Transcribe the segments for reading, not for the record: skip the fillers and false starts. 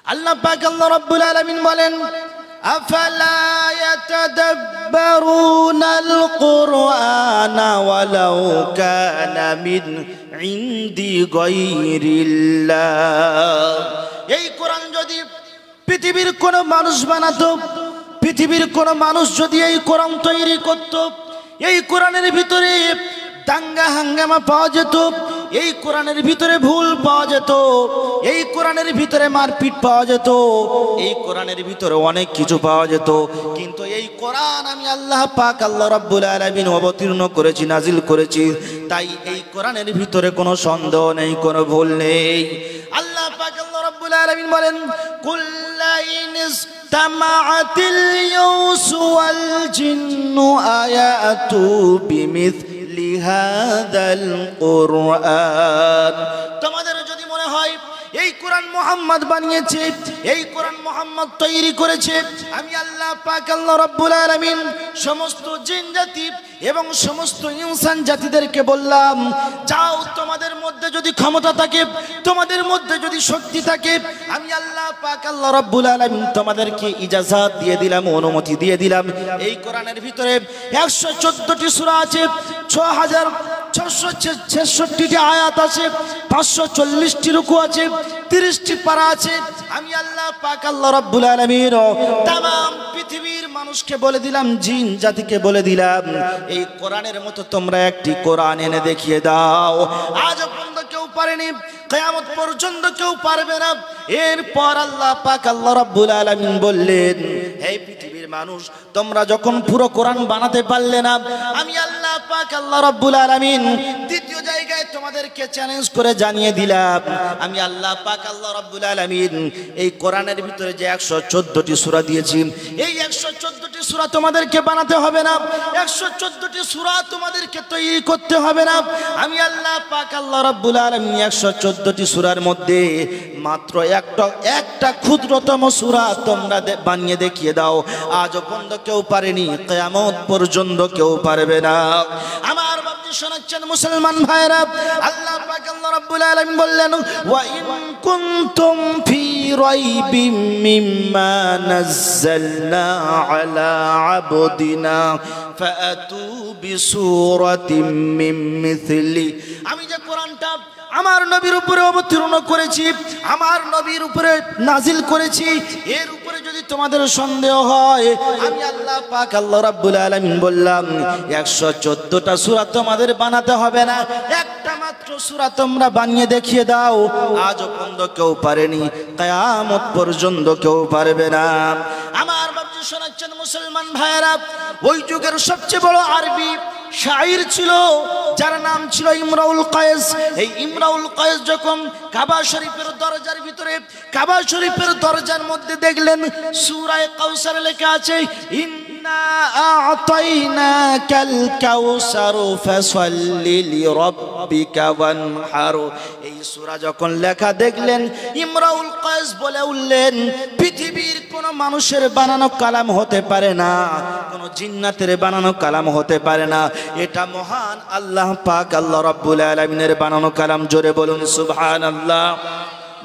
আল্লাহ পাক আল্লাহ রাব্বুল আলামিন বলেন, আফালা ইয়াতাদাব্বারুনাল কুরআনা ওয়ালাউ কানা মিন ইনদি গায়রিল্লাহ। এই কোরআন যদি পৃথিবীর কোন মানুষ বানাতো, পৃথিবীর কোন মানুষ যদি এই কোরআন তৈরি করত, এই কোরআনের ভিতরে দাঙ্গা হাঙ্গামা পাওয়া যেত, এই কোরআনের ভিতরে ভুল পাওয়া যেত, এই কোরআনের ভিতরে মারপিট পাওয়া যেত, এই কোরআনের ভিতরে অনেক কিছু পাওয়া যেত। কিন্তু এই কোরআন আমি আল্লাহ পাক আল্লাহ রাব্বুল আলামিন অবতীর্ণ করেছি, নাজিল করেছি, তাই এই কোরআনের ভিতরে কোনো সন্দেহ নেই, কোনো ভুল নেই। আল্লাহ পাক আল্লাহ রাব্বুল আলামিন বলেন, কুল্লা ইনস্তামাআতিল ইনসু ওয়াল জিন্নু আয়াতু বিমিথলি হাযাল কুরআন। তোমাদের যদি মনে হয় এই কোরআন মুহাম্মদ বানিয়েছে, এই কোরআন মুহাম্মদ তৈরি করেছে, আমি আল্লাহ পাক আল্লাহ রাব্বুল আলামিন সমস্ত জিন জাতি এবং সমস্ত ইনসান জাতিদেরকে বললাম, যাও তোমাদের মধ্যে যদি ক্ষমতা থাকে, তোমাদের মধ্যে যদি শক্তি থাকে, আমি আল্লাহ পাক আল্লাহ রাব্বুল আলামিন তোমাদেরকে ইজাজত দিয়ে দিলাম, অনুমতি দিয়ে দিলাম। এই কোরআনের ভিতরে 114টি সূরা আছে, 6666টি আয়াত আছে, 540টি রুকু আছে, 30টি পারা আছে। আমি আল্লাহ পাক আল্লাহ রাব্বুল আলামিন तमाम পৃথিবীর মানুষকে বলে দিলাম, জিন জাতিকে বলে দিলাম, এই কোরআনের মতো তোমরা একটি কোরআন এনে দেখিয়ে দাও। আজ পর্যন্ত কেউ পারেনি, কিয়ামত পর্যন্ত কেউ পারবে না। এরপর আল্লাহ পাক আল্লাহ রাব্বুল আলামিন বললেন, হে পৃথিবীর মানুষ, তোমরা যখন পুরো কোরআন বানাতে পারলে না, আমি আল্লাহ পাক আল্লাহ রাব্বুল আলামিন দ্বিতীয় জায়গায় তোমাদেরকে চ্যালেঞ্জ করে জানিয়ে দিলাম, আমি আল্লাহ পাক আল্লাহ রাব্বুল আলামিন এই কোরআনের ভিতরে যে 114টি সূরা দিয়েছি, এই 114টি সূরা তোমাদেরকে বানাতে হবে না, 114টি সূরা তোমাদেরকে তৈরি করতে হবে না। আমি আল্লাহ পাক আল্লাহ রাব্বুল আলামিন 114টি সূরার মধ্যে মাত্র একটা ক্ষুদ্রতম সূরা তোমরা বানিয়ে দেখিয়ে দাও। আজ পর্যন্ত কেউ পারেনি, কিয়ামত পর্যন্ত কেউ পারবে না। আমার বাপজি শোনাচ্ছেন মুসলমান ভাইরা, আল্লাহ পাক আল্লাহ রাব্বুল আলামিন বললেন, ওয়া ইন কুনতুম ফি রাইবিম মিম্মা নাযালনা আলা আবদিনা ফাআতু বিসূরাতিম মিন মিথলি। আমি যে কোরআনটা আমার নবীর উপরে অবতীর্ণ করেছি, আমার নবীর উপরে নাজিল করেছি, এর উপরে যদি তোমাদের সন্দেহ হয়, আমি আল্লাহ পাক আল্লাহ রাব্বুল আলামিন বললাম, 114টা সূরা তোমাদের বানাতে হবে না, একটা মাত্র সূরা তোমরা বানিয়ে দেখিয়ে দাও। আজ পর্যন্ত কেউ পারেনি, কিয়ামত পর্যন্ত কেউ পারবে না। আমার বাপজি শোনাচ্ছেন মুসলমান ভাইয়েরা, ওই যুগের সবচেয়ে বড় আরবি শায়র ছিল, যার নাম ছিল ইমরাউল কায়েস। এই ইমরাউল কায়েস যখন কাবা শরীফের দরজার ভিতরে, কাবা শরীফের দরজার মধ্যে দেখলেন সূরা কাউসার লেখা আছে, ইন্না আ'তাইনাকাল কাউসার ফাসাল্লি লিরাব্বিকা ওয়ানহার। এই সূরা যখন লেখা দেখলেন, ইমরাউল কায়েস বলে উঠলেন, পৃথিবীর কোন মানুষের বানানো কালাম হতে পারে না, কোন জিন্নাতের বানানো কালাম হতে পারে না, এটা মহান আল্লাহ পাক আল্লাহ রাব্বুল আলামিনের বানানো কালাম। জোরে বলুন সুবহানাল্লাহ।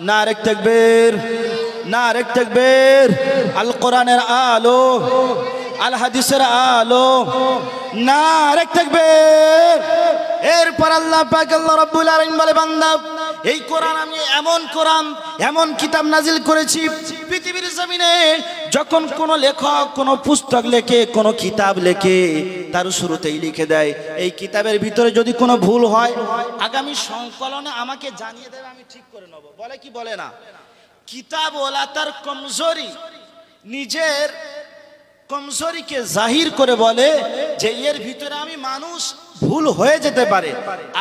নারে তাকবীর, নারে তাকবীর। আল কোরআনের আলো, আল হাদিসের আলো, নারে তাকবীর। এরপর আল্লাহ পাক আল্লাহ রাব্বুল আলামিন বলে, বান্দা, এই কোরআন আমি এমন কোরআন, এমন কিতাব নাজিল করেছি, পৃথিবীর জমিনে যখন কোন লেখক কোন পুস্তক লেখে, কোন কিতাব লেখে, তার শুরুতেই লিখে দেয়, এই কিতাবের ভিতরে যদি কোনো ভুল হয়, আগামী সংকলনে আমাকে জানিয়ে দেবে, আমি ঠিক করে নেব। বলে কি বলে না? কিতাব ওলা তার কমজোরি, নিজের কমজোরিকে জাহির করে বলে যে এর ভিতরে আমি মানুষ ভুল হয়ে যেতে পারে,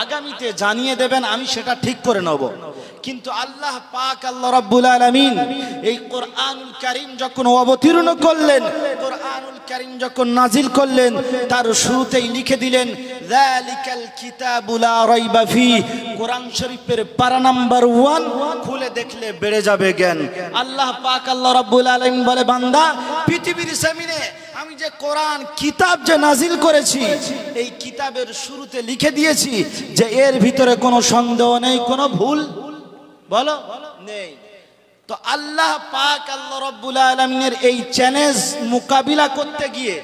আগামীতে জানিয়ে দেবেন, আমি সেটা ঠিক করে নেব। কিন্তু আল্লাহ পাক আল্লাহ রাব্বুল আলামিন এই কোরআনুল কারীম যখন অবতীর্ণ করলেন, কোরআনুল কারীম যখন নাজিল করলেন, তার শুরুতেই লিখে দিলেন, যালিকাল কিতাবু লা রাইবা ফি। কোরআন শরীফের পারা নাম্বার 1 খুলে দেখলে বেড়ে যাবে জ্ঞান। আল্লাহ পাক আল্লাহ রাব্বুল আলামিন বলে, বান্দা, পৃথিবীর জমিনে আমি যে কোরআন কিতাব যে নাজিল করেছি, এই কিতাবের শুরুতে লিখে দিয়েছি যে এর ভিতরে কোনো সন্দেহ নেই, কোনো ভুল বলো নেই। তো আল্লাহ পাক আল্লাহ রাব্বুল আলামিনের এই চ্যালেঞ্জ মোকাবিলা করতে গিয়ে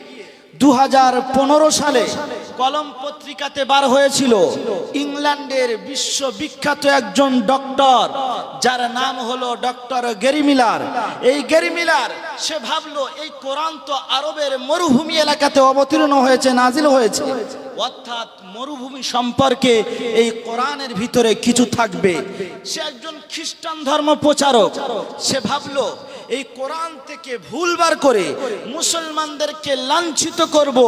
2015 সালে কলম পত্রিকাতে বার হয়েছিল ইংল্যান্ডের বিশ্ববিখ্যাত একজন ডক্টর, যার নাম হলো ডক্টর গ্যারি মিলার। এই গ্যারি মিলার সে ভাবলো এই কোরআন তো আরবের মরুভূমি এলাকাতে অবতীর্ণ হয়েছে, নাজিল হয়েছে, অর্থাৎ মরুভূমি সম্পর্কে এই কোরআনের ভিতরে কিছু থাকবে। সে একজন খ্রিস্টান ধর্ম প্রচারক। সে ভাবলো এই কোরআন থেকে ভুল বার করে মুসলমানদেরকে লাঞ্ছিত করব,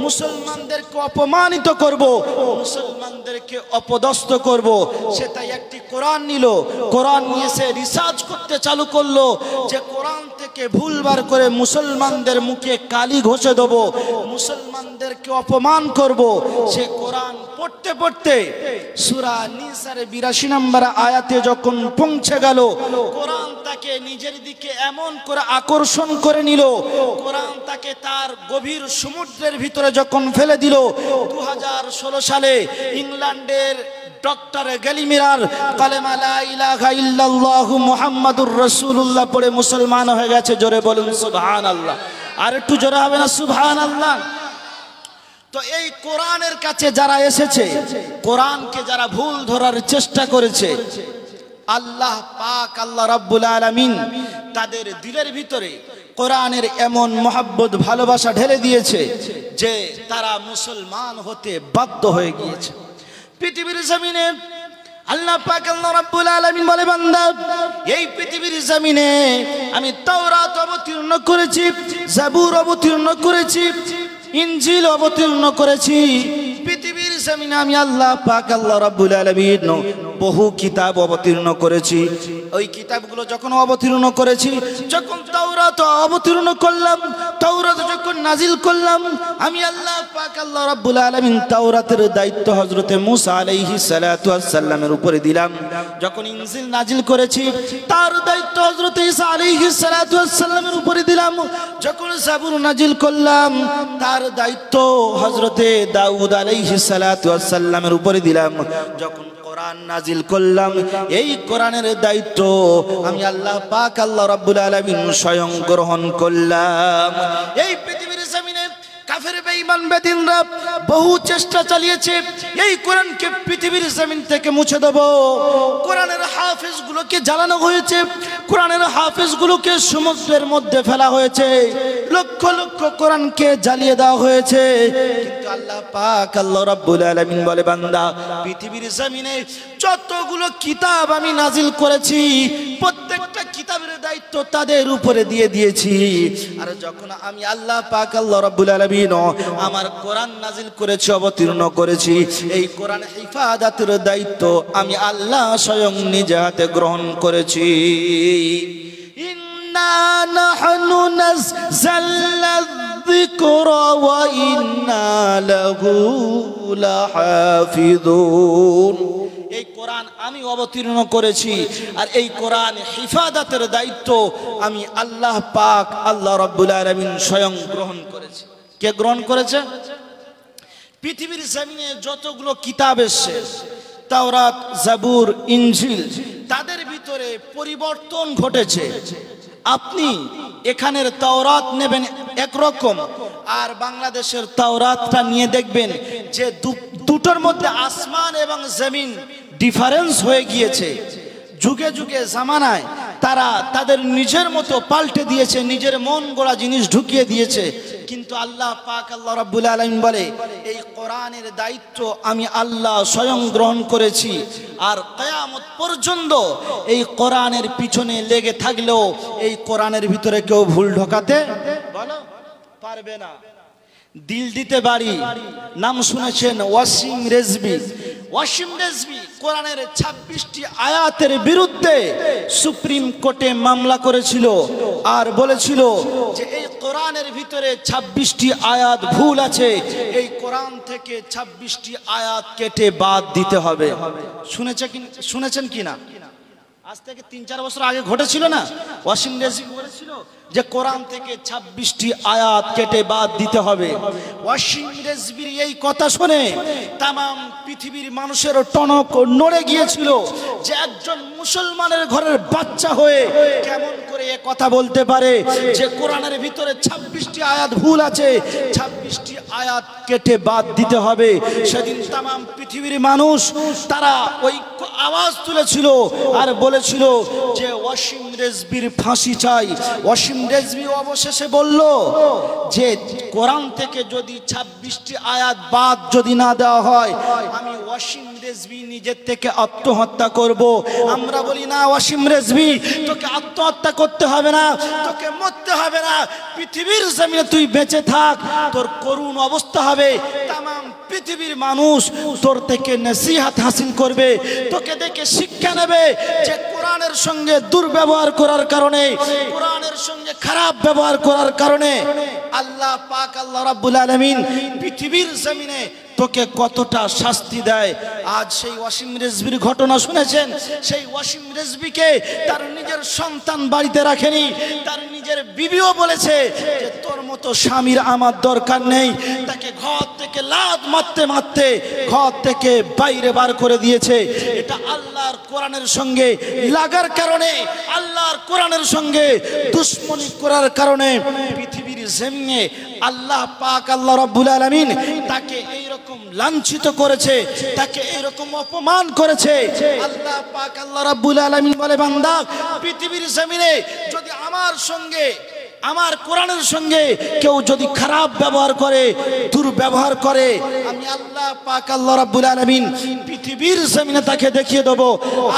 মুসলমানদেরকে অপমানিত করব, মুসলমানদেরকে অপদস্থ করব। সে তাই একটি কোরআন নিল। কোরআন নিয়ে সে রিসার্চ করতে চালু করলো যে কোরআন থেকে ভুল বার করে মুসলমানদের মুখে কালি ঘষে দেব, মুসলমানদেরকে অপমান করব। সে কোরআন পড়তে পড়তে সূরা নিসার 82 নম্বর আয়াতে যখন পৌঁছে গেল, কোরআন তাকে নিজের দিকে এমন করে আকর্ষণ করে নিল, কোরআন তাকে তার গভীর সমুদ্রের ভিতরে যখন ফেলে দিল। 2016 সালে ইংল্যান্ডের ডক্টর গ্যারি মিলার কালেমা লা ইলাহা ইল্লাল্লাহু মুহাম্মাদুর রাসূলুল্লাহ পড়ে মুসলমান হয়ে গেছে। জোরে বলুন সুবহানাল্লাহ। আর একটু জোরে হবে না সুবহানাল্লাহ? তো এই কোরআনের কাছে যারা এসেছে, কোরআনকে যারা ভুল ধরার চেষ্টা করেছে, আল্লাহ পাক আল্লাহ রাব্বুল আলামিন তাদের দিলের ভিতরে কোরআনের এমন মহব্বত ভালোবাসা ঢেলে দিয়েছে যে তারা মুসলমান হতে বাধ্য হয়ে গিয়েছে। পৃথিবীর জমিনে আল্লাহ পাক আল্লাহ রাব্বুল আলামিন বলে, বান্দা এই পৃথিবীর জমিনে আমি তাওরাত অবতীর্ণ করেছি, জাবুর অবতীর্ণ করেছি, ইনজিল অবতীর্ণ করেছি। পৃথিবীর জমিনে আমি আল্লাহ পাক আল্লাহ রাব্বুল আলামিন বহু কিতাব অবতীর্ণ করেছি। ওই কিতাবগুলো যখন অবতীর্ণ করেছি, যখন তাওরাত অবতীর্ণ করলাম, তাওরাত যখন নাজিল করলাম, আমি আল্লাহ পাক আল্লাহ রাব্বুল আলামিন তাওরাতের দায়িত্ব হযরতে মূসা আলাইহিস সালাতু ওয়াস সালামের উপরে দিলাম। যখন ইনজিল নাজিল করেছি, তার দায়িত্ব হযরতে ঈসা আলাইহিস সালাতু ওয়াস সালামের উপরে দিলাম। যখন জাবুর নাজিল করলাম, তার দায়িত্ব হযরতে দাউদ আলাইহিস সালাতু ওয়াস সালামের উপরে দিলাম। যখন কোরআন নাজিল করলাম, এই কোরআনের দায়িত্ব আমি আল্লাহ পাক আল্লাহ রাব্বুল আলামিন স্বয়ং গ্রহণ করলাম। এই পৃথিবীর জমিনে কাফের বেঈমান বেদিনরা বহু চেষ্টা চালিয়েছে এই কোরআনকে পৃথিবীর জমিন থেকে মুছে দেব। কোরআনের হাফেজগুলোকে জ্বালানো হয়েছে, কোরআনের হাফেজগুলোকে সমুদ্রের মধ্যে ফেলা হয়েছে, লক্ষ লক্ষ কোরআনকে জ্বালিয়ে দেওয়া হয়েছে। কিন্তু আল্লাহ পাক আল্লাহ রাব্বুল আলামিন বলে, বান্দা পৃথিবীর জমিনে যতগুলো কিতাব আমি নাজিল করেছি, প্রত্যেকটা কিতাবের দায়িত্ব তাদের উপরে দিয়ে দিয়েছি। আর যখন আমি আল্লাহ পাক আল্লাহ রাব্বুল আলামিন আমার কোরআন নাজিল করেছি, অবতীর্ণ করেছি, এই কোরআন হিফাজতের দায়িত্ব আমি আল্লাহ স্বয়ং নিজে হাতে গ্রহণ করেছি। ইন্না নাহনু নাযালনা যিকরা ওয়া ইন্না লাহু লাহাফিজুন। এই কোরআন আমি অবতীর্ণ করেছি, আর এই কোরআন হিফাজতের দায়িত্ব আমি আল্লাহ পাক আল্লাহ রাব্বুল আলামিন স্বয়ং গ্রহণ করেছি। কে গ্রহণ করেছে? পৃথিবীর জমিনে যতগুলো কিতাব এসেছে, তাওরাত, জাবুর, ইনজিল, তাদের ভিতরে পরিবর্তন ঘটেছে। আপনি এখানের তাওরাত নেবেন একরকম, আর বাংলাদেশের তাওরাতটা নিয়ে দেখবেন যে দুটোর মধ্যে আসমান এবং জমিন ডিফারেন্স হয়ে গিয়েছে। যুগে যুগে জামানায় তারা তাদের নিজের মতো পাল্টে দিয়েছে, নিজের মন গড়া জিনিস ঢুকিয়ে দিয়েছে। কিন্তু আল্লাহ পাক আল্লাহ রাব্বুল আলামিন বলে, এই কোরআনের দায়িত্ব আমি আল্লাহ স্বয়ং গ্রহণ করেছি। আর কিয়ামত পর্যন্ত এই কোরআনের পিছনে লেগে থাকলেও এই কোরআনের ভিতরে কেউ ভুল ঢোকাতে পারবে না। দিল দিতে বাড়ি নাম শুনেছেন ওয়াসিম রেজভী। ওয়াসিম রেজভী কোরআনের 26টি আয়াতের বিরুদ্ধে সুপ্রিম কোর্টে মামলা করেছিল, আর বলেছিল যে এই কোরআনের ভিতরে 26টি আয়াত ভুল আছে, এই কোরআন থেকে 26টি আয়াত কেটে বাদ দিতে হবে। শুনেছেন কিনা? আজ থেকে 3-4 বছর আগে ঘটেছিল না? ওয়াসিম রেজভী বলেছিল যে কোরআন থেকে 26টি আয়াত কেটে বাদ দিতে হবে। ওয়াসিম রেজভির এই কথা শুনে তাম পৃথিবীর মানুষের টনক নড়ে গিয়েছিল যে একজন মুসলমানের ঘরের বাচ্চা হয়ে কেমন করে এ কথা বলতে পারে যে কোরআনের ভিতরে 26টি আয়াত ভুল আছে, 26টি আয়াত কেটে বাদ দিতে হবে। সেদিন তাম পৃথিবীর মানুষ তারা ওই আওয়াজ তুলেছিল আর বলেছিল যে ওয়াসিম রেজভির ফাঁসি চাই। ওয়াসিম রেজভি অবশেষে বলল যে কোরআন থেকে যদি 26টি আয়াত বাদ যদি না দেওয়া হয় আমি ওয়াসিম রেজভি নিজের থেকে আত্মহত্যা করব। আমরা বলি না ওয়াসিম রেজভি তোকে আত্মহত্যা করতে হবে না, তোকে মরতে হবে না, পৃথিবীর জমিনে তুই বেঁচে থাক, তোর করুণ অবস্থা হবে, তাম পৃথিবীর মানুষ তোর থেকে নসিহত হাসিল করবে, তোকে দেখে শিক্ষা নেবে যে কোরআনের সঙ্গে দুর্ব্যবহার করার কারণে, কোরআনের সঙ্গে খারাপ ব্যবহার করার কারণে আল্লাহ পাক আল্লাহ রাব্বুল আলামিন পৃথিবীর জমিনে তোকে কতটা শাস্তি দেয়। আজ সেই ওয়াসিম রেজভির ঘটনা শুনেছেন। সেই ওয়াসিম রেজভিকে তার নিজের সন্তান বাড়িতে রাখেনি, তার নিজের বিবিও বলেছে যে তোর মতো স্বামীর আমার দরকার নেই। তাকে ঘর থেকে লাত মারতে মারতে ঘর থেকে বাইরে বার করে দিয়েছে। এটা আল্লাহর কোরআনের সঙ্গে লাগার কারণে, আল্লাহর কোরআনের সঙ্গে দুশ্মনী করার কারণে পৃথিবীর জমিনে আল্লাহ পাক আল্লাহ রাব্বুল আলামিন তাকে এইরকম লাঞ্ছিত করেছে, তাকে এইরকম অপমান করেছে। আল্লাহ পাক আল্লাহ রাব্বুল আলামিন বলে বান্দা পৃথিবীর জমিনে যদি আমার সঙ্গে আমার কোরআনের সঙ্গে কেউ যদি খারাপ ব্যবহার করে, দুর্ব্যবহার করে, আমি আল্লাহ পাক আল্লাহ রাব্বুল আলামিন পৃথিবীর জমিনে তাকে দেখিয়ে দেব।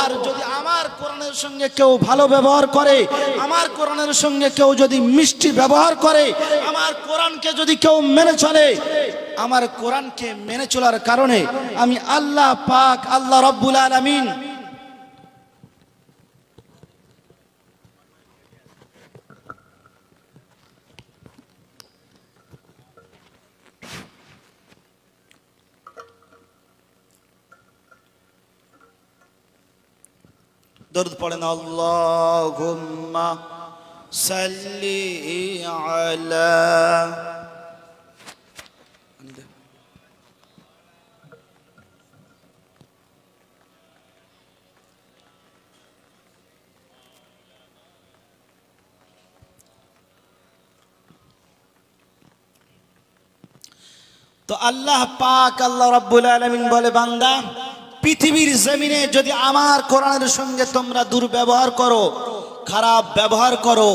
আর যদি আমার কোরআনের সঙ্গে কেউ ভালো ব্যবহার করে, আমার কোরআনের সঙ্গে কেউ যদি মিষ্টি ব্যবহার করে, আমার কোরআনকে যদি কেউ মেনে চলে, আমার কোরআনকে মেনে চলার কারণে আমি আল্লাহ পাক আল্লাহ রাব্বুল আলামিন দরুদ পড়েন আল্লাহুম্মা সাল্লি আলা। তো আল্লাহ পাক আল্লাহ রাব্বুল আলামিন বলে বান্দা পৃথিবীর জমিনে যদি আমার কোরআনের সঙ্গে তোমরা দুর্ব্যবহার করো, খারাপ ব্যবহার করো,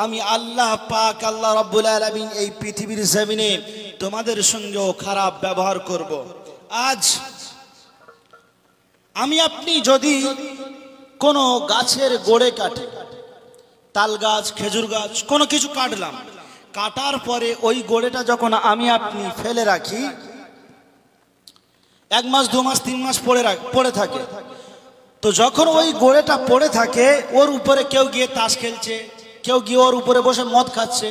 আমি আল্লাহ পাক আল্লাহ রাব্বুল আলামিন এই পৃথিবীর জমিনে তোমাদের সঙ্গেও খারাপ ব্যবহার করব। আজ আমি আপনি যদি কোনো গাছের গোড়ে কাটি, তাল গাছ, খেজুর গাছ, কোনো কিছু কাটলাম, কাটার পরে ওই গোড়েটা যখন আমি আপনি ফেলে রাখি, 1 মাস 2 মাস 3 মাস পড়ে থাকে, তো যখন ওই গোড়েটা পড়ে থাকে ওর উপরে কেউ গিয়ে তাস খেলছে, কেউ গিয়ে ওর উপরে বসে মদ খাচ্ছে,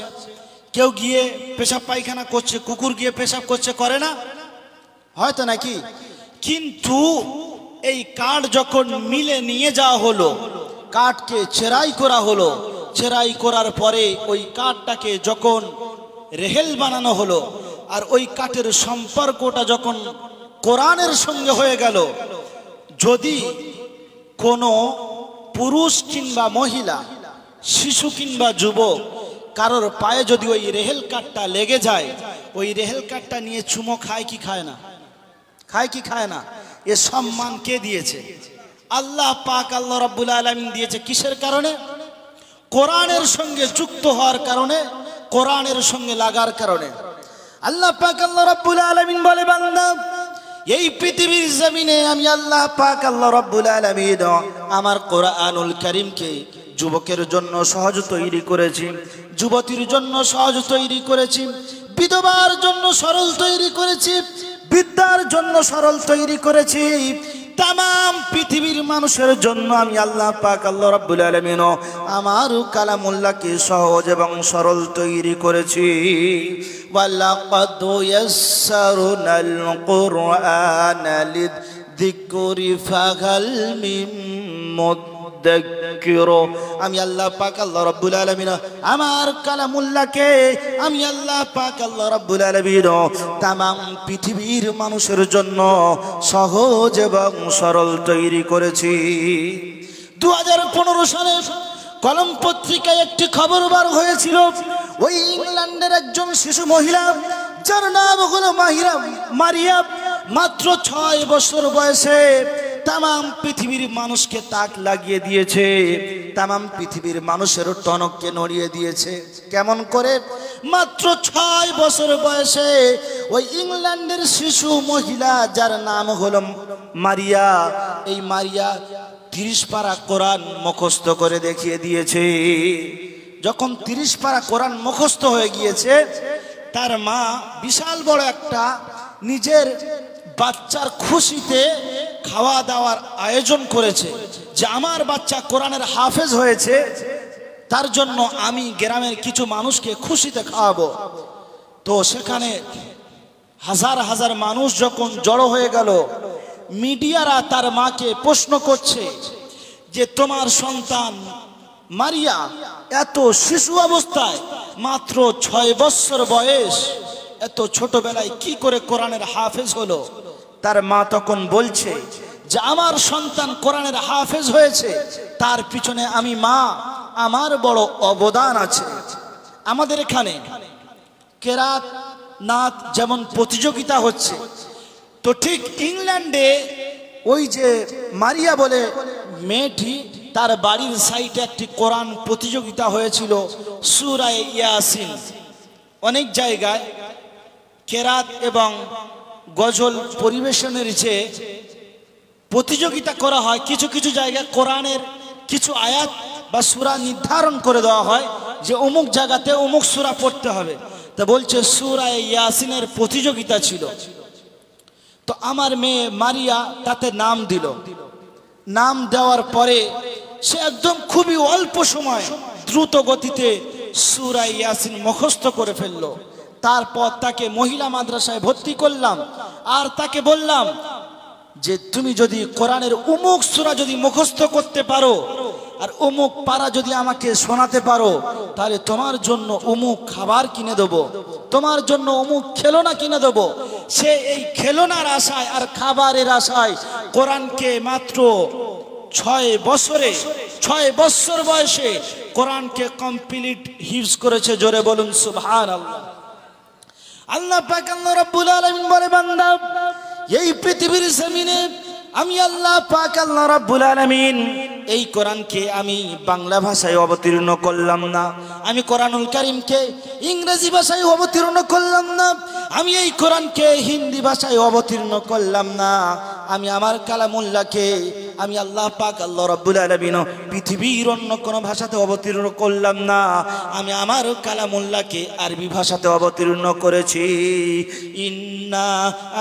কেউ গিয়ে পেশাব পায়খানা করছে, কুকুর গিয়ে পেশাব করছে, করে না হয়তো নাকি? কিন্তু এই কাঠ যখন মিলে নিয়ে যাওয়া হলো, কাঠকে ছেঁড়াই করা হলো, ছেঁড়াই করার পরে ওই কাঠটাকে যখন রেহেল বানানো হলো, আর ওই কাঠের সম্পর্কটা যখন কোরআনের সঙ্গে হয়ে গেল, যদি কোনো পুরুষ কিংবা মহিলা, শিশু কিংবা যুবক কারোর পায়ে যদি ওই রেহেল কাঠটা লেগে যায়, ওই রেহেল কাঠটা নিয়ে চুমো খায় কি খায় না? খায় কি খায় না? এ সম্মান কে দিয়েছে? আল্লাহ পাক আল্লাহ রাব্বুল আলামিন দিয়েছে। কিসের কারণে? কোরআনের সঙ্গে যুক্ত হওয়ার কারণে, কোরআনের সঙ্গে লাগার কারণে। আল্লাহ পাক আল্লাহ রাব্বুল আলামিন বলে বান্দা এই পৃথিবীর জমিনে আমি আল্লাহ পাক আল্লাহ রাব্বুল আলামিন আমার কোরআনুল কারীমকে যুবকের জন্য সহজ তৈরি করেছি, যুবতীর জন্য সহজ তৈরি করেছি, বিধবার জন্য সরল তৈরি করেছি, বিদ্যার জন্য সরল তৈরি করেছি, तमाम पृथिवीर मानुषेर जन्य आमी आल्लाह पाक आल्लाह रब्बुल आलामीन आमार कालामुल्लाहके सहज एवं सरल तैरी करेछि। वालाकाद यास्सारनाल कुरआना लिद्दिक्रि फाहाल मिन मुद्दाकिर। মুদ্দাক্কির। আমি আল্লাহ পাক আল্লাহ রাব্বুল আলামিন আমার কালামুল্লাহকে আমি আল্লাহ পাক আল্লাহ রাব্বুল আলামিন तमाम পৃথিবীর মানুষের জন্য সহজ এবং সরল তৈরি করেছি। 2015 সালে কলম পত্রিকায় একটি খবর বার হয়েছিল, ওই ইংল্যান্ডের একজন শিশু মহিলা যার নাম হলো মারিয়া, মাত্র 6 বছর বয়সে तमाम পৃথিবীর মানুষকে তাক লাগিয়ে দিয়েছে, तमाम পৃথিবীর মানুষের টনককে নড়িয়ে দিয়েছে। কেমন করে? মাত্র 6 বছর বয়সে ওই ইংল্যান্ডের শিশু মহিলা যার নাম হলো মারিয়া, এই মারিয়া 30 পারা কোরআন মুখস্থ করে দেখিয়ে দিয়েছে। যখন 30 পারা কোরআন মুখস্থ হয়ে গিয়েছে, তার মা বিশাল বড় একটা নিজের বাচ্চার খুশিতে খাওয়া দাওয়ার আয়োজন করেছে যে আমার বাচ্চা কোরআনের হাফেজ হয়েছে, তার জন্য আমি গ্রামের কিছু মানুষকে খুশিতে খাওয়াবো। তো সেখানে হাজার হাজার মানুষ যখন জড়ো হয়ে গেল, মিডিয়ারা তার মাকে প্রশ্ন করছে যে তোমার সন্তান মারিয়া এত শিশু অবস্থায়, মাত্র 6 বছর বয়স, এত ছোটবেলায় কি করে কোরআনের হাফেজ হলো? তার মা তখন বলছে যে আমার সন্তান কোরআনের হাফেজ হয়েছে, তার পিছনে আমি মা, আমার বড় অবদান আছে। আমাদের এখানে কেরাত নাত যেমন প্রতিযোগিতা হচ্ছে, তো ঠিক ইংল্যান্ডে ওই যে মারিয়া বলে মেয়েটি, তার বাড়ির সাইডে একটি কোরআন প্রতিযোগিতা হয়েছিল, সূরা ইয়াসিন। অনেক জায়গায় কেরাত এবং গজল পরিবেশনের যে প্রতিযোগিতা করা হয়, কিছু কিছু জায়গায় কোরআনের কিছু আয়াত বা সূরা নির্ধারণ করে দেওয়া হয় যে অমুক জায়গাতে অমুক সূরা পড়তে হবে। তা বলছে সূরা ইয়াসিনের প্রতিযোগিতা ছিল, তো আমার মেয়ে মারিয়া তাতে নাম দিল। নাম দেওয়ার পরে সে একদম খুবই অল্প সময় দ্রুত গতিতে সূরা ইয়াসিন মুখস্থ করে ফেললো। তারপর তাকে মহিলা মাদ্রাসায় ভর্তি করলাম, আর তাকে বললাম যে তুমি যদি কোরআনের অমুক সূরা যদি মুখস্থ করতে পারো আর অমুক পারা যদি আমাকে শোনাতে পারো, তাহলে তোমার জন্য অমুক খাবার কিনে দেবো, তোমার জন্য অমুক খেলনা কিনে দেবো। সে এই খেলনার আশায় আর খাবারের আশায় কোরআনকে মাত্র 6 বছর বয়সে কোরআনকে কমপ্লিট হিফজ করেছে। জোরে বলুন সুবহানাল্লাহ। আল্লাহ পাক আল্লাহ রাব্বুল আলামিন বলে, বান্দা এই পৃথিবীর জমিনে আমি আল্লাহ পাক আল্লাহ রাব্বুল আলামিন এই কোরআনকে আমি বাংলা ভাষায় অবতীর্ণ করলাম না, আমি কোরআনুল কারীমকে ইংরেজি ভাষায় অবতীর্ণ করলাম না, আমি এই কোরআনকে হিন্দি ভাষায় অবতীর্ণ করলাম না, আমি আমার কালামুল্লাহকে আমি আল্লাহ পাক আল্লাহ রাব্বুল আলামিন পৃথিবীর অন্য কোনো ভাষাতে অবতীর্ণ করলাম না, আমি আমার কালামুল্লাহকে আরবি ভাষাতে অবতীর্ণ করেছি। ইন্না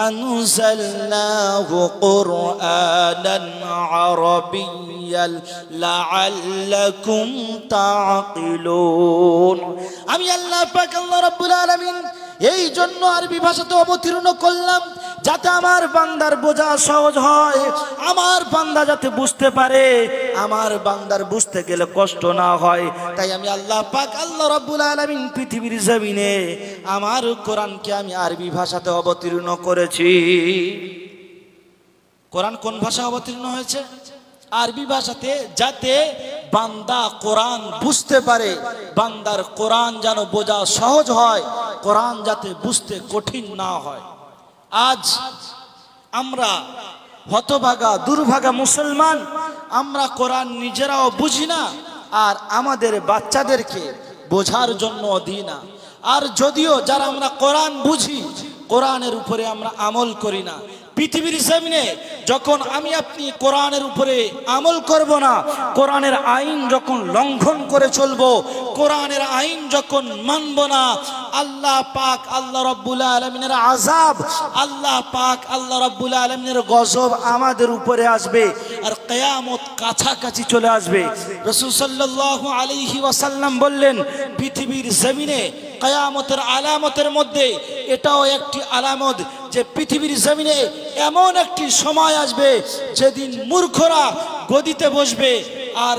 আনজালনাহু কুরআনান আরাবিয়্যান লাআল্লাকুম তাআকিলুন। আমি আল্লাহ পাক আল্লাহ রাব্বুল আলামিন এই জন্য আরবি ভাষাতে অবতীর্ণ করলাম যাতে আমার বান্দার বোঝা সহজ হয়, আমার বান্দা যাতে বুঝতে পারে, আমার বান্দার বুঝতে গেলে কষ্ট না হয়। তাই আমি আল্লাহ পাক আল্লাহ রাব্বুল আলামিন পৃথিবীর জমিনে আমার কোরআনকে আমি আরবি ভাষাতে অবতীর্ণ করেছি। কোরআন কোন ভাষায় অবতীর্ণ হয়েছে? আরবি ভাষাতে, যাতে বান্দা কোরআন বুঝতে পারে, বান্দার কোরআন যেন বোঝা সহজ হয়, কোরআন যাতে বুঝতে কঠিন না হয়। আজ আমরা হতভাগা দুর্ভাগা মুসলমান, আমরা কোরআন নিজেরাও বুঝি না আর আমাদের বাচ্চাদেরকে বোঝার জন্য দিই না। আর যদিও যারা আমরা কোরআন বুঝি, কোরআনের উপরে আমরা আমল করি না। পৃথিবীর জমিনে যখন আমি আপনি কোরআনের উপরে আমল করব না, কোরআনের আইন যখন লঙ্ঘন করে চলবো, কোরআনের আইন যখন মানব না, আল্লাহ পাক আল্লাহ রাব্বুল আলামিনের আযাব, আল্লাহ পাক আল্লাহ রাব্বুল আলামিনের গজব আমাদের উপরে আসবে আর কিয়ামত কাছাকাছি চলে আসবে। রাসূল সাল্লাল্লাহু আলাইহি ওয়াসাল্লাম বললেন, পৃথিবীর জমিনে কিয়ামতের আলামতের মধ্যে এটাও একটি আলামত যে পৃথিবীর জমিনে এমন একটি সময় আসবে যেদিন মূর্খরা গদিতে বসবে আর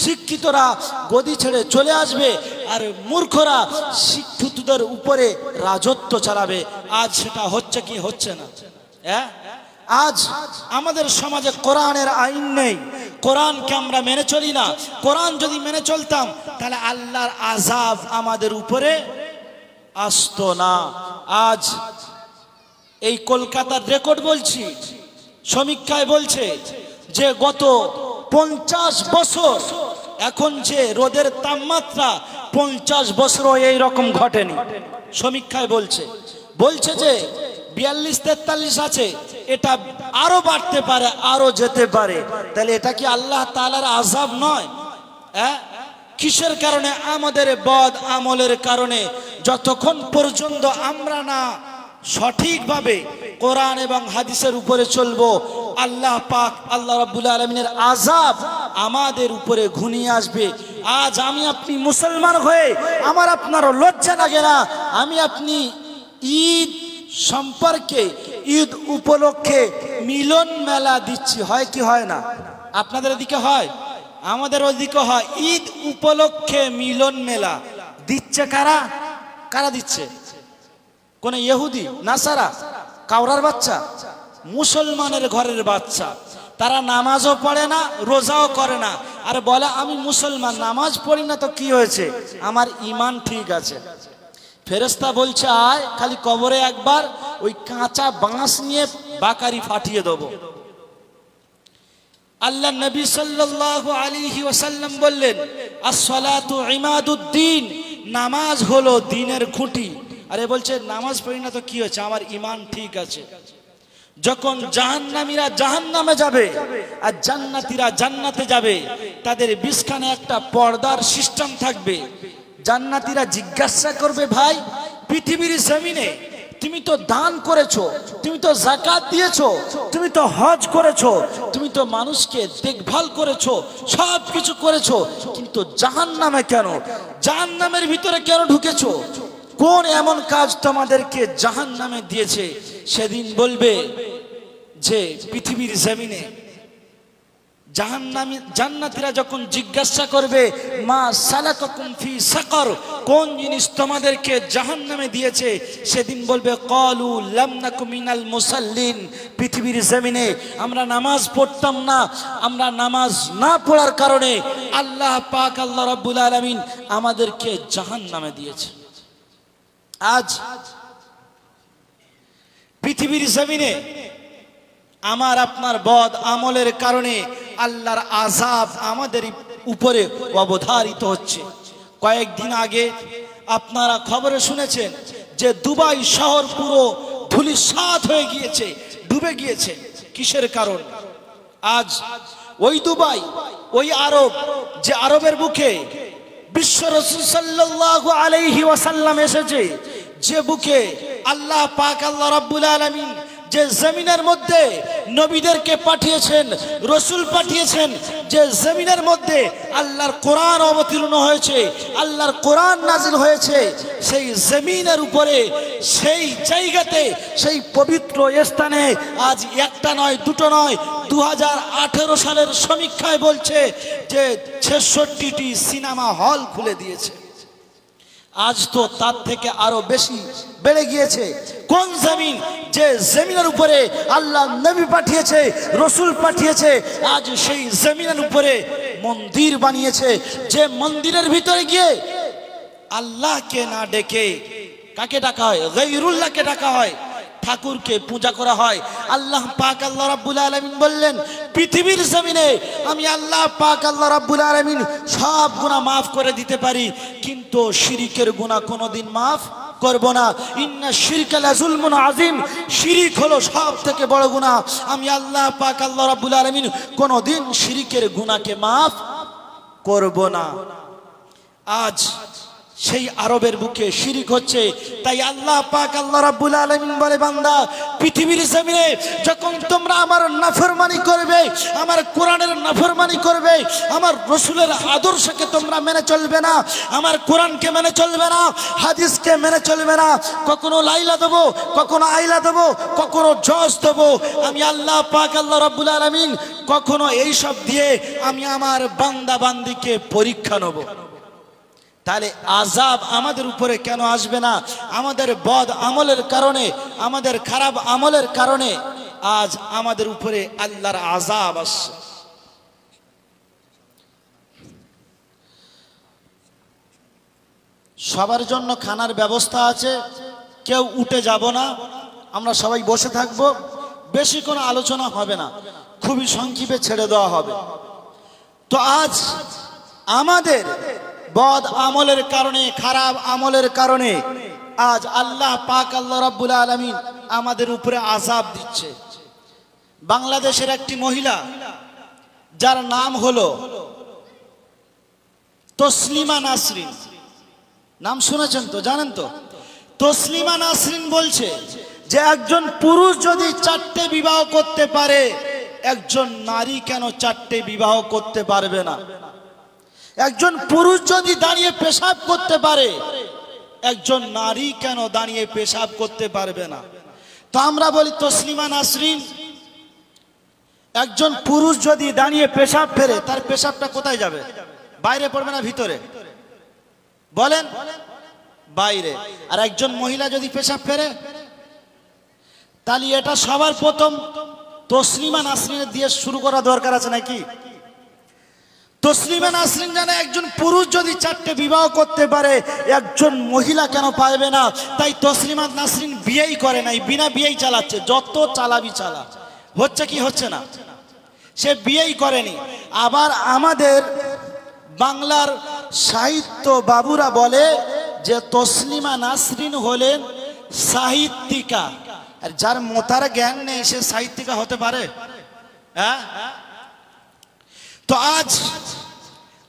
শিক্ষিতরা গদি ছেড়ে চলে আসবে, আর মূর্খরা শিক্ষিতদের উপরে রাজত্ব চালাবে। আজ সেটা হচ্ছে কি হচ্ছে না? হ্যাঁ, আজ আমাদের সমাজে কোরআনের আইন নেই, কোরআনকে আমরা মেনে চলি না। কোরআন যদি মেনে চলতাম তাহলে আল্লাহর আযাব আমাদের উপরে আসতো না। আজ এই কলকাতার রেকর্ড বলছি, সমীক্ষায় বলছে যে গত 50 বছর, এখন যে রোদের তাপমাত্রা 50 বছরও এই রকম ঘটেনি। সমীক্ষায় বলছে যে 42-43 আছে, এটা আরো বাড়তে পারে, আরো যেতে পারে। তাহলে এটা কি আল্লাহ তাআলার আযাব নয়? হ্যাঁ, কিসের কারণে? আমাদের বদ আমলের কারণে। যতক্ষণ পর্যন্ত আমরা না সঠিকভাবে কোরআন এবং হাদিসের উপরে চলবো, আল্লাহ পাক, আল্লাহ রাব্বুল আলামিনের আযাব আমাদের উপরে ঘনিয়ে আসবে। আজ আমি আপনি মুসলমান হয়ে আমার আপনার লজ্জা লাগে না? আমি আপনি ঈদ সম্পর্কে, ঈদ উপলক্ষে মিলন মেলা দিচ্ছি, হয় কি হয় না? আপনাদের ওদিকে হয়, আমাদের ওদিকে হয়। ঈদ উপলক্ষে মিলন মেলা দিচ্ছে কারা? কারা দিচ্ছে? কোন ইহুদি, নাসারা, কাওরার বাচ্চা? মুসলমানের ঘরের বাচ্চা। তারা নামাজও পড়ে না, রোজাও করে না, আর বলে আমি মুসলমান, নামাজ পড়ি না তো কি হয়েছে, আমার ঈমান ঠিক আছে। ফেরেশতা বলছে আয়, খালি কবরে একবার ওই কাঁচা বাঁশ নিয়ে বাকারি ফাটিয়ে দেবো। আল্লাহ নবী সাল্লাল্লাহু আলাইহি ওয়াসাল্লাম বললেন, আস-সালাতু ইমাদুদ্দিন, নামাজ হলো দ্বীনের খুঁটি। আরে বলছে নামাজ পড়ি না তো কি হয়েছে, আমার ঈমান ঠিক আছে। যখন জাহান্নামীরা জাহান্নামে যাবে আর জান্নাতীরা জান্নাতে যাবে, তাদের বিছখানে একটা পর্দার সিস্টেম থাকবে। জান্নাতীরা জিজ্ঞাসা করবে, ভাই পৃথিবীর জমিনে তুমি তো দান করেছো, তুমি তো যাকাত দিয়েছো, তুমি তো হজ করেছো, তুমি তো মানুষকে দেখভাল করেছো, সব কিছু করেছো, কিন্তু জাহান্নামে কেন? জাহান্নামের ভিতরে কেন ঢুকেছো? কোন এমন কাজ তোমাদেরকে জাহান্নামে দিয়েছে? সেদিন বলবে যে পৃথিবীর জমিনে জান্নাতীরা যখন জিজ্ঞাসা করবে, মা সালাকাকুম ফি সাকার, কোন জিনিস তোমাদেরকে জাহান্নামে দিয়েছে? সেদিন বলবে ক্বালু লাম নাকু মিনাল মুসাল্লিন, পৃথিবীর জমিনে আমরা নামাজ পড়তাম না, আমরা নামাজ না পড়ার কারণে আল্লাহ পাক, আল্লাহ রাব্বুল আলামিন আমাদেরকে জাহান্নামে দিয়েছে। আজ পৃথিবীর জমিনে আমার আপনার বদ আমলের কারণে আল্লাহর আযাব আমাদের উপরে অবধারিত হচ্ছে। কয়েকদিন আগে আপনারা খবরে শুনেছেন যে দুবাই শহর পুরো ধূলিসাৎ হয়ে গিয়েছে, ডুবে গিয়েছে। কিসের কারণ? আজ ওই দুবাই, ওই আরব, যে আরবের বুকে বিশ্ব রাসূল সাল্লাল্লাহু আলাইহি ওয়াসাল্লাম এসেছে, যে বুকে আল্লাহ পাক, আল্লাহ রাব্বুল আলামিন যে জমিনের মধ্যে নবীদেরকে পাঠিয়েছেন, রসুল পাঠিয়েছেন, যে জমিনের মধ্যে আল্লাহর কোরআন অবতীর্ণ হয়েছে, আল্লাহর কোরআন নাজিল হয়েছে, সেই জমিনের উপরে, সেই জায়গাতে, সেই পবিত্র স্থানে আজ একটা নয়, দুটো নয়, 2018 সালের সমীক্ষায় বলছে যে 66টি সিনেমা হল খুলে দিয়েছে। আজ তো তার থেকে আরো বেশি বেড়ে গিয়েছে। কোন জমিন? যে জমিনের উপরে আল্লাহ নবী পাঠিয়েছে, রসুল পাঠিয়েছে, আজ সেই জমিনের উপরে মন্দির বানিয়েছে। যে মন্দিরের ভিতরে গিয়ে আল্লাহকে না ডেকে কাকে ডাকা হয়? গায়রুল্লাহকে ডাকা হয়, ঠাকুরকে পূজা করা হয়। আল্লাহ পাক, আল্লাহ রাব্বুল আলামিন বললেন, পৃথিবীর জমিনে আমি আল্লাহ পাক, আল্লাহ রাব্বুল আলামিন সব গুনাহ মাফ করে দিতে পারি, কিন্তু শিরকের গুনাহ কোনোদিন মাফ করব না। ইন্না শিরকা লাযুলমুন আযীম, শিরক হলো সব থেকে বড় গুনাহ। আমি আল্লাহ পাক, আল্লাহ রাব্বুল আলামিন কোনোদিন শিরকের গুনাহকে মাফ করব না। আজ সেই আরবের বুকে শিরিক হচ্ছে। তাই আল্লাহ পাক আল্লাহ রাব্বুল আলামিন বলে, বান্দা পৃথিবীর জমিনে যখন তোমরা আমার নাফরমানি করবে, আমার কোরআনের নাফরমানি করবে, আমার রাসূলের আদর্শকে তোমরা মেনে চলবে না, আমার কোরআনকে মেনে চলবে না, হাদিসকে মেনে চলবে না, কখনো লাইলা দেবো, কখনো আইলা দেবো, কখনো জজ দেবো, আমি আল্লাহ পাক আল্লাহ রাব্বুল আলামিন কখনো এইসব দিয়ে আমি আমার বান্দা বান্দিকে পরীক্ষা নেব। তাহলে আযাব আমাদের উপরে কেন আসবে না? আমাদের বদ আমলের কারণে, আমাদের খারাপ আমলের কারণে আজ আমাদের উপরে আল্লাহর আযাব আসছে। সবার জন্য খানার ব্যবস্থা আছে, কেউ উঠে যাব না, আমরা সবাই বসে থাকবো, বেশি কোনো আলোচনা হবে না, খুবই সংক্ষেপে ছেড়ে দেওয়া হবে। তো আজ আমাদের বদ আমলের কারণে, খারাপ আমলের কারণে আজ আল্লাহ পাক আল্লাহ রাব্বুল আলামিন আমাদের উপরে আযাব দিচ্ছে। বাংলাদেশের একটি মহিলা, যার নাম হলো তসলিমা নাসরিন, নাম শুনেছেন তো, জানেন তো? তসলিমা নাসরিন বলছে যে একজন পুরুষ যদি 4টে বিবাহ করতে পারে, একজন নারী কেন 4টে বিবাহ করতে পারবে না? একজন পুরুষ যদি দাঁড়িয়ে পেশাব করতে পারে, একজন নারী কেন দাঁড়িয়ে পেশাব করতে পারবে না? তো আমরা বলি, তসলিমা নাসরিন, একজন পুরুষ যদি দাঁড়িয়ে পেশাব ফেরে, তার পেশাবটা কোথায় যাবে? বাইরে পড়বে না ভিতরে? বলেন, বাইরে। আর একজন মহিলা যদি পেশাব ফেরে, তাহলে এটা সবার প্রথম তসলিমা নাসরিনের দিয়ে শুরু করা দরকার আছে নাকি? তসলিমা নাসরিন জানে একজন পুরুষ যদি 4টে বিবাহ করতে পারে, একজন মহিলা কেন পারবে না? তাই তসলিমা নাসরিন বিয়েই করে নাই, বিনা বিয়েই চালাচ্ছে, যত চালাবি চালা। হচ্ছে কি হচ্ছে না? সে বিয়েই করেনি। আবার আমাদের বাংলার সাহিত্য বাবুরা বলে যে তসলিমা নাসরিন হলেন সাহিত্যিকা। আর যার মোতার জ্ঞান নেই সে সাহিত্যিকা হতে পারে? হ্যাঁ। তো আজ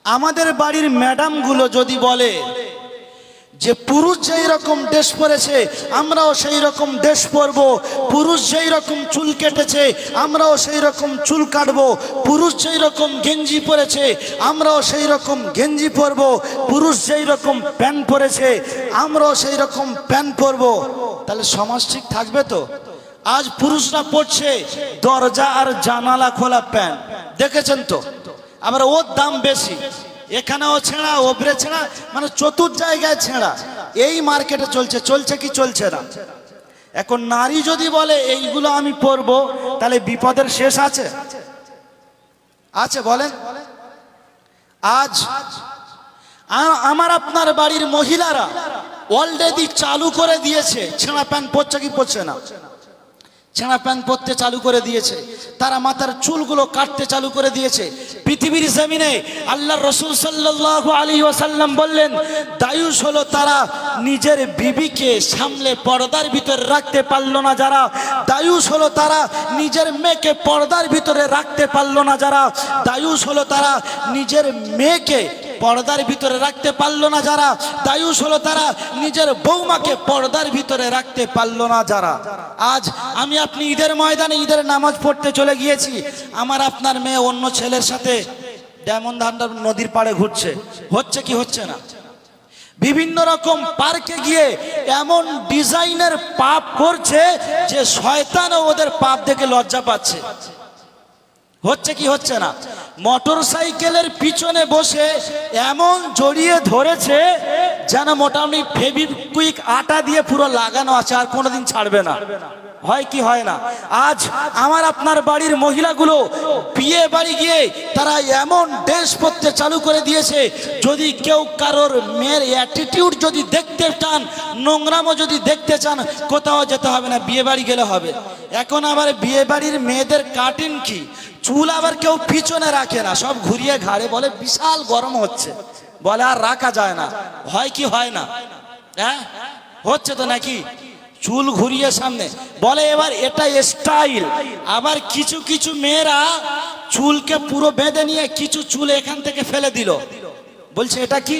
আমাদের বাড়ির ম্যাডাম গুলো যদি বলে যে পুরুষ যেই রকম ড্রেস পরেছে আমরাও সেই রকম ড্রেস পরবো, পুরুষ যেই রকম চুল কেটেছে আমরাও সেই রকম চুল কাটবো, পুরুষ যেই রকম গেঞ্জি পরেছে আমরাও সেই রকম গেঞ্জি পরবো, পুরুষ যেই রকম প্যান্ট পরেছে আমরাও সেই রকম প্যান্ট পরবো, তাহলে সমাজ ঠিক থাকবে তো? আজ পুরুষরা পড়ছে দরজা আর জানালা খোলা প্যান্ট, দেখেছেন তো? আবার ওর দাম বেশি, এখানেও ছেঁড়া, ওপরে ছেঁড়া, মানে চতুর জায়গায় ছেঁড়া। এই মার্কেটে চলছে, চলছে কি চলছে না? এখন নারী যদি বলে এইগুলো আমি পরবো, তাহলে বিপদের শেষ আছে? আছে বলেন? আজ আমার আপনার বাড়ির মহিলারা অলরেডি চালু করে দিয়েছে, ছেঁড়া প্যান্ট পরছে কি পরছে না? ছেঁড়া প্যান্ট পরতে চালু করে দিয়েছে, তারা মাথার চুলগুলো কাটতে চালু করে দিয়েছে। পৃথিবীর জমিনে আল্লাহর রাসূল সাল্লাল্লাহু আলাইহি ওয়াসাল্লাম বললেন, দায়ুস হলো তারা নিজের বিবিকে সামলে পর্দার ভিতরে রাখতে পারলো না যারা, দায়ুস হলো তারা নিজের মেয়েকে পর্দার ভিতরে রাখতে পারলো না যারা, দায়ুস হলো তারা নিজের মেয়েকে পর্দার ভিতরে রাখতে পারলো না যারা, দায়ুস হলো তারা নিজের বৌমাকে পর্দার ভিতরে রাখতে পারলো না যারা। আজ আমি আপনি ঈদের ময়দানে ঈদের নামাজ পড়তে চলে গিয়েছি, আমার আপনার মেয়ে অন্য ছেলের সাথে ডায়মন্ড হারবার নদীর পাড়ে ঘুরছে, হচ্ছে কি হচ্ছে না? বিভিন্ন রকম পার্কে গিয়ে এমন ডিজাইনের পাপ করছে যে শয়তানও ওদের পাপ দেখে লজ্জা পাচ্ছে, হচ্ছে কি হচ্ছে না? মোটর সাইকেলের পিছনে বসে এমন জড়িয়ে ধরেছে যেন মোটামুটি ফেভিকুইক আটা দিয়ে পুরো লাগানো আছে, আর কোনোদিন ছাড়বে না। হয় কি হয় না? আজ আমার আপনার বাড়ির মহিলাগুলো বিয়ে বাড়ি গিয়ে তারা এমন ড্রেস পরতে চালু করে দিয়েছে, যদি কেউ কারোর মেয়ের অ্যাটিটিউড যদি দেখতে চান, নোংরামো যদি দেখতে চান, কোথাও যেতে হবে না, বিয়ে বাড়ি গেলে হবে। এখন আবার বিয়ে বাড়ির মেয়েদের কাটিং কি, চুল আবার কেউ পিছনে রাখে না, সব ঘুরিয়ে ঘাড়ে, বলে বিশাল গরম হচ্ছে, বলে আর রাখা যায় না। হয় কি হয় না? হ্যাঁ, হচ্ছে তো নাকি? চুল ঘুরিয়ে সামনে, বলে এবার এটা স্টাইল। আবার কিছু কিছু মেয়েরা চুলকে পুরো বেঁধে নিয়ে কিছু চুল এখান থেকে ফেলে দিল, বলছে এটা কি?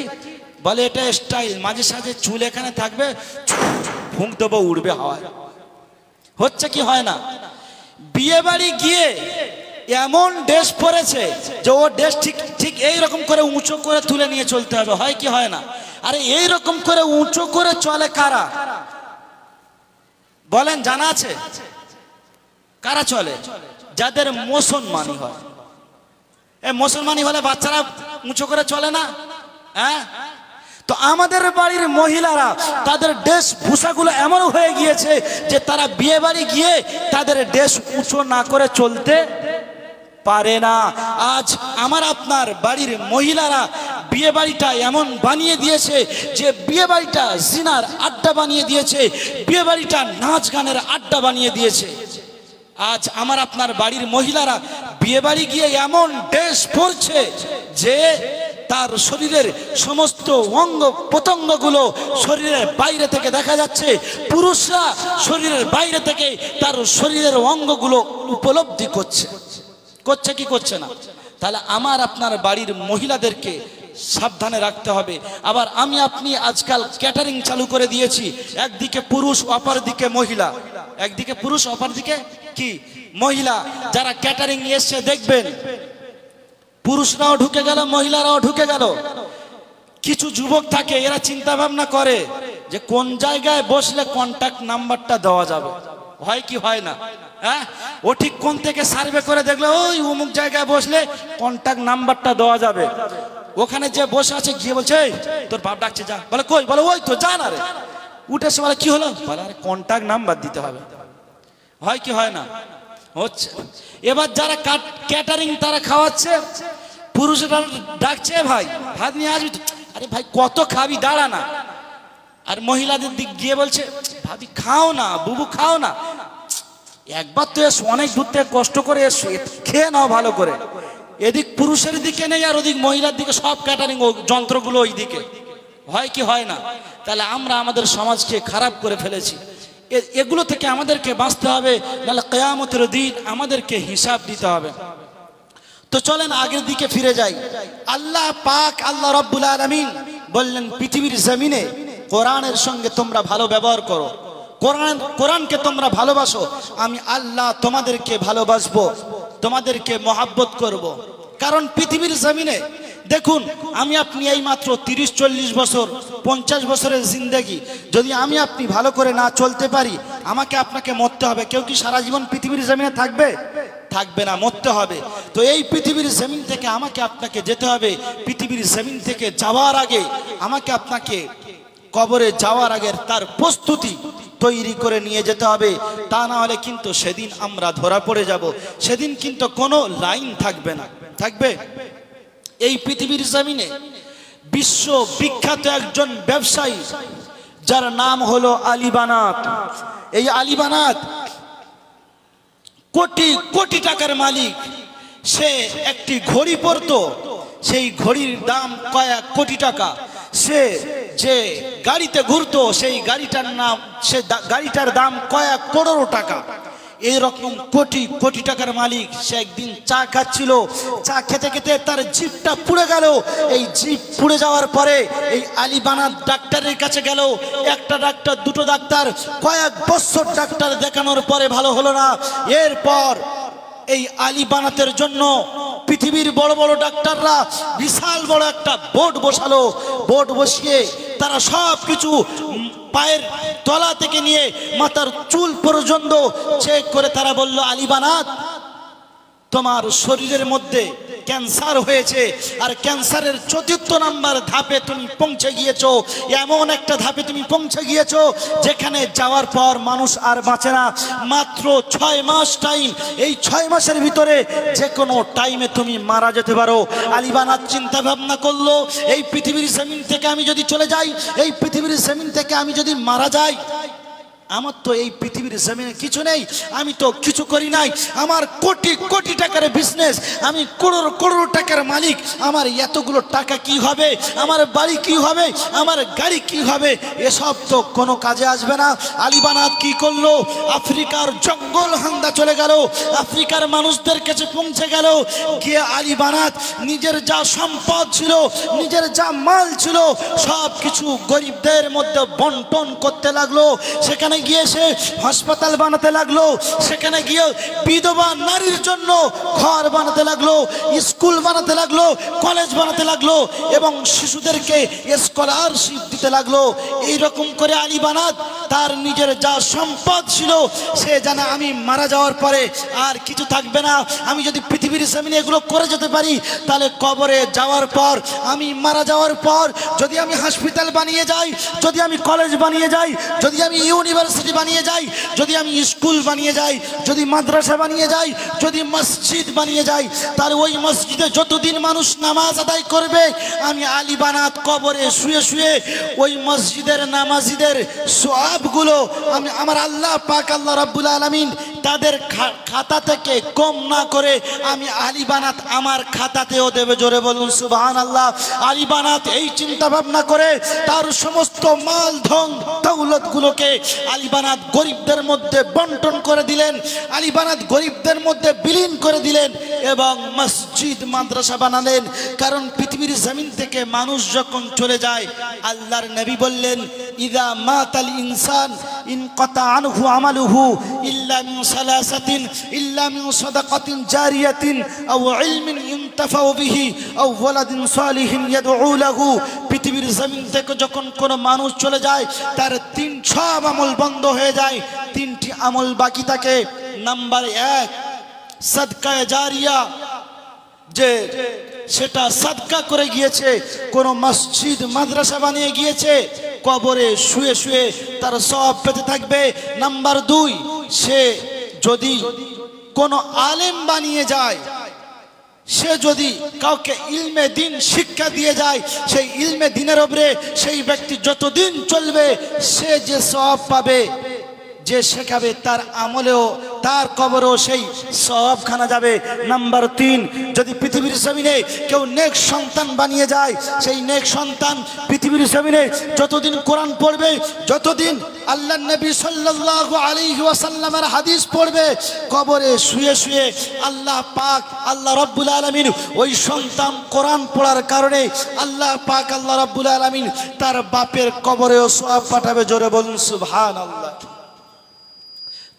বলে এটা স্টাইল, মাঝে সাঝে চুল এখানে থাকবে, ফুঁক দেবো, উড়বে হাওয়ায়। হচ্ছে কি হয় না? বিয়ে বাড়ি গিয়ে এমন ড্রেস পরেছে যে ও ড্রেস ঠিক ঠিক এইরকম করে উঁচু করে তুলে নিয়ে চলতে হবে, হয় কি হয় না? আরে এইরকম করে উঁচু করে চলে কারা বলেন, জানা আছে? কারা চলে? যাদের মুসলমানি হয়। এই মুসলমানি হলে বাচ্চারা উঁচু করে চলে না? হ্যাঁ, তো আমাদের বাড়ির মহিলারা তাদের ড্রেস ভূষাগুলো এমন হয়ে গিয়েছে যে তারা বিয়ে বাড়ি গিয়ে তাদের ড্রেস উঁচু না করে চলতে পারে না। আজ আমার আপনার বাড়ির মহিলারা বিয়ে বাড়িটা এমন বানিয়ে দিয়েছে যে বিয়ে বাড়িটা জিনার আড্ডা বানিয়ে দিয়েছে, বিয়ে বাড়িটা নাচ গানের আড্ডা বানিয়ে দিয়েছে। আজ আমার আপনার বাড়ির মহিলারা বিয়ে বাড়ি গিয়ে এমন ড্রেস পরছে যে তার শরীরের সমস্ত অঙ্গ প্রত্যঙ্গগুলো শরীরের বাইরে থেকে দেখা যাচ্ছে। পুরুষরা শরীরের বাইরে থেকে তার শরীরের অঙ্গগুলো উপলব্ধি করছে। করছে কি করছে না? তাহলে আমার আপনার বাড়ির মহিলাদেরকে সাবধানে রাখতে হবে। আবার আমি আপনি আজকাল ক্যাটারিং চালু করে দিয়েছি, একদিকে পুরুষ অপর দিকে মহিলা, একদিকে পুরুষ অপর দিকে কি মহিলা। যারা ক্যাটারিং এসছে দেখবেন পুরুষরাও ঢুকে গেল, মহিলারাও ঢুকে গেল। কিছু যুবক থাকে, এরা চিন্তা ভাবনা করে যে কোন জায়গায় বসলে কন্টাক্ট নাম্বারটা দেওয়া যাবে, হয় কি হয় না? হ্যাঁ, ও ঠিক কোন থেকে সার্ভে করে দেখলে ওই অমুক জায়গায় বসলে কন্টাক্ট নাম্বারটা দেওয়া যাবে। ওখানে যে বসে আছে গিয়ে বলছে এই তোর বাপ ডাকছে, যা। বলে কই? বলে ওই তো, যা না রে। উঠে এসে বলে কি হলো? বলে আরে কন্টাক্ট নাম্বার দিতে হবে, হয় কি হয় না? হচ্ছে। এবার যারা ক্যাটারিং তারা খাওয়াচ্ছে, পুরুষরা ডাকছে ভাই ভাত নিয়ে আসবি, আরে ভাই কত খাবি, দাঁড়া না। আর মহিলাদের দিক গিয়ে বলছে ভাবি খাও না, বুবু খাও না, একবার তো এসো, অনেক দূর থেকে কষ্ট করে এসো, খেয়ে নাও ভালো করে। এদিক পুরুষের দিকে নেই আর ওদিক মহিলার দিকে, সব ক্যাটারিং যন্ত্রগুলো ওই দিকে, হয় কি হয় না? তাহলে আমরা আমাদের সমাজকে খারাপ করে ফেলেছি। এগুলো থেকে আমাদেরকে বাঁচতে হবে, নাহলে কিয়ামতের দিন আমাদেরকে হিসাব দিতে হবে। তো চলেন আগের দিকে ফিরে যাই। আল্লাহ পাক আল্লাহ রাব্বুল আলামিন বললেন পৃথিবীর জমিনে কোরআনের সঙ্গে তোমরা ভালো ব্যবহার করো, কোরআনকে তোমরা ভালোবাসো, আমি আল্লাহ তোমাদেরকে ভালোবাসবো, তোমাদেরকে মহাব্বত করব। কারণ পৃথিবীর জমিনে দেখুন, আমি আপনি এই মাত্র 30-40 বছর 50 বছরের জিন্দেগি, যদি আমি আপনি ভালো করে না চলতে পারি, আমাকে আপনাকে মরতে হবে। কেউ কি সারা জীবন পৃথিবীর জমিনে থাকবে? থাকবে না, মরতে হবে। তো এই পৃথিবীর জমিন থেকে আমাকে আপনাকে যেতে হবে। পৃথিবীর জমিন থেকে যাওয়ার আগে আমাকে আপনাকে কবরে যাওয়ার আগে তার প্রস্তুতি তৈরি করে নিয়ে যেতে হবে, তা না হলে কিন্তু সেদিন আমরা ধরা পড়ে যাব। সেদিন কিন্তু কোনো লাইন থাকবে না। থাকবে এই পৃথিবীর জমিনে বিশ্ব বিখ্যাত একজন ব্যবসায়ী, যার নাম হলো আলী বানাত। এই আলী বানাত কোটি কোটি টাকার মালিক। সে একটি ঘড়ি পরতো, সেই ঘড়ির দাম কয়েক কোটি টাকা। সে যে গাড়িতে ঘুরতো, সেই গাড়িটার দাম কয়েক কোটি টাকা। এইরকম কোটি কোটি টাকার মালিক। সে একদিন চা খাচ্ছিল, চা খেতে খেতে তার জিভটা পুড়ে গেল। এই জিভ পুড়ে যাওয়ার পরে এই আলী বানাত ডাক্তারের কাছে গেল। একটা ডাক্তার, দুটো ডাক্তার, কয়েক বছর ডাক্তার দেখানোর পরে ভালো হলো না। এরপর এই আলী বানাতের জন্য পৃথিবীর বড় বড় ডাক্তাররা বিশাল বড় একটা বোর্ড বসালো। বোর্ড বসিয়ে তারা সব কিছু পায়ের তলা থেকে নিয়ে মাথার চুল পর্যন্ত চেক করে তারা বলল, আলী বানাত, তোমার শরীরের মধ্যে ক্যান্সার হয়েছে, আর ক্যান্সারের ৪র্থ নাম্বার ধাপে তুমি পৌঁছে গিয়েছো। এমন একটা ধাপে তুমি পৌঁছে গিয়েছো যেখানে যাওয়ার পর মানুষ আর বাঁচে না। মাত্র 6 মাস টাইম, এই 6 মাসের ভিতরে যে কোনো টাইমে তুমি মারা যেতে পারো। আলী বানাত চিন্তা ভাবনা করলো, এই পৃথিবীর জমিন থেকে আমি যদি চলে যাই, এই পৃথিবীর জমিন থেকে আমি যদি মারা যাই, আমার তো এই পৃথিবীর জমিনে কিছু নেই, আমি তো কিছু করি নাই, আমার কোটি কোটি টাকার বিজনেস, আমি করোড় করোড় টাকার মালিক, আমার এতগুলো টাকা কি হবে, আমার বাড়ি কি হবে, আমার গাড়ি কি হবে, এসব তো কোনো কাজে আসবে না। আলী বানাত কি করলো? আফ্রিকার জঙ্গল হান্দা চলে গেল, আফ্রিকার মানুষদের কাছে পৌঁছে গেল, গিয়ে আলী বানাত নিজের যা সম্পদ ছিল, নিজের যা মাল ছিল, সব কিছু গরিবদের মধ্যে বন্টন করতে লাগলো। সেখানে গিয়ে সে হাসপাতাল বানাতে লাগলো, সেখানে গিয়ে বিধবা নারীর জন্য ঘর বানাতে লাগলো, স্কুল বানাতে লাগলো, কলেজ বানাতে লাগলো এবং শিশুদেরকে স্কলারশিপ দিতে লাগলো। এইরকম করে আলী বানাত তার নিজের যা সম্পদ ছিল সে জানে আমি মারা যাওয়ার পরে আর কিছু থাকবে না, আমি যদি পৃথিবীর জমিনে এগুলো করে যেতে পারি তাহলে কবরে যাওয়ার পর, আমি মারা যাওয়ার পর যদি আমি হাসপাতাল বানিয়ে যাই, যদি আমি কলেজ বানিয়ে যাই, যদি আমি ইউনিভার্সিটি বানিয়ে যাই, যদি আমি স্কুল বানিয়ে যাই, যদি মাদ্রাসা বানিয়ে যাই, যদি মসজিদ বানিয়ে যাই, তাহলে ওই মসজিদে যতদিন মানুষ নামাজ আদায় করবে আমি আলী বানাত কবরে শুয়ে শুয়ে ওই মসজিদের নামাজিদের সওয়াবগুলো আমি আমার আল্লাহ পাক আল্লাহ রাব্বুল আলামিন তাদের খাতা থেকে কম না করে আমি আলী বানাত আমার খাতাতেও দেবে। জোরে বলুন সুবহানাল্লাহ। আলী বানাত এই চিন্তা ভাবনা করে তার সমস্ত মাল ধন দৌলতগুলোকে আলী বানাত গরিবদের মধ্যে বন্টন করে দিলেন, আলী বানাত গরিবদের মধ্যে বিলীন করে দিলেন এবং মসজিদ মাদ্রাসা বানালেন। কারণ পৃথিবীর জমিন থেকে মানুষ যখন চলে যায়, আল্লাহর নবী বললেন ইদা মাতাল ইনসান ইনকাতা আনহু আমালুহু ইল্লা মিন সালাসাতিন ইল্লা মিন সাদাকাতিন জারিয়াতিন আও ইলমিন ইনতাফাউ বিহি আও ওয়ালাদিন সালিহিন ইয়াদউ লাহু। পৃথিবীর জমিন থেকে যখন কোনো মানুষ চলে যায় তার সব আমল বন্ধ হয়ে যায়, তিনটি আমল বাকি থাকে। নাম্বার 1 সাদকায়ে জারিয়া, যে সেটা সাদকা করে গিয়েছে, কোন মসজিদ মাদ্রাসা বানিয়ে গিয়েছে, কবরে শুয়ে শুয়ে তার সওয়াব পেতে থাকবে। নাম্বার 2 সে যদি কোন আলেম বানিয়ে যায়, সে যদি কাউকে ইলমে দিন শিক্ষা দিয়ে যায়, সেই ইলমে দিনের উপরে সেই ব্যক্তি যতদিন চলবে সে যে সওয়াব পাবে, যে শেখাবে তার আমলেও তার কবরেও সেই সওয়াবখানা যাবে। নাম্বার 3 যদি পৃথিবীর জমিনে কেউ নেক সন্তান বানিয়ে যায়, সেই নেক সন্তান পৃথিবীর জমিনে যতদিন কোরআন পড়বে, যতদিন আল্লাহর নবী সাল্লাল্লাহু আলাইহি ওয়াসাল্লামের হাদিস পড়বে, কবরে শুয়ে শুয়ে আল্লাহ পাক আল্লাহ রাব্বুল আলামিন ওই সন্তান কোরআন পড়ার কারণে আল্লাহ পাক আল্লাহ রাব্বুল আলামিন তার বাপের কবরেও সওয়াব পাঠাবে। জোরে বলুন সুবহানাল্লাহ।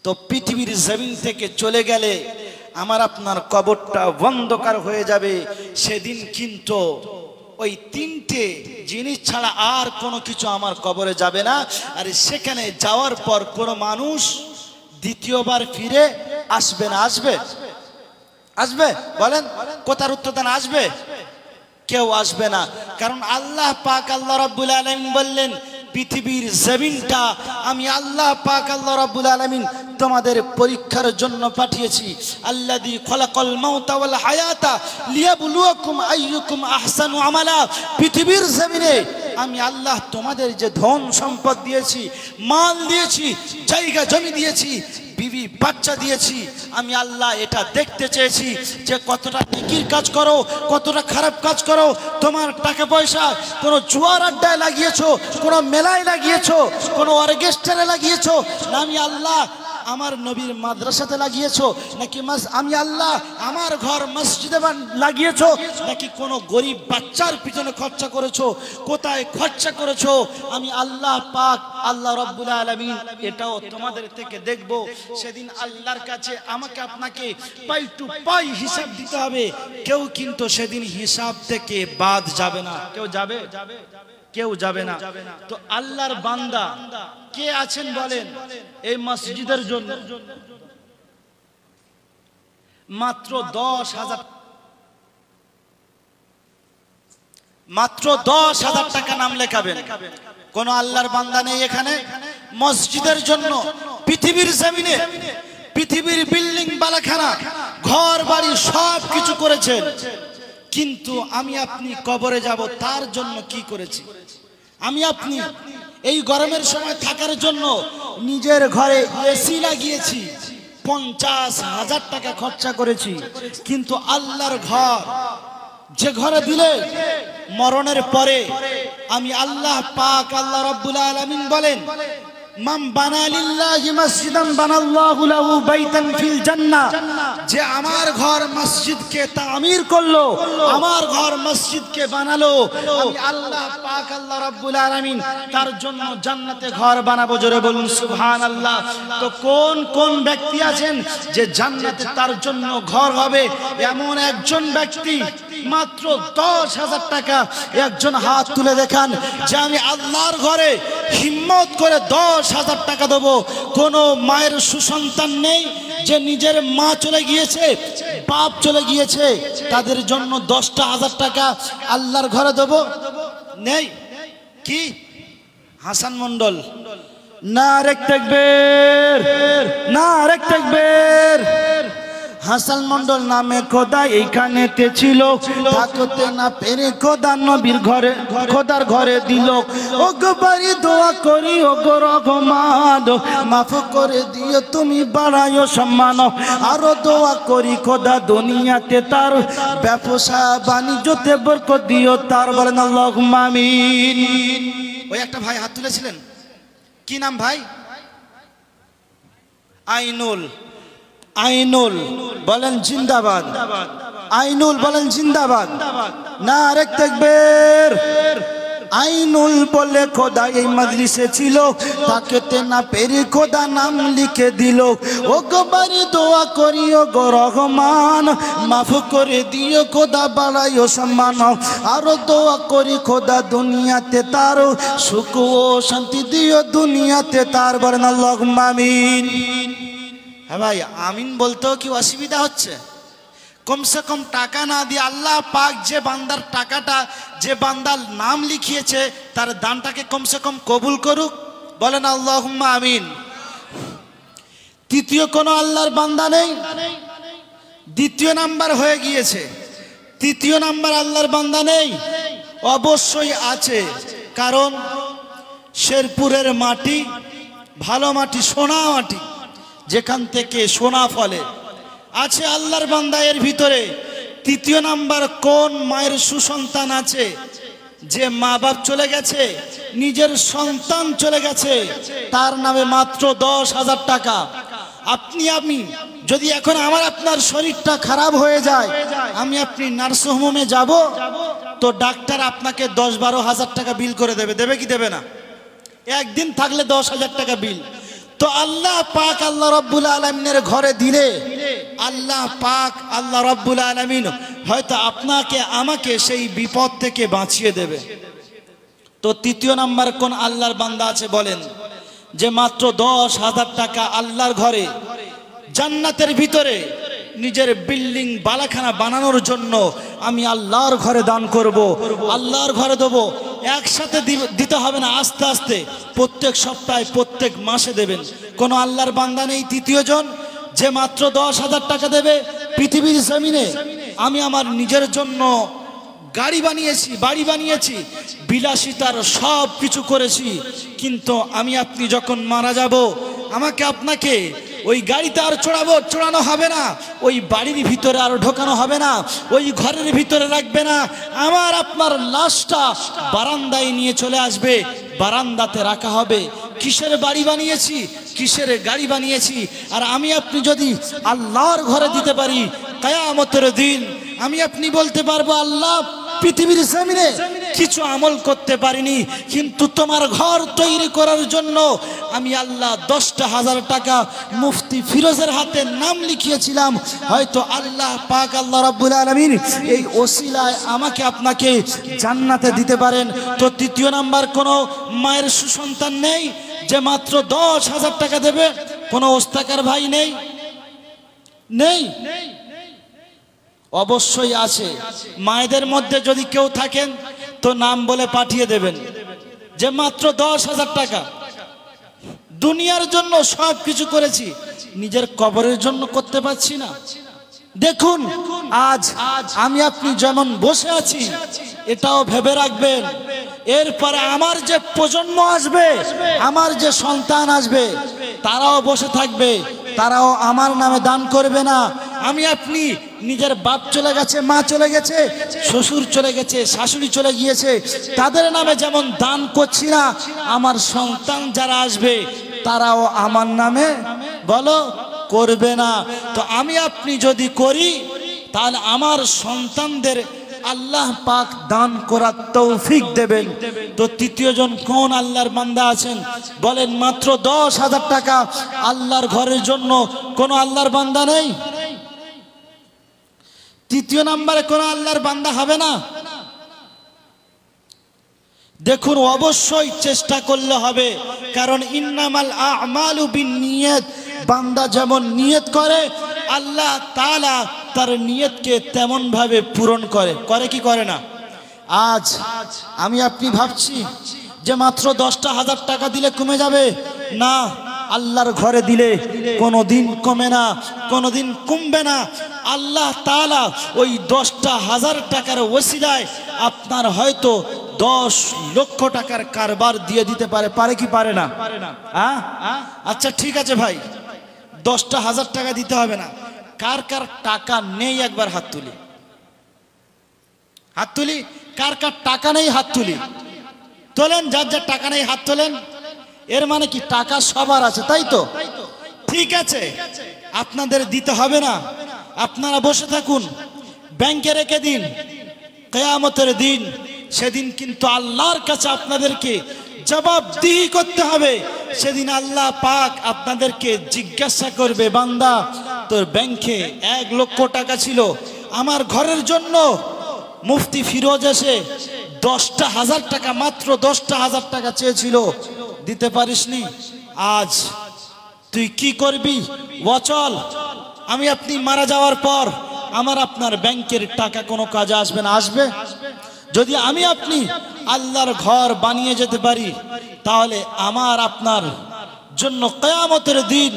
তো পৃথিবীর জমিন থেকে চলে গেলে আমার আপনার কবরটা অন্ধকার হয়ে যাবে। সেদিন কিন্তু ওই 3টে জিনিস ছাড়া আর কোনো কিছু আমার কবরে যাবে না। আর সেখানে যাওয়ার পর কোনো মানুষ দ্বিতীয়বার ফিরে আসবে না। আসবে? আসবে? বলেন, কোথার উত্তর দেন? আসবে? কেউ আসবে না। কারণ আল্লাহ পাক আল্লাহ রাব্বুল আলামিন বললেন পৃথিবীর জমিনটা আমি আল্লাহ পাক আল্লাহ রাব্বুল আলামিন তোমাদের পরীক্ষার জন্য পাঠিয়েছি। আল্লাযী খলাকাল মাউতা ওয়াল হায়াতা লিয়াবলুয়াকুম আইয়ুকুম আহসানু আমালা। পৃথিবীর জমিনে আমি আল্লাহ তোমাদের যে ধন সম্পদ দিয়েছি, মাল দিয়েছি, জায়গা জমি দিয়েছি, বিবি বাচ্চা দিয়েছি, আমি আল্লাহ এটা দেখতে চেয়েছি যে কতটা নেকির কাজ করো, কতটা খারাপ কাজ করো। তোমার টাকা পয়সা কোনো জুয়ার আড্ডায় লাগিয়েছো, কোনো মেলায় লাগিয়েছো, কোনো অর্কেস্ট্রায় লাগিয়েছো, না আমি আল্লাহ আমার নবীর মাদ্রাসাতে লাগিয়েছো, নাকি আমি আল্লাহ আমার ঘর মসজিদে লাগিয়েছো, নাকি কোনো গরিব বাচ্চার পিছনে খরচা করেছো, কোথায় খরচা করেছো, আমি আল্লাহ পাক আল্লাহ রাব্বুল আলামিন এটাও তোমাদের থেকে দেখবো। সেদিন আল্লাহর কাছে আমাকে আপনাকে পাই টু পাই হিসাব দিতে হবে। কেউ কিন্তু সেদিন হিসাব থেকে বাদ যাবে না। কেউ যাবে? কেউ যাবে না। তো আল্লাহর বান্দা কে আছেন বলেন এই মসজিদের জন্য মাত্র 10,000 টাকা নাম লেখাবেন? কোন আল্লাহর বান্দা নেই এখানে? মসজিদের জন্য পৃথিবীর জমিনে পৃথিবীর বিল্ডিং বালাখানা ঘর বাড়ি সব কিছু করেছেন, কিন্তু আমি আপনি কবরে যাব তার জন্য কি করেছি? আমি আপনি এই গরমের সময় থাকার জন্য নিজের ঘরে এসি লাগিয়েছি, 50,000 টাকা খরচা করেছি, কিন্তু আল্লাহর ঘর যে ঘরে দিলে মরণের পরে আমি আল্লাহ পাক আল্লাহ রাব্বুল আলামিন বলেন, মান বানা লিল্লাহি মসজিদান বানাল্লাহু লাহু বাইতান ফিল জান্নাহ, যে আমার ঘর মসজিদকে তামির করলো, আমার ঘর মসজিদকে বানালো, আমি আল্লাহ পাক আল্লাহ রাব্বুল আলামিন তার জন্য জান্নাতে ঘর বানাবো। জোরে বলুন সুবহানাল্লাহ। তো কোন কোন ব্যক্তি আছেন যে জান্নাতে তার জন্য ঘর হবে? এমন একজন ব্যক্তি, মাত্র 10,000 টাকা। একজন হাত তুলে দেখান যে আমি আল্লাহর ঘরে হিম্মত করে 10,000 টাকা দেবো। কোন মায়ের সুসন্তান নেই যে নিজের মা চলে গিয়েছে, বাপ চলে গিয়েছে, তাদের জন্য 10,000 টাকা আল্লাহর ঘরে দেবো? নেই। কি হাসান মন্ডল? নারে তাকবীর, নারে তাকবীর। হাসান মন্ডল নামে খোদা এইখানেতে ছিল, থাকতে না পেরে খোদা নবীর ঘরে খোদার ঘরে দিল। ও গো বাড়ি দোয়া করি, ও গো রহমান মাফ করে দিও, তুমি বাড়ায়ো সম্মান। আরো দোয়া করি খোদা দুনিয়াতে তার ব্যবসা বাণিজ্যতে বরকত দিও তার। বলেন আল্লাহুম্মা আমিন। ওই একটা ভাই হাত তুলেছিলেন, কি নাম ভাই? আইনুল। আইনুল বলেন জিন্দাবাদ। আইনুল বলেন জিন্দাবাদ। নারে তাকবীর। আইনুল বলে খোদা এই মজলিসে ছিল, তাকে না পেরে খোদা নাম লিখে দিল। ও গো বাড়ি দোয়া করি, ও গো রহমান মাফ করে দিও, খোদা বাড়াইও সম্মান। আরো দোয়া করি খোদা দুনিয়াতে তার সুখ ও শান্তি দিও, দুনিয়াতে তার। বলেন আল্লাহুম্মা আমিন। হ্যাঁ ভাই, আমিন বলতেও কি অসুবিধা হচ্ছে? কমসে কম টাকা না দিয়ে আল্লাহ পাক যে বান্দার টাকাটা, যে বান্দার নাম লিখিয়েছে তার দানটাকে কমসে কম কবুল করুক। বলেন আল্লাহুম্মা আমিন। তৃতীয় কোন আল্লাহর বান্দা নেই, দ্বিতীয় নাম্বার হয়ে গিয়েছে। তৃতীয় নাম্বার আল্লাহর বান্দা নেই? অবশ্যই আছে, কারণ শেরপুরের মাটি ভালো মাটি, সোনা মাটি, যেখান থেকে সোনা ফলে। আছে আল্লাহর বান্দা এর ভিতরে। তৃতীয় নাম্বার কোন মায়ের সুসন্তান আছে যে মা বাপ চলে গেছে, নিজের সন্তান চলে গেছে, তার নামে মাত্র 10,000 টাকা। আপনি আমি যদি এখন আমার আপনার শরীরটা খারাপ হয়ে যায়, আমি আপনি নার্সিংহোমে যাব, তো ডাক্তার আপনাকে 10-12 হাজার টাকা বিল করে দেবে। দেবে কি দেবে না? একদিন থাকলে 10,000 টাকা বিল। তো আল্লাহ পাক আল্লাহ রাব্বুল আলামিনের ঘরে দিলে আল্লাহ পাক আল্লাহ রাব্বুল আলামিন হয়তো আপনাকে আমাকে সেই বিপদ থেকে বাঁচিয়ে দেবে। তো তৃতীয় নাম্বার কোন আল্লাহর বান্দা আছে বলেন, যে মাত্র 10,000 টাকা আল্লাহর ঘরে জান্নাতের ভিতরে নিজের বিল্ডিং বালাখানা বানানোর জন্য আমি আল্লাহর ঘরে দান করব, আল্লাহর ঘরে দেবো। একসাথে দিতে হবে না, আস্তে আস্তে প্রত্যেক সপ্তাহে প্রত্যেক মাসে দেবেন। কোনো আল্লাহর বান্দা নেই তৃতীয় জন যে মাত্র 10,000 টাকা দেবে? পৃথিবীর জমিনে আমি আমার নিজের জন্য গাড়ি বানিয়েছি, বাড়ি বানিয়েছি, বিলাসিতার সব কিছু করেছি, কিন্তু আমি আপনি যখন মারা যাব আমাকে আপনাকে ওই গাড়িতে আর চড়ানো হবে না, ওই বাড়ির ভিতরে আর ঢোকানো হবে না, ওই ঘরের ভিতরে রাখবে না। আমার আপনার লাশটা বারান্দায় নিয়ে চলে আসবে, বারান্দাতে রাখা হবে। কিসের বাড়ি বানিয়েছি, কিসের গাড়ি বানিয়েছি? আর আমি আপনি যদি আল্লাহর ঘরে দিতে পারি, কিয়ামতের দিন আমি আপনি বলতে পারবো, আল্লাহ পৃথিবীর জমিনে কিছু আমল করতে পারিনি, কিন্তু তোমার ঘর তৈরি করার জন্য আমি আল্লাহ 10,000 টাকা মুফতি ফিরোজের হাতে নাম লিখিয়েছিলাম। হয়তো আল্লাহ পাক আল্লাহ রাব্বুল আলামিন এই ওসিলায় আমাকে আপনাকে জান্নাতে দিতে পারেন। তো তৃতীয় নাম্বার কোনো মায়ের সুসন্তান নেই যে মাত্র 10,000 টাকা দেবে? কোনো ওস্তাকার ভাই নেই? নেই? অবশ্যই আছে। মায়েদের মধ্যে যদি কেউ থাকেন তো নাম বলে পাঠিয়ে দেবেন যে মাত্র 10,000 টাকা। দুনিয়ার জন্য সব কিছু করেছি, নিজের কবরের জন্য করতে পারছি না। দেখুন আজ আমি আপনি যেমন বসে আছি, এটাও ভেবে রাখবেন এরপরে আমার যে প্রজন্ম আসবে, আমার যে সন্তান আসবে, তারাও বসে থাকবে, তারাও আমার নামে দান করবে না। আমি আপনি নিজের বাপ চলে গেছে, মা চলে গেছে, শ্বশুর চলে গেছে, শাশুড়ি চলে গিয়েছে, তাদের নামে যেমন দান করছি না, আমার সন্তান যারা আসবে তারাও আমার নামে বলো করবে না। তো আমি আপনি যদি করি তাহলে আমার সন্তানদের আল্লাহ পাক দান করার তৌফিক দেবেন। তো তৃতীয় জন কোন আল্লাহর বান্দা আছেন বলেন? মাত্র 10,000 টাকা আল্লাহর ঘরের জন্য কোন আল্লাহর বান্দা নেই? তৃতীয় নম্বরে কোন আল্লাহর বান্দা হবে না? দেখুন, অবশ্যই চেষ্টা করলে হবে, কারণ ইন্নামাল আমালু বিন্নিয়াত, বান্দা যেমন নিয়ত করে আল্লাহ তাআলা তার নিয়তকে তেমন ভাবে পূরণ করে। করে কি করে না? আজ আমি আপনি ভাবছি যে মাত্র 10,000 টাকা দিলে কমে যাবে, না, আল্লাহর ঘরে দিলে কোনোদিন কমে না, কোনোদিন কমবে না। আল্লাহ তাআলা ওই 10,000 টাকার ওসিলায় আপনার হয়তো 10 লক্ষ টাকার কারবার দিয়ে দিতে পারে। পারে কি পারে না? আচ্ছা ঠিক আছে ভাই, 10,000 টাকা দিতে হবে না। কার কার টাকা নেই একবার হাত তুলি, হাত তুলি। কার কার টাকা নেই হাত তুলি, তোলেন। যার যার টাকা নেই হাত তোলেন। এর মানে কি টাকা সবার আছে, তাই তো? ঠিক আছে, আপনাদের দিতে হবে না, আপনারা বসে থাকুন, ব্যাংকে রেখে দিন। কিয়ামতের দিন, সেদিন কিন্তু আল্লাহর কাছে আপনাদেরকে জবাবদিহি করতে হবে। সেদিন আল্লাহ পাক আপনাদেরকে জিজ্ঞাসা করবে, বান্দা তোর ব্যাংকে 1 লক্ষ টাকা ছিল, আমার ঘরের জন্য মুফতি ফিরোজ এসে 10,000 টাকা, মাত্র 10,000 টাকা চেয়েছিল, দিতে পারিসনি। আজ তুই কি করবি? অচল। আমি আপনি মারা যাওয়ার পর আমার আপনার ব্যাংকের টাকা কোনো কাজে আসবে না? আসবে। যদি আমি আপনি আল্লাহর ঘর বানিয়ে যেতে পারি, তাহলে আমার আপনার জন্য কিয়ামতের দিন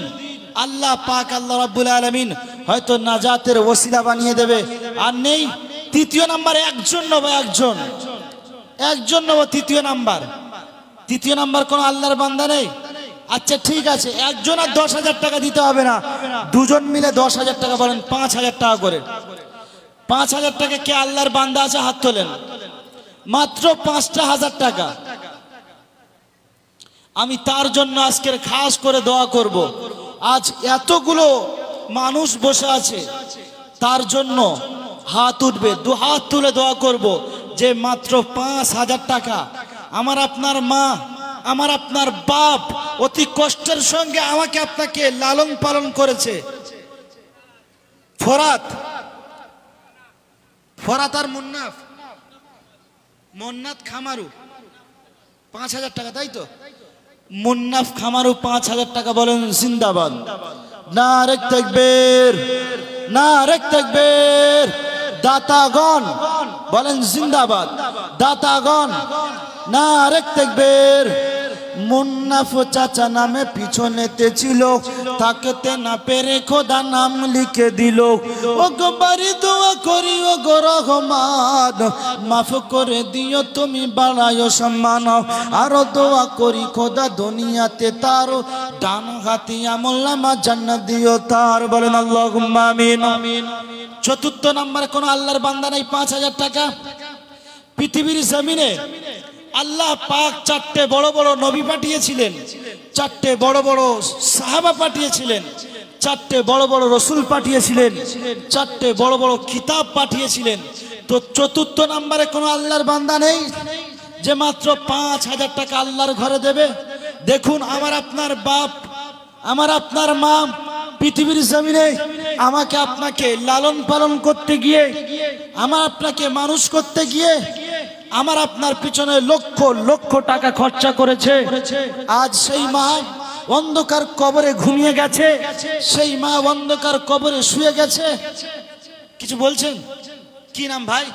আল্লাহ পাক, আল্লাহ রাব্বুল আলামিন হয়তো নাজাতের ওসিলা বানিয়ে দেবে। আর নেই তৃতীয় নাম্বার, একজন নেবো, একজন নেবো তৃতীয় নাম্বার কোন আল্লাহর বান্দা নেই। আচ্ছা ঠিক আছে, একজন আর 10,000 টাকা দিতে হবে না, দুজন মিলে 10,000 টাকা, বলেন 5,000 টাকা করে। 5,000 টাকা কে আল্লাহর বান্দা আছে? হাত তোলেন। মাত্র 5,000 টাকা। আমি তার জন্য আজকের খাস করে দোয়া করব। আজ এতগুলো মানুষ বসে আছে, তার জন্য হাত উঠবে, 2 হাত তুলে দোয়া করব যে মাত্র 5,000 টাকা আমার আপনার মা, আমার আপনার বাপ অতি কষ্টের সঙ্গে আমাকে আপনাকে লালন পালন করেছে। ফরাত আর মুন্নাফ খামারু 5,000 টাকা, তাই তো? মুন্নাফ খামারু 5,000 টাকা, বলেন জিন্দাবাদ। নারে তাকবীর, নারে তাকবীর। দাতাগণ বলেন জিন্দাবাদ, দাতাগণ নারে তাকবীর। মুন্নাফ চাচা নামে পিছনেতে ছিল, থাকতে না পেরে খোদা নাম লিখে দিল। ও গো বাড়ি দোয়া করি, ও গো রহমান, মাফ করে দিও তুমি, বাড়ায়ো সম্মান। আরো দোয়া করি খোদা দুনিয়াতে তার ডান হাতে আমলনামা জান্নাত দিও তার, বলেন আল্লাহুম্মা আমিন। চতুর্থ নম্বরে কোন আল্লাহর বান্দা নাই 5,000 টাকা। পৃথিবীর জমিনে আল্লাহ পাক 4টে বড় বড় নবী পাঠিয়েছিলেন, 4টে বড় বড় সাহাবা পাঠিয়েছিলেন, 4টে বড় বড় রসুল পাঠিয়েছিলেন, 4টে বড় বড় কিতাব পাঠিয়েছিলেন। তো চতুর্থ নম্বরে কোনো আল্লাহর বান্দা নেই যে মাত্র 5,000 টাকা আল্লাহর ঘরে দেবে। দেখুন, আমার আপনার বাপ, আমার আপনার মা পৃথিবীর জমিনে আমাকে আপনাকে লালন পালন করতে গিয়ে, আমার আপনাকে মানুষ করতে গিয়ে আমার আপনার পিছনে লক্ষ লক্ষ টাকা খরচা করেছে। আজ সেই মা অন্ধকার কবরে ঘুমিয়ে গেছে, সেই মা অন্ধকার কবরে শুয়ে গেছে। কিছু বলছেন? কি নাম ভাই?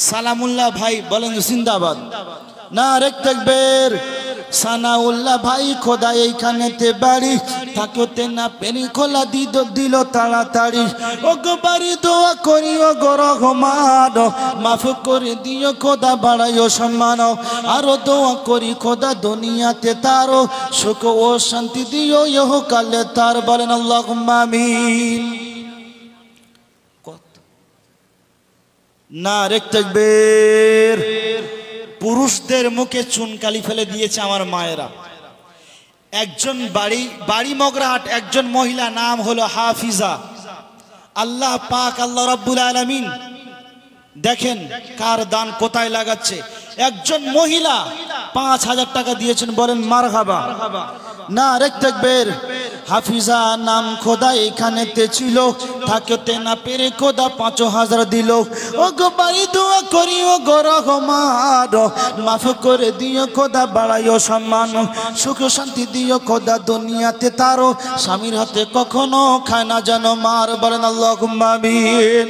সালামুল্লাহ ভাই, বলেন জিন্দাবাদ। নারে তাকবীর, সানাউল্লাহ ভাই খোদা এইখানেতে বাড়ি থাকতে না পেরে খোলা দিল তাড়াতাড়ি। ও গো বাড়ি দোয়া করি ও গো রহমান, মাফ করে দিও খোদা বাড়াইও সম্মান। আরো দোয়া করি খোদা দুনিয়াতে তার সুখ ও শান্তি দিও ইহকালে তার। বলেন আল্লাহুম্মা আমিন। নারে তাকবীর। পুরুষদের মুখে চুনকালি ফেলে দিয়েছে আমার মায়েরা। একজন বাড়ি মগরাহাট একজন মহিলা, নাম হলো হাফিজা। আল্লাহ পাক আল্লাহ রাব্বুল আলামিন দেখেন কার দান কোথায় লাগাচ্ছে। একজন মহিলা 5,000 টাকা দিয়েছেন, বলেন মারহাবা। নারে তাকবীর। হাফিজা নাম খোদা এখানেতে ছিল, থাকতে না পেরে খোদা 5,000 দিল। ও গো বাড়ি দোয়া করি ও গো রহমান, মাফ করে দিও খোদা বাড়াইও সম্মান। সুখ শান্তি দিও খোদা দুনিয়াতে তারও, স্বামীর হাতে কখনো খায় না যেন মার। বলেন আল্লাহুম্মা আমিন।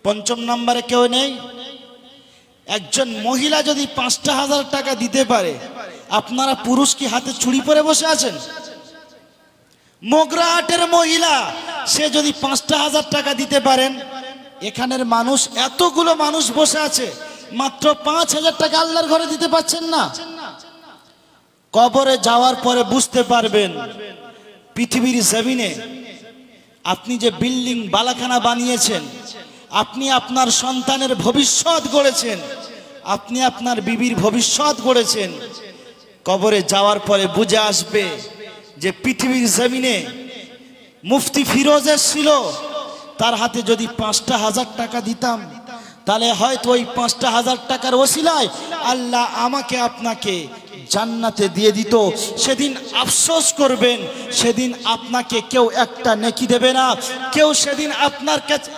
পঞ্চম নম্বরে কেউ নেই? একজন মহিলা যদি 5,000 টাকা দিতে পারে, আপনারা পুরুষ কি হাতে চুড়ি পরে বসে আছেন? মগরাহাটের মহিলা সে যদি 5,000 টাকা দিতে পারেন, এখানের মানুষ এতগুলো মানুষ বসে আছে, মাত্র 5,000 টাকা আল্লাহর ঘরে দিতে পারছেন না। কবরে যাওয়ার পরে বুঝতে পারবেন পৃথিবীর জমিনে আপনি যে বিল্ডিং বালাখানা বানিয়েছেন, আপনি আপনার সন্তানের ভবিষ্যৎ গড়েছেন, আপনি আপনার বিবির ভবিষ্যৎ গড়েছেন। কবরে যাওয়ার পরে বুঝে আসবে যে পৃথিবীর জমিনে মুফতি ফিরোজ ছিল, তার হাতে যদি 5,000 টাকা দিতাম, তাহলে হয়তো ওই 5,000 টাকার ওসিলায় আল্লাহ আমাকে আপনাকে জান্নাতে দিয়ে দিত। সেদিন আফসোস করবেন, সেদিন আপনাকে কেউ একটা নেকি দেবে না, কেউ সেদিন আপনার কাছে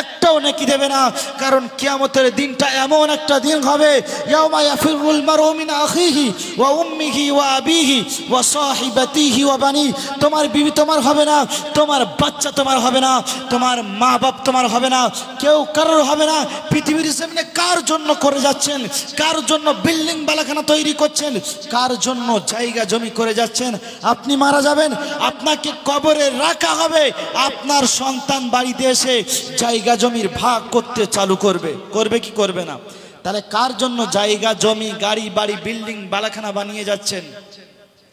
একটাও নেকি দেবে না। কারণ কিয়ামতের দিনটা এমন একটা দিন হবে, ইয়াউমা ইয়াফিরুল মারউ মিন আখিহি ওয়া উম্মিহি ওয়া আবিহি ওয়া সাহিবাতিহি ওয়া বানি। তোমার বিবি তোমার হবে না, তোমার বাচ্চা তোমার হবে না, তোমার মা বাপ তোমার হবে না, কেউ কারোর হবে না। পৃথিবীর জমিনে কার জন্য করে যাচ্ছেন, কার জন্য বিল্ডিং বালাখানা তৈরি করছেন, কার জন্য জায়গা জমি করে যাচ্ছেন? আপনি মারা যাবেন, আপনাকে কবরে রাখা হবে, আপনার সন্তান বাড়িতে এসে জায়গা জমির ভাগ করতে চালু করবে কি করবে না? তাহলে কার জন্য জায়গা জমি গাড়ি বাড়ি বিল্ডিং বালাখানা বানিয়ে যাচ্ছেন?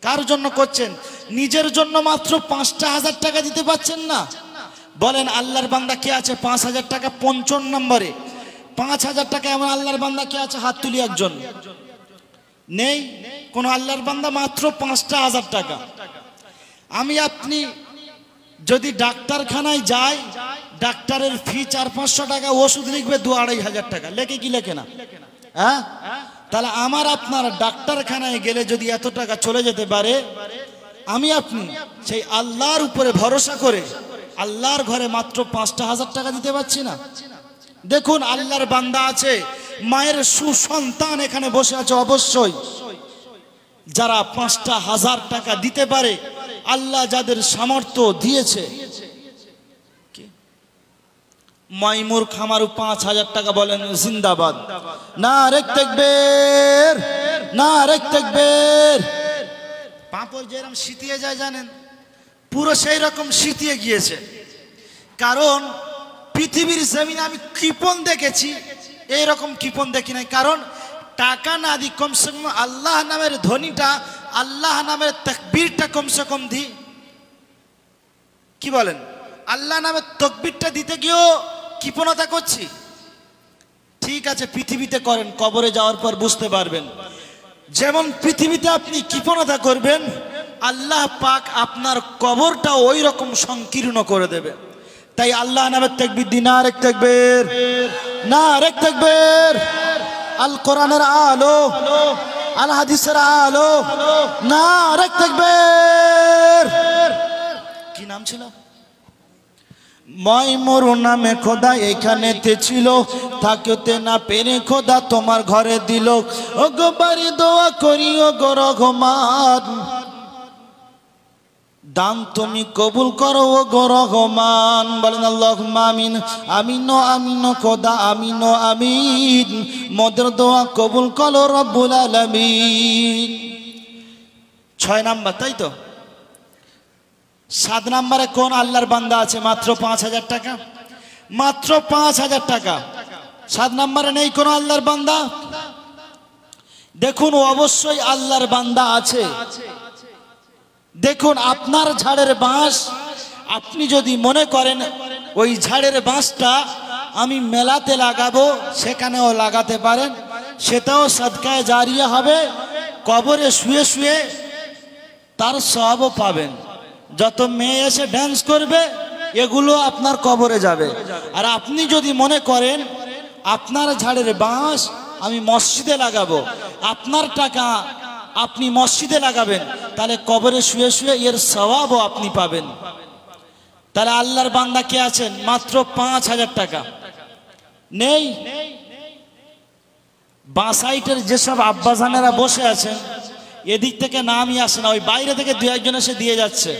কার জন্য করছেন? নিজের জন্য মাত্র 5,000 টাকা দিতে পারছেন না। বলেন আল্লাহর বান্দা কে আছে 5,000 টাকা 55 নম্বরে? 5,000 টাকা এমন আল্লাহর বান্দা কে আছে? হাত তুলি একজন। নেই কোন আল্লাহর বান্দা। মাত্র 5,000 টাকা। আমি আপনি যদি ডাক্তারখানায় যাই, ডাক্তারের ফি 400-500 টাকা, ওষুধ লিখবে 2,000-2,500 টাকা, লেখে কি লেখে না? হ্যাঁ, তাহলে আমার আপনার ডাক্তারখানায় গেলে যদি এত টাকা চলে যেতে পারে, আমি আপনি সেই আল্লাহর উপরে ভরসা করে আল্লাহর ঘরে মাত্র 5,000 টাকা দিতে পারছি না। দেখুন আল্লাহর বান্দা আছে, মায়ের সুসন্তান এখানে বসে আছে, অবশ্যই যারা 5,000 টাকা দিতে পারে, আল্লাহ যাদের সামর্থ্য দিয়েছে। মাইমুর খামারু 5,000 টাকা, বলেন জিন্দাবাদ। নারে তাকবীর, নারে তাকবীর। পাঁপড় যেরকম শীতিয়ে যায় জানেন, পুরো সেই রকম শীতিয়ে গিয়েছে। কারণ পৃথিবীর জমিনে আমি কৃপণ দেখেছি, এইরকম কৃপণ দেখি নাই। কারণ টাকা না দি কমসে কম আল্লাহ নামের ধ্বনিটা, আল্লাহ নামের তাকবীরটা কমসে কম দি। কি বলেন? আল্লাহ নামের তাকবীরটা দিতে গিয়েও কৃপণতা করছি। ঠিক আছে, পৃথিবীতে করেন, কবরে যাওয়ার পর বুঝতে পারবেন। যেমন পৃথিবীতে আপনি কৃপণতা করবেন, আল্লাহ পাক আপনার কবরটা ওই রকম সংকীর্ণ করে দেবে। তাই আল্লাহ নামের তাকবীর দিন। নারে তাকবীর, নারে তাকবীর। আল কোরআনের আলো, আল হাদিসের আলো, নারে তাকবীর। কি নাম ছিল? মাইমুর নামে খোদা এখানেতে ছিল, থাকতে না পেরে খোদা তোমার ঘরে দিল। ও গো বাড়ি দোয়া করি ও গো রহমান, দান তুমি কবুল করো ও গো রহমান, বলেন আল্লাহুম্মা আমিন। আমিন ও আমিন ও খোদা, আমিন ও আমিন, মোদের দোয়া কবুল করো রব্বুল আলামিন। 6 নাম্বার, তাই তো? 7 নম্বরে কোন আল্লাহর বান্দা আছে মাত্র 5,000 টাকা? মাত্র 5,000 টাকা। 7 নম্বরে নেই কোন আল্লাহর বান্দা? দেখুন, অবশ্যই আল্লাহর বান্দা আছে। দেখুন, আপনার ঝাড়ের বাঁশ, আপনি যদি মনে করেন ওই ঝাড়ের বাঁশটা আমি মেলাতে লাগাবো, সেখানেও লাগাতে পারেন, সেটাও সাদকায়ে জারিয়া হবে। কবরে শুয়ে শুয়ে তার সওয়াবও পাবেন। যত মেয়ে এসে ড্যান্স করবে এগুলো আপনার কবরে যাবে। আর আপনি যদি মনে করেন আপনার ঝাড়ের বাঁশ আমি মসজিদে লাগাবো, আপনার টাকা আপনি মসজিদে লাগাবেন, তাহলে কবরে শুয়ে শুয়ে এর সওয়াবও আপনি পাবেন। তাহলে আল্লাহর বান্দা কে আছেন মাত্র 5,000 টাকা? নেই। বাঁ সাইডের যেসব আব্বাজানেরা বসে আছেন, এদিক থেকে নামই আসে না, ওই বাইরে থেকে 2-1 এসে দিয়ে যাচ্ছে।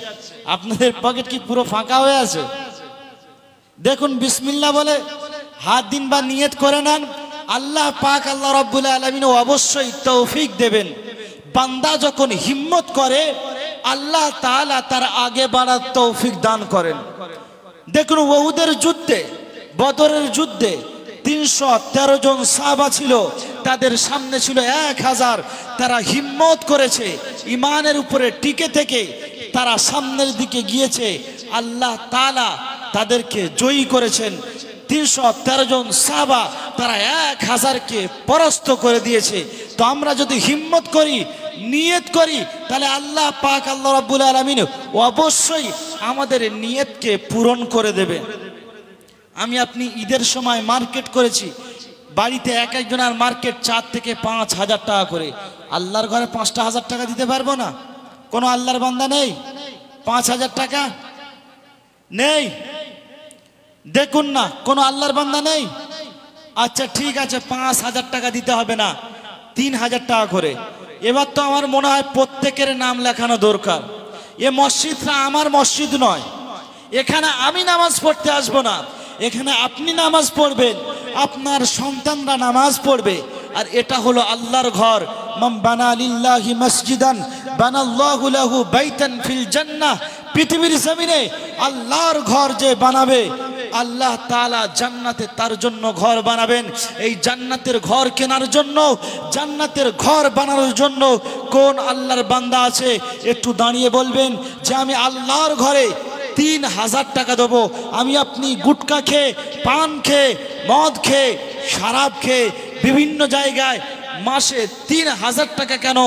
আপনাদের পকেট কি পুরো ফাঁকা হয়ে আছে? দেখুন, বিসমিল্লাহ বলে হাত দিন বা নিয়ত করে নেন। আল্লাহ পাক, আল্লাহ রাব্বুল আলামিন অবশ্যই তৌফিক দেবেন। বান্দা যখন হিম্মত করে আল্লাহ তাআলা তার আগে বাড়ার তৌফিক দান করেন। দেখুন, উহুদের যুদ্ধে, বদরের যুদ্ধে 313 জন সাহাবা ছিল, তাদের সামনে ছিল 1000। তারা হিম্মত করেছে, ইমানের উপরে টিকে থেকে তারা সামনের দিকে গিয়েছে। আল্লাহ তাআলা তাদেরকে জয়ী করেছেন। 313 জন সাহাবা তারা 1000কে পরাস্ত করে দিয়েছে। তো আমরা যদি হিম্মত করি, নিয়ত করি, তাহলে আল্লাহ পাক, আল্লাহ রাব্বুল আলামিন অবশ্যই আমাদের নিয়তকে পূরণ করে দেবে। আমি আপনি ঈদের সময় মার্কেট করেছি, বাড়িতে এক একজনের মার্কেট 4 থেকে 5,000 টাকা করে। আল্লাহর ঘরে 5,000 টাকা দিতে পারবো না? কোনো আল্লাহর বান্দা নেই 5,000 টাকা? নেই। দেখুন না, কোনো আল্লাহর বান্দা নেই। আচ্ছা ঠিক আছে, 5,000 টাকা দিতে হবে না, 3,000 টাকা করে। এবার তো আমার মনে হয় প্রত্যেকের নাম লেখানো দরকার। এ মসজিদটা আমার মসজিদ নয়, এখানে আমি নামাজ পড়তে আসবো না, এখানে আপনি নামাজ পড়বেন, আপনার সন্তানরা নামাজ পড়বে। আর এটা হলো আল্লাহর ঘর। মান বানা লিল্লাহি মসজিদান বানাল্লাহু লাহু বাইতান ফিল জান্নাহ। পৃথিবীর জমিনে আল্লাহর ঘর যে বানাবে, আল্লাহ তাআলা জান্নাতে তার জন্য ঘর বানাবেন। এই জান্নাতের ঘর কেনার জন্য, জান্নাতের ঘর বানানোর জন্য কোন আল্লাহর বান্দা আছে একটু দাঁড়িয়ে বলবেন যে আমি আল্লাহর ঘরে 3,000 টাকা দেবো। আমি আপনি গুটকা খেয়ে, পান খেয়ে, মদ খেয়ে, শরাব খেয়ে বিভিন্ন জায়গায় মাসে 3,000 টাকা, কেন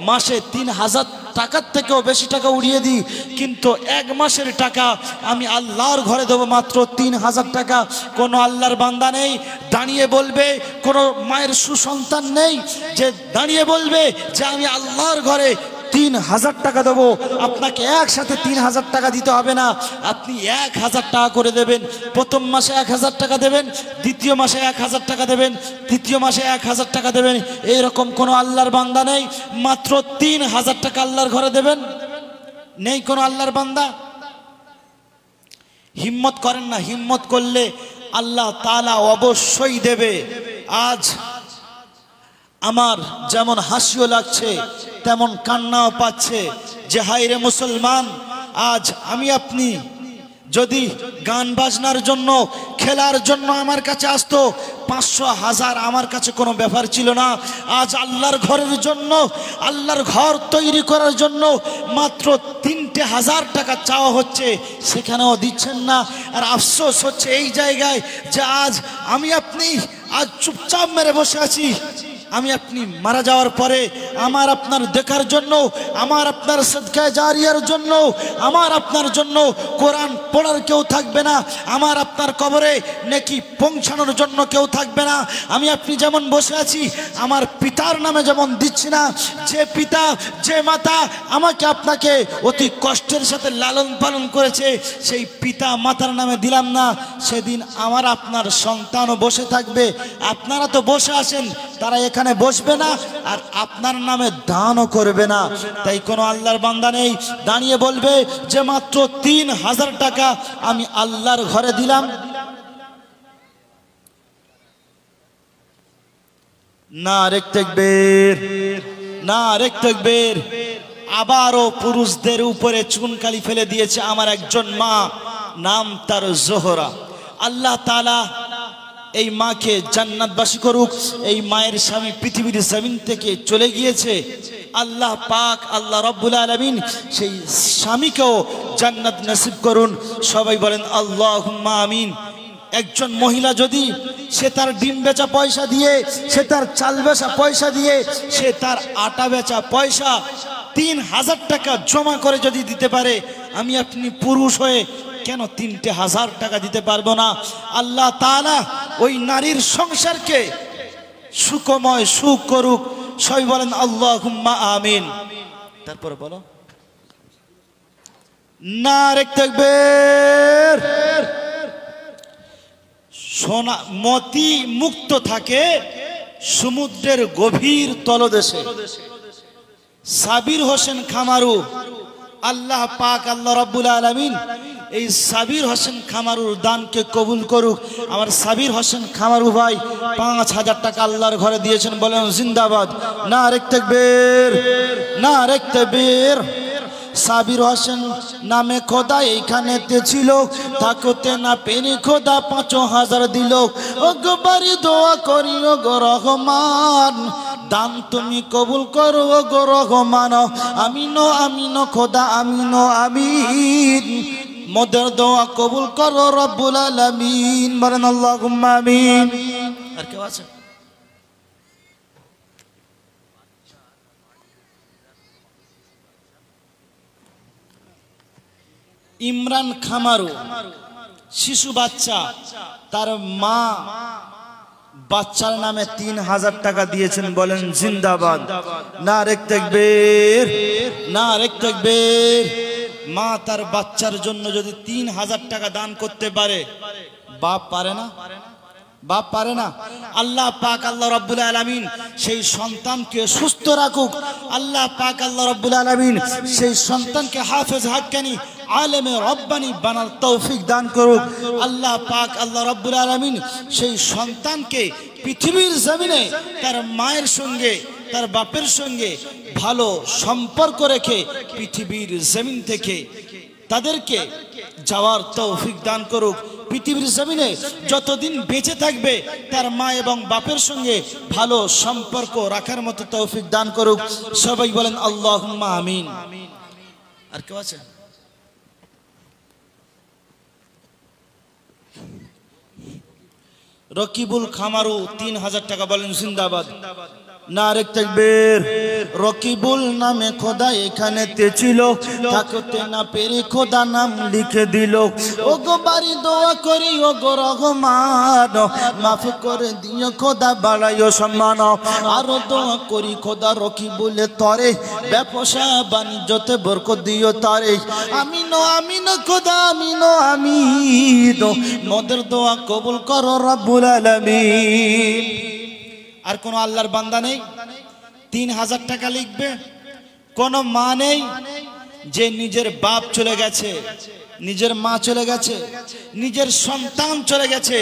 মাসে 3,000 টাকার থেকেও বেশি টাকা উড়িয়ে দিই, কিন্তু 1 মাসের টাকা আমি আল্লাহর ঘরে দেবো মাত্র 3,000 টাকা। কোনো আল্লাহর বান্দা নেই দাঁড়িয়ে বলবে, কোনো মায়ের সুসন্তান নেই যে দাঁড়িয়ে বলবে যে আমি আল্লাহর ঘরে 3,000 টাকা দেবো। আপনাকে একসাথে 3,000 টাকা দিতে হবে না, আপনি 1,000 টাকা করে দেবেন। প্রথম মাসে 1,000 টাকা দেবেন, দ্বিতীয় মাসে 1,000 টাকা দেবেন, তৃতীয় মাসে 1,000 টাকা দেবেন। এইরকম কোনো আল্লাহর বান্দা নেই মাত্র 3,000 টাকা আল্লাহর ঘরে দেবেন? নেই কোনো আল্লাহর বান্দা। হিম্মত করেন না, হিম্মত করলে আল্লাহ তাআলা অবশ্যই দেবে। আজ আমার যেমন হাসিও লাগছে তেমন কান্নাও পাচ্ছে যে হায় রে মুসলমান, আজ আমি আপনি যদি গান বাজনার জন্য, খেলার জন্য আমার কাছে আসতো, 500,000 আমার কাছে কোনো ব্যাপার ছিল না। আজ আল্লাহর ঘরের জন্য, আল্লাহর ঘর তৈরি করার জন্য মাত্র 3,000 টাকা চাওয়া হচ্ছে, সেখানেও দিচ্ছেন না। আর আফসোস হচ্ছে এই জায়গায় যে আজ আমি আপনি আজ চুপচাপ মেরে বসে আছি। আমি আপনি মারা যাওয়ার পরে আমার আপনার দেখার জন্য, আমার আপনার সাদকায়ে জারিয়ার জন্য, আমার আপনার জন্য কোরআন পড়ার কেউ থাকবে না, আমার আপনার কবরে নেকি পৌঁছানোর জন্য কেউ থাকবে না। আমি আপনি যেমন বসে আছি, আমার পিতার নামে যেমন দিচ্ছি না, যে পিতা, যে মাতা আমাকে আপনাকে অতি কষ্টের সাথে লালন পালন করেছে, সেই পিতা মাতার নামে দিলাম না, সেদিন আমার আপনার সন্তানও বসে থাকবে। আপনারা তো বসে আছেন তারা এখানে বসবে না আর আপনার নামে দানও করবে না। তাই কোনো আল্লাহর বান্দা নেই দাঁড়িয়ে বলবে যে মাত্র 3000 টাকা আমি আল্লাহর ঘরে দিলাম। নারে তাকবীর, নারে তাকবীর। আবারও পুরুষদের উপরে চুনকালি ফেলে দিয়েছে আমার একজন মা, নাম তার জোহরা। আল্লাহ তাআলা এই মাকে জান্নাতবাসী করুক। এই মায়ের স্বামী পৃথিবীর জমিন থেকে চলে গিয়েছে, আল্লাহ পাক আল্লাহ রাব্বুল আলামিন সেই স্বামীকেও জান্নাত নসিব করুন। সবাই বলেন আল্লাহুম্মা আমিন। একজন মহিলা যদি সে তার ডিম বেচা পয়সা দিয়ে, সে তার চাল বেচা পয়সা দিয়ে, সে তার আটা বেচা পয়সা 3000 টাকা জমা করে যদি দিতে পারে, আমি আপনি পুরুষ হয়ে কেন 3000 টাকা দিতে পারবো না? আল্লাহ তাআলা ওই নারীর সংসারকে সুখময় সুখ করুক। সবাই বলেন আল্লাহুম্মা আমিন। তারপরে বলো নারে তাকবীর। সোনা মতি মুক্ত থাকে সমুদ্রের গভীর তলদেশে। সাবির হোসেন খামারু, আল্লাহ পাক আল্লাহ রাব্বুল আলামিন এই সাবির হোসেন খামারুর দানকে কবুল করুক। আমার সাবির হোসেন খামারু ভাই 5000 টাকা আল্লাহর ঘরে দিয়েছেন, বলেন জিন্দাবাদ। নারে তাকবীর, নারে তাকবীর। সাবির হোসেন নামে খোদা এইখানেতে ছিল, থাকতে না পেরে খোদা 5000 দিল। ও গো বাড়ি দোয়া করি ও গো রহমান, দান তুমি কবুল করো ও গো রহমান। আমিনো আমিনো খোদা আমিনো আমিন, মোদের দোয়া কবুল করো রব্বুল আলামিন। বলেন আল্লাহুম্মা আমিন। আর কেউ আছে? ইমরান খামারু শিশু বাচ্চা, তার মা বাচ্চার নামে 3000 টাকা দিয়েছেন, বলেন জিন্দাবাদ। নারে তাকবীর, নারে তাকবীর। মা তার বাচ্চার জন্য যদি 3000 টাকা দান করতে পারে, বাপ পারে না? বাপ পারে না? আল্লাহ পাক আল্লাহ রাব্বুল আলামিন সেই সন্তানকে সুস্থ রাখুক। আল্লাহ পাক আল্লাহ রাব্বুল আলামিন সেই সন্তানকে হাফেজ হাক্কানি আলেমে রব্বানি বানার তৌফিক দান করুক। আল্লাহ পাক আল্লাহ রাব্বুল আলামিন সেই সন্তানকে পৃথিবীর জমিনে তার মায়ের সঙ্গে তার বাপের সঙ্গে ভালো সম্পর্ক রেখে পৃথিবীর জমিন থেকে তাদেরকে যাওয়ার তৌফিক দান করুক। পৃথিবীর জমিনে যতদিন বেঁচে থাকবে তার মা এবং বাপের সঙ্গে ভালো সম্পর্ক রাখার মতো তৌফিক দান করুক। সবাই বলেন আল্লাহুম্মা আমিন। আর কেউ আছে? রকিবুল খামারু 3000 টাকা, বলেন জিন্দাবাদ। নারে তাকবীর। রকিবুল নামে খোদা এখানেতে ছিল, থাকতে না পেরে খোদা নাম লিখে দিল। ও গো বাড়ি দোয়া করি ও গো রহমান, মাফ করে দিও খোদা বাড়াইও সম্মান। আরো দোয়া করি খোদা রকিবুলে তরে, ব্যবসা বাণিজ্যতে বরকত দিও তারে। আমিনো আমিনো খোদা আমিনো আমিন, মোদের দোয়া কবুল করো রব্বুল আলামিন। আর কোন আল্লাহর বান্দা নেই 3000 টাকা লিখবে? কোন মা নেই যে নিজের বাপ চলে গেছে, নিজের মা চলে গেছে, নিজের সন্তান চলে গেছে,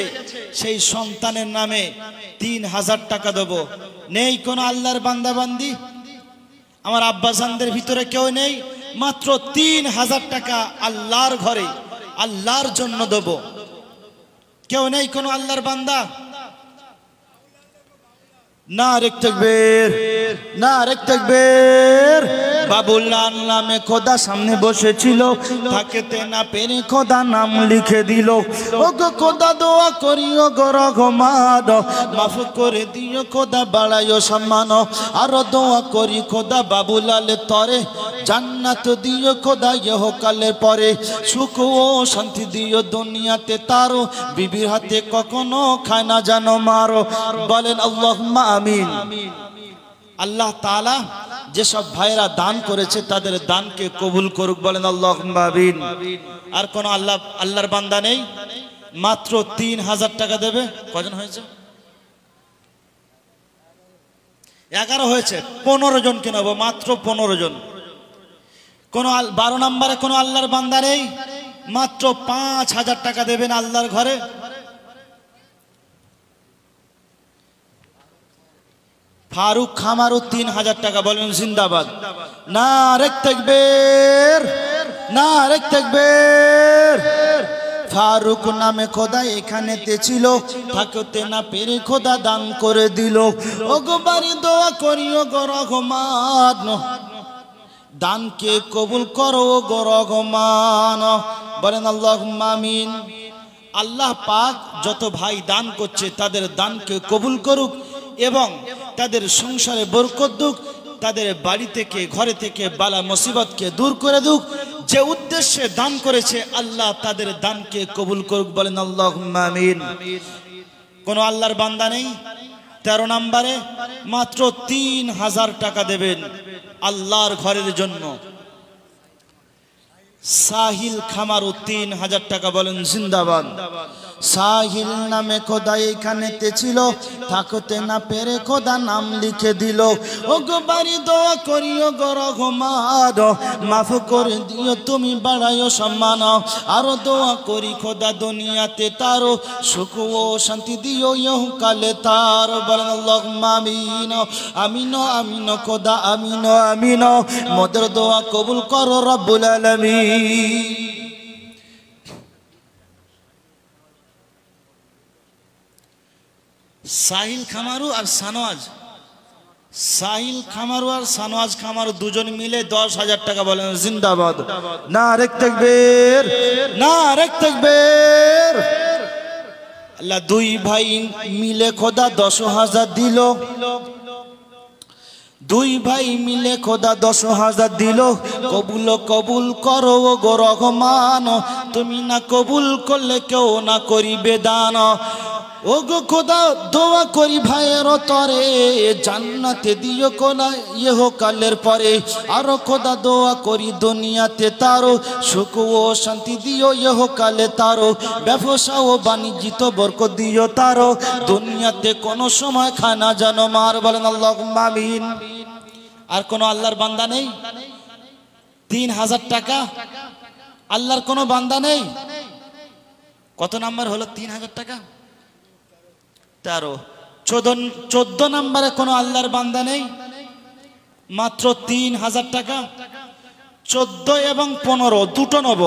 সেই সন্তানের নামে 3000 টাকা দেব? নেই কোন আল্লাহর বান্দা বান্দি? আমার আব্বাজানদের ভিতরে কেউ নেই? মাত্র 3000 টাকা আল্লাহর ঘরে আল্লাহর জন্য দেব। কেউ নেই কোন আল্লাহর বান্দা? নারে তাকবীর, নারে তাকবীর। বাবুল্লাহ নামে খোদা সামনে বসেছিল, থাকতে না পেরে খোদা নাম লিখে দিল। ও গো খোদা দোয়া করি ও গো রহমান, মাফ করে দিও খোদা বাড়াইও সম্মান। আরো দোয়া করি খোদা বাবুলালে তরে, জান্নাত দিও খোদা ইহকালের পরে। সুখ ও শান্তি দিও দুনিয়াতে তারো, বিবির হাতে কখনো খায় না জানো মারো। বলেন আল্লাহুম্মা আমিন। আল্লাহ তাআলা যেসব ভাইরা দান করেছে তাদের দানকে কবুল করুক, বলেন আল্লাহুম্মা আমিন। আর কোন আল্লাহর বান্দা নেই? মাত্র 3000 টাকা দেবে। কজন হয়েছে? 11 হয়েছে, 15 জনকে নেব, মাত্র 15 জন। কোন 12 নম্বরে কোন আল্লাহর বান্দা নেই, মাত্র 5000 টাকা দেবেন আল্লাহর ঘরে। ফারুক খামারু 3000 টাকা, বলেন জিন্দাবাদ। নারে তাকবীর, নারে তাকবীর। ফারুক নামে খোদা এখানেতে ছিল, থাকতে না পেরে খোদা দান করে দিল। ওগো বাড়ি দোয়া করিও গো রহমান, দানকে কবুল করো গো রহমান। বলেন আল্লাহুম্মা আমিন। আল্লাহ পাক যত ভাই দান করছে তাদের দানকে কবুল করুক এবং তাদের সংসারে বরকত দুক, তাদের বাড়ি থেকে ঘরে থেকে বালা মুসিবতকে দূর করে দুক। যে উদ্দেশ্যে দান করেছে আল্লাহ তাদের দানকে কবুল করুক, বলেন আল্লাহুম্মা আমিন। কোন আল্লাহর বান্দা নেই, 13 নম্বরে মাত্র 3000 টাকা দেবেন আল্লাহর ঘরের জন্য। সাহিল খামারু 3000 টাকা, বলেন জিন্দাবাদ। সাহিল নামে খোদা এখানেতে ছিল, থাকতে না পেরে খোদা নাম লিখে দিল। ও গো বাড়ি দোয়া করিও গো রহমান, মাফ করে দিও তুমি বাড়াইও সম্মান। আরো দোয়া করি খোদা দুনিয়াতে তারো সুখ ও শান্তি দিও ইহকালে তার, বলেন আল্লাহুম্মা আমিন। আমিন আমিন খোদা আমিন আমিন, মোদের দোয়া কবুল করো রব্বুল আলামিন। সাহিল খামারু আর সানওয়াজ, সাহিল খামারু আর সানওয়াজ খামারু দুজন মিলে 10,000 টাকা, বলেন জিন্দাবাদ। নারে তাকবীর, নারে তাকবীর। আল্লাহ দুই ভাই মিলে খোদা 10,000 দিল, দুই ভাই মিলে খোদা 10,000 দিল। কবুল কবুল করো গো রহমান, তুমি না কবুল করলে কেউ না করিবে দান। ও গো খোদা দোয়া করি ভাইয়ের তরে, জান্নাতে দিও কোনা ইহকালের পরে। আর খোদা দোয়া করি দুনিয়াতে তারো সুখ ও শান্তি দিও ইহকালে তারো। ব্যবসা ও বাণিজ্যিত বরকত দিও তারো, দুনিয়াতে কোনো সময় খানা যেন মার, বলেন আল্লাহুম্মা আমিন। আর কোন আল্লাহর বান্দা নেই, 3000 টাকা আল্লাহর কোন বান্দা নেই। কত নাম্বার হলো 3000 টাকা? 13। 14 নম্বরে কোন আল্লাহর বান্দা নেই, মাত্র 3000 টাকা। 14 এবং 15 দুটো নেব,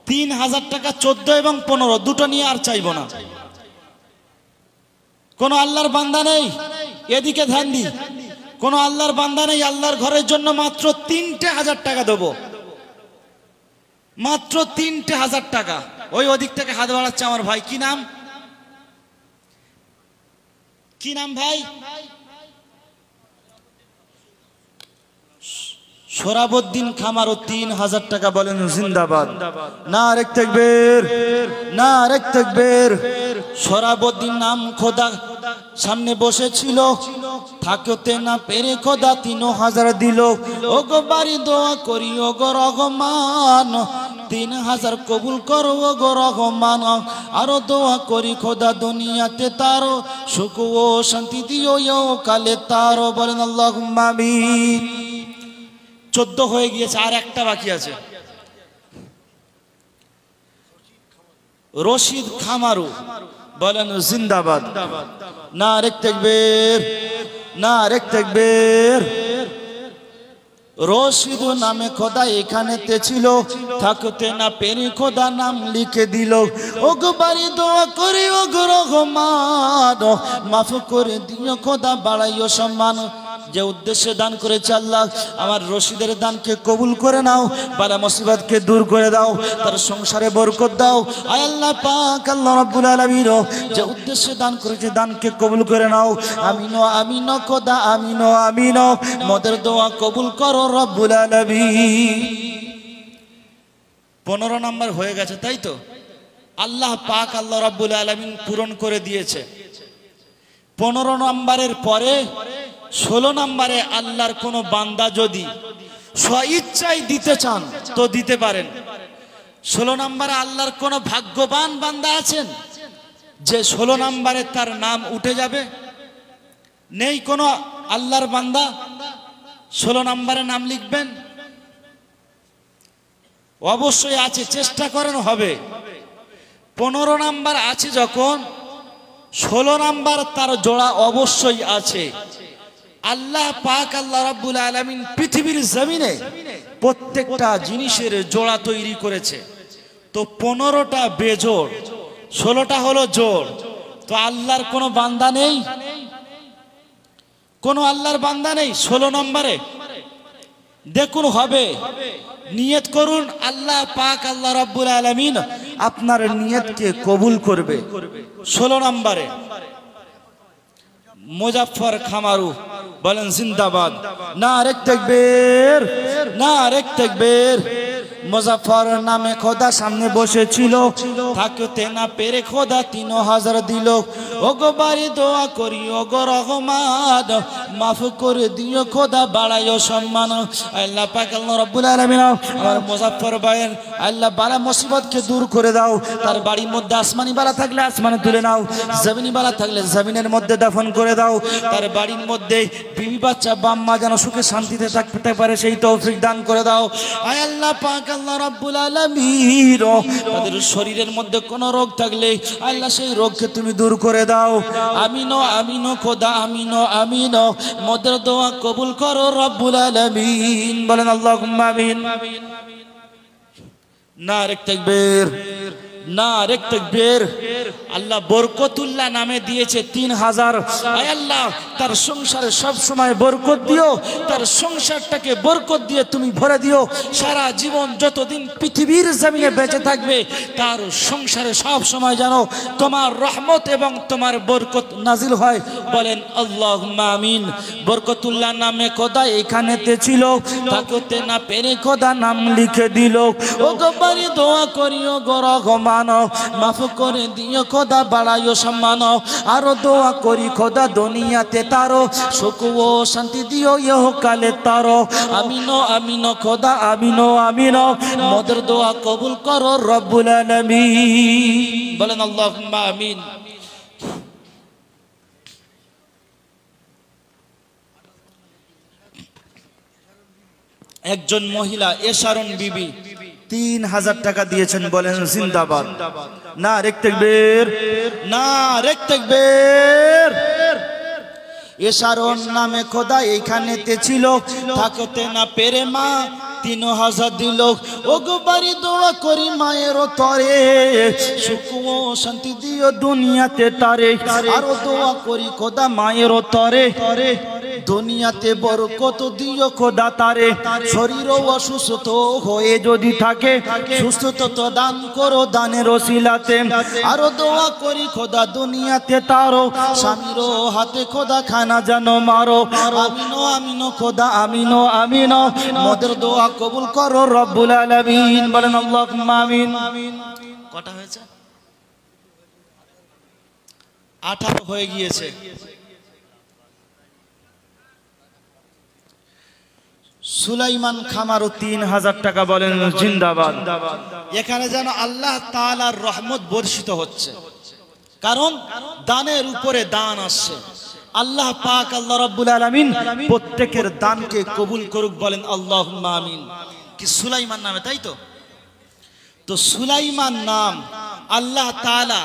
3000 টাকা 14 এবং 15 দুটো নিয়ে আর চাইবো না। কোন আল্লাহর বান্দা নেই, এদিকে ধ্যান দি। কোন আল্লাহর বান্দা নেই, আল্লাহর ঘরের জন্য মাত্র 3,000 টাকা দেবো, মাত্র 3,000 টাকা। ওই ওদিক থেকে হাত বাড়াচ্ছে আমার ভাই, কি নাম, কি নাম ভাই? সোরাবউদ্দিন খামারু 3000 টাকা, বলেন জিন্দাবাদ। নারে তাকবীর, নারে তাকবীর। সোরাবউদ্দিন নাম খোদা সামনে বসেছিল, থাকতে না পেরে খোদা 3000 দিল। ও গো বাড়ি দোয়া করি ও গো রহমান, 3000 কবুল করো ও গো রহমান। আরো দোয়া করি খোদা দুনিয়াতে তারো সুখ ও শান্তি দিও ইহকালে তারো, বলেন আল্লাহুম্মা আমিন। 14 হয়ে গিয়েছে, আর একটা বাকি আছে। রশিদ খামারু, বলেন জিন্দাবাদ। নারে তাকবীর, নারে তাকবীর। রশিদ নামে খোদা এখানেতে ছিল, থাকতে না পেরে খোদা নাম লিখে দিল। ও গো বাড়ি দোয়া করি ও গো রহমান, মাফ করে দিও খোদা বাড়াইও সম্মান। যে উদ্দেশ্যে দান করেছে আল্লাহ আমার রশিদের দানকে কবুল করে নাও, বালা মুসিবতকে দূর করে দাও, তার সংসারে বরকত দাও। আয় আল্লাহ পাক আল্লাহ রাব্বুল আলামিন, যে উদ্দেশ্যে দান করেছে দানকে কবুল করে নাও। আমিন আমিন খোদা আমিন আমিন, মোদের দোয়া কবুল করো রব্বুল আলামিন। 15 নম্বর হয়ে গেছে, তাই তো? আল্লাহ পাক আল্লাহ রাব্বুল আলামিন পূরণ করে দিয়েছে। 15 নম্বরের পরে 16 নম্বরে আল্লাহর কোন বান্দা যদি স্বইচ্ছায় দিতে চান তো দিতে পারেন। 16 নম্বরে আল্লাহর কোন ভাগ্যবান বান্দা আছেন যে 16 নম্বরে তার নাম উঠে যাবে? নেই কোনো আল্লাহর বান্দা 16 নম্বরে নাম লিখবেন? অবশ্যই আছে, চেষ্টা করেন হবে। 15 নাম্বার আছে যখন, 16 নাম্বার তার জোড়া অবশ্যই আছে। আল্লাহ পাক আল্লাহ রাব্বুল আলামিন পৃথিবীর জমিনে প্রত্যেকটা জিনিসের জোড়া তৈরি করেছে। তো 15টা বেজোড়, 16টা হলো জোড়। তো আল্লাহর কোনো বান্দা নেই, কোনো আল্লাহর বান্দা নেই 16 নম্বরে? দেখুন হবে, নিয়ত করুন, আল্লাহ পাক আল্লাহ রাব্বুল আলামিন আপনার নিয়তকে কবুল করবে। 16 নম্বরে মুজাফফর খামারু বলেন জিন্দাবাদ, নারে তাকবীর, নারে তাকবীর। মুজাফফর নামে খোদা সামনে বসেছিল, থাকতে না পেরে খোদা 3000 দিল। ওগো বাড়ি দোয়া করি ওগো রহমান, মাফ করে দিও খোদা, বাড়াইও সম্মান। আল্লাহ পাক আল্লাহ রাব্বুল আলামিন আমার মুজাফফর ভাইয়ের আল্লাহ বালা মুসিবতকে দূর করে দাও। তার বাড়ির মধ্যে আসমানি বালা থাকলে আসমানে তুলে নাও, জমিনি বালা থাকলে জমিনের মধ্যে দাফন করে দাও। তার বাড়ির মধ্যে বিবি বাচ্চা বাম্মা যেন সুখে শান্তিতে থাকতে পারে সেই তৌফিক দান করে দাও। আয় আল্লাহ পাক আল্লাহ রাব্বুল আলামিন তাদের শরীরের মধ্যে কোনো রোগ থাকলে আল্লাহ সেই রোগকে তুমি দূর করে দাও। আমিন আমিন খোদা, আমিন আমিন। মোদের দোয়া কবুল করো রব্বুল আলামিন, বলেন আল্লাহুম্মা আমিন। নারে তাকবীর, নারে তাকবীর। আল্লাহ বরকতুল্লাহ নামে দিয়েছে 3000। আয় আল্লাহ তার সংসারে সব সময় বরকত দিও, তার সংসারটাকে বরকত দিয়ে তুমি ভরে দিও। সারা জীবন যতদিন পৃথিবীর জমিনে বেঁচে থাকবে তার সংসারে সব সময় যেন তোমার রহমত এবং তোমার বরকত নাজিল হয়, বলেন আল্লাহুম্মা আমিন। বরকতুল্লাহ নামে খোদা এখানেতে ছিল, থাকতে না পেরে খোদা নাম লিখে দিল। ও গো বাড়ি দোয়া করিও গো রহমান, মাফ করে দিও খোদা, বাড়াইও সম্মান। আরো দোয়া করি খোদা দুনিয়াতে তারো সুখ ও শান্তি দিও ইহকালে তারো। আমিন আমিন খোদা, আমিন আমিন। মোদের দোয়া কবুল করো রব্বুল আলামিন, বলেন আল্লাহুম্মা আমিন। একজন মহিলা এশারন বিবি 3000 টাকা দিয়েছেন, বলেন জিন্দাবাদ। নারে তাকবীর, নারে তাকবীর। এশারন নামে খোদা এইখানেতে ছিল, থাকতে না পেরে মা 3000 দিল। ও গো বাড়ি দোয়া করি মায়ের তরে, সুখ ও শান্তি দিও দুনিয়াতে তারে। আরো দোয়া করি খোদা মায়ের তরে, দুনিয়াতে বরকত দিও খোদা তারে। শরীর অসুস্থ হয়ে যদি থাকে সুস্থতা তো দান করো দানের ওসিলাতে। আরো দোয়া করি খোদা দুনিয়াতে তারো স্বামীর হাতে খোদা খানা জানো মারো। আমিনো আমিনো খোদা, আমিনো আমিনো। মোদের দোয়া কবুল করো রব্বুল আলামিন, বলেন আল্লাহুম্মা আমিন। কটা হয়েছে? 18 হয়ে গিয়েছে। সুলাইমান খামারু 3000 টাকা, বলেন জিন্দাবাদ। এখানে যেন আল্লাহ তাআলার রহমত বর্ষিত হচ্ছে, কারণ দানের উপরে দান আসছে। আল্লাহ পাক আল্লাহ রাব্বুল আলামিন প্রত্যেকের দানকে কবুল করুক, বলেন আল্লাহুম্মা আমিন। কি সুলাইমান নামে, তাই তো? তো সুলাইমান নাম আল্লাহ তাআলা,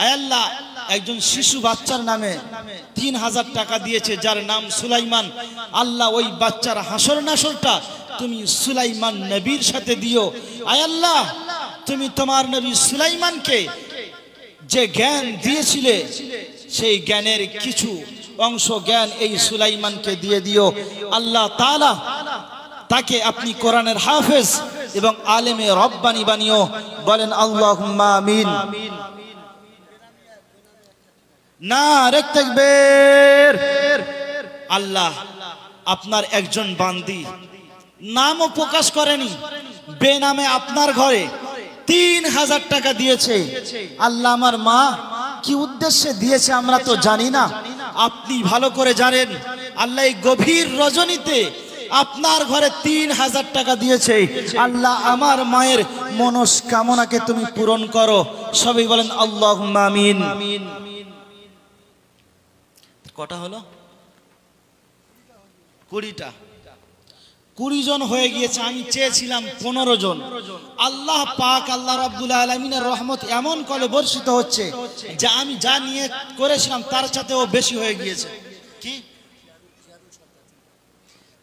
আয় আল্লাহ একজন শিশু বাচ্চার নামে 3000 টাকা দিয়েছে, যার নাম সুলাইমান। আল্লাহ ওই বাচ্চার হাসর নাসরটা তুমি সুলাইমান নবীর সাথে দিও। আয় আল্লাহ তুমি তোমার নবী সুলাইমানকে যে জ্ঞান দিয়েছিলে সেই জ্ঞানের কিছু অংশ জ্ঞান এই সুলাইমানকে দিয়ে দিও। আল্লাহ তাআলা তাকে আপনি কোরআনের হাফেজ এবং আলেমে রব্বানি বানিও, বলেন আল্লাহুম্মা আমিন। নারে তাকবীর। আল্লাহ আপনার একজন বান্দি নামও প্রকাশ করেনি, বেনামে আপনার ঘরে 3000 টাকা দিয়েছে। আল্লাহ আমার মা কি উদ্দেশ্যে দিয়েছে আমরা তো জানি না, আপনি ভালো করে জানেন। আল্লাহ এই গভীর রজনীতে আপনার ঘরে 3000 টাকা দিয়েছে। আল্লাহ আমার মায়ের মনস্কামনাকে তুমি পূরণ করো, সবাই বলেন আল্লাহুম্মা আমিন। কটা হলো? 20টা 20 জন হয়ে গিয়েছে। আমি চেয়েছিলাম 15 জন। আল্লাহ পাক আল্লাহ রাব্বুল আলামিনের রহমত এমন কলে বর্ষিত হচ্ছে যে আমি যা নিয়ে করেছিলাম তার চাইতেও বেশি হয়ে গিয়েছে। কি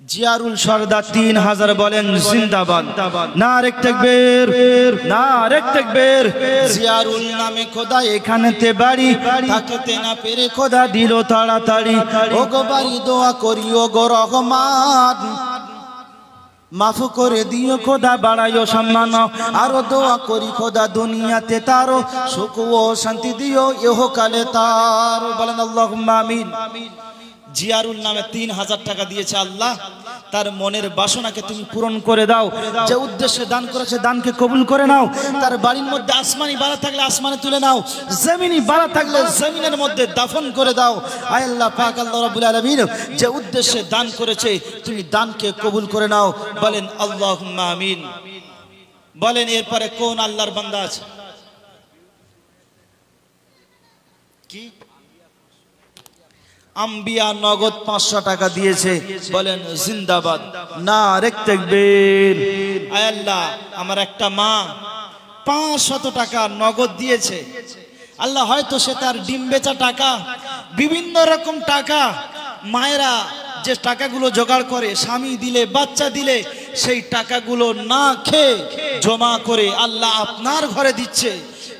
জিয়ারুল সরদার 3000 বলেন জিন্দাবাদ, নারে তাকবীর, নারে তাকবীর। জিয়ারুল নামে খোদা এখানেতে বাড়ি, থাকতে না পেরে খোদা দিল তাড়াতাড়ি। ও গো বাড়ি দোয়া করি ও গো রহমান, মাফ করে দিও খোদা বাড়াইও সম্মান। আরো দোয়া করি খোদা দুনিয়াতে তারো সুখ ও শান্তি দিও ইহকালে তার। বলেন আল্লাহুম্মা আমিন। জিয়ারুল নামে 3000 টাকা দিয়েছে আল্লাহ, তার মনের বাসনাকে তুমি পূরণ করে দাও। যে উদ্দেশ্যে দান করেছে দানকে কবুল করে নাও। তার বাড়ির মধ্যে আসমানি বাড়া থাকলে আসমানে তুলে নাও, জমিনি বাড়া থাকলে জমিনের মধ্যে দাফন করে দাও। আয় আল্লাহ পাক আল্লাহ রাব্বুল আলামিন যে উদ্দেশ্যে দান করেছে তুমি দানকে কবুল করে নাও। বলেন আল্লাহুম্মা আমিন। বলেন এরপরে কোন আল্লাহর বান্দা আছে? কি আম্বিয়া নগদ 500 টাকা দিয়েছে, বলেন জিন্দাবাদ, নারে তাকবীর। আয় আল্লাহ আমার একটা মা 500 টাকা নগদ দিয়েছে। আল্লাহ হয়তো সে তার ডিম বেচা টাকা, বিভিন্ন রকম টাকা, মায়েরা যে টাকাগুলো জোগাড় করে স্বামী দিলে বাচ্চা দিলে সেই টাকাগুলো না খেয়ে জমা করে আল্লাহ আপনার ঘরে দিচ্ছে।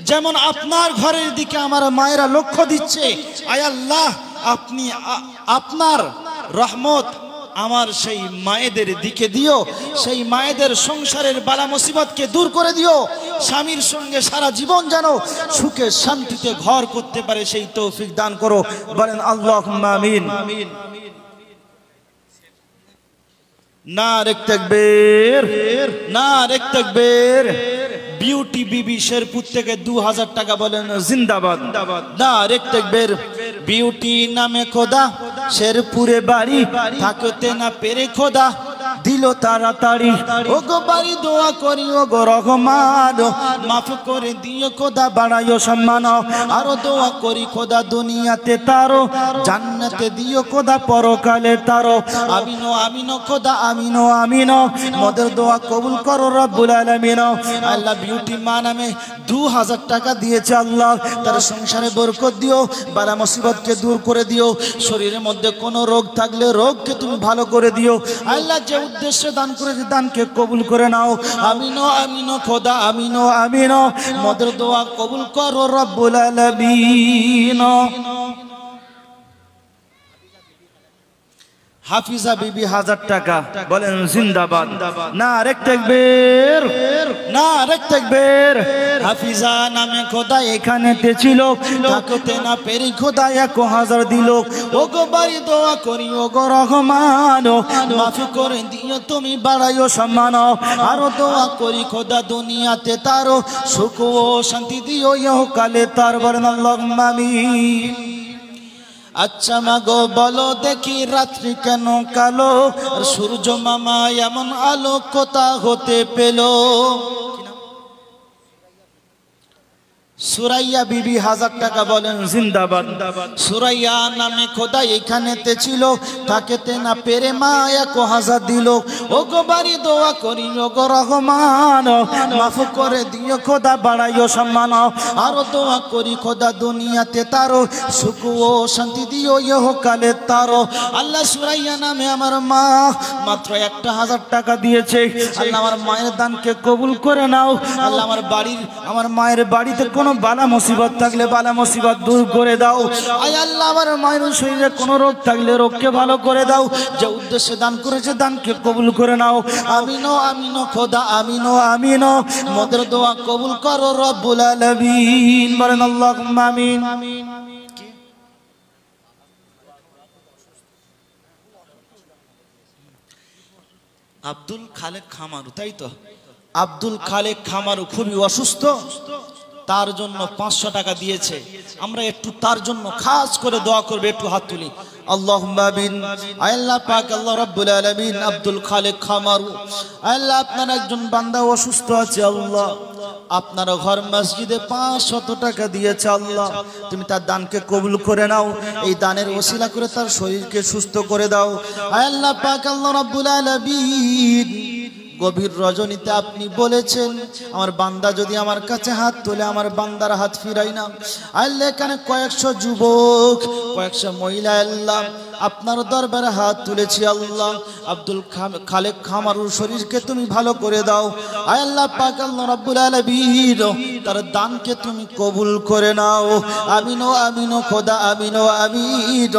যেমন আপনার ঘরের দিকে আমার মায়েরা লক্ষ্য দিচ্ছে। আয় আল্লাহ আপনি আপনার রহমত আমার সেই মায়েদের দিকে দিও, সেই মায়েদের সংসারের বালা মুসিবতকে দূর করে দিও। স্বামীর সঙ্গে সারা জীবন যেন সুখে শান্তিতে ঘর করতে পারে সেই তৌফিক দান করো। বলেন আল্লাহুম্মা আমিন। নারে তাকবীর, নারে তাকবীর। বিউটি বিবি শেরপুর থেকে 2000 টাকা, বলেন জিন্দাবাদ, নারে তাকবীর। বিউটি নামে খোদা শেরপুরে বাড়ি, থাকতে না পেরে খোদা দিল তাড়াতাড়ি। ও গো বাড়ি দোয়া করি ও গো রহমান, মাফ করে দিও খোদা বাড়াইও সম্মান। আরো দোয়া করি খোদা দুনিয়াতে তারো, জান্নাতে দিও খোদা পরকালে তারো। আমিনো আমিনো খোদা আমিনো আমিনো, মোদের দোয়া কবুল করো রব্বুল আলামিন। আল্লাহ বিউটি মা নামে 2000 টাকা দিয়েছে। আল্লাহ তার সংসারে বরকত দিও, বালা মুসিবতকে দূর করে দিও। শরীরের মধ্যে কোনো রোগ থাকলে রোগকে তুমি ভালো করে দিও। আল্লাহ যে উদ্দেশ্যে দান করেছে দানকে কবুল করে নাও। আমিনো আমিনো খোদা আমিনো আমিনো, মোদের দোয়া কবুল করো রব্বুল আলামিন। হাফিজা বিবি 1000 টাকা, বলেন জিন্দাবাদ, নারে তাকবীর, নারে তাকবীর। হাফিজা নামে খোদা এখানেতে ছিল, থাকতে না পেরে খোদা 1000 দিল। ও গো বাড়ি দোয়া করি ও গো রহমান, মাফ করে দিও তুমি বাড়াইও সম্মান। আরো দোয়া করি খোদা দুনিয়াতে তারো সুখ ও শান্তি দিও ইহকালে তার। বলেন আল্লাহুম্মা আমিন। আচ্ছা মাগো বলো দেখি রাত্রি কেন কালো, আর সূর্য মামা এমন আলো কোথা হতে পেল? সুরাইয়া বিবি 1000 টাকা, বলেন জিন্দাবাদ। সুরাইয়া নামে খোদা এখানেতে ছিল, থাকতে না পেরে মা 1000 দিল। ও গো বাড়ি দোয়া করি ও গো রহমান, মাফ করে দিও খোদা বাড়াইও সম্মান। আরো দোয়া করি খোদা দুনিয়াতে তারো সুখ ও শান্তি দিও ইহকালে তারো। আল্লাহ সুরাইয়া নামে আমার মা মাত্র 1000 টাকা দিয়েছে। আল্লাহ আমার মায়ের দানকে কবুল করে নাও। আল্লাহ আমার মায়ের বাড়িতে কোনো বালা মুসিবত থাকলে বালা মুসিবত দূর করে দাও। আয় আল্লাহ আমার মায়ের শরীরে কোনো রোগ থাকলে রোগকে ভালো করে দাও। যে উদ্দেশ্যে দান করেছে দানকে কবুল করে নাও। আমিনো আমিনো খোদা আমিনো আমিনো, মোদের দোয়া কবুল করো রব্বুল আলামিন। বলেন আল্লাহুম্মা আমিন। আব্দুল খালেক খামারু, তাই তো? আব্দুল খালেক খামারু খুবই অসুস্থ, তার জন্য 500 টাকা দিয়েছে। আমরা একটু তার জন্য খাস করে দোয়া করবে, একটু হাত তুলি। আল্লাহুম্মা আমিন। আল্লাহ পাক আল্লাহ রাব্বুল আলামিন আব্দুল খালেক খামারু, আল্লাহ আপনার একজন বান্দা অসুস্থ আছে। আল্লাহ আপনার ঘর মসজিদে 500 টাকা দিয়েছে আল্লাহ, তুমি তার দানকে কবুল করে নাও, এই দানের ওসিলা করে তার শরীরকে সুস্থ করে দাও। আয় আল্লাহ পাক আল্লাহ রাব্বুল আলামিন, গভীর রজনীতে আপনি বলেছেন আমার বান্দা যদি আমার কাছে হাত তোলে আমার বান্দার হাত ফিরাই না। আল্লাহ এখানে কয়েকশো যুবক, কয়েকশো মহিলা আল্লাহ আপনার দরবারে হাত তুলেছি আল্লাহ। আব্দুল খালেক খামারুর শরীরকে তুমি ভালো করে দাও। আয় আল্লাহ পাক আল্লাহ রাব্বুল আলামিন, তার দানকে তুমি কবুল করে নাও। আমিন ও আমিন ও খোদা, আমিন ও আমিন।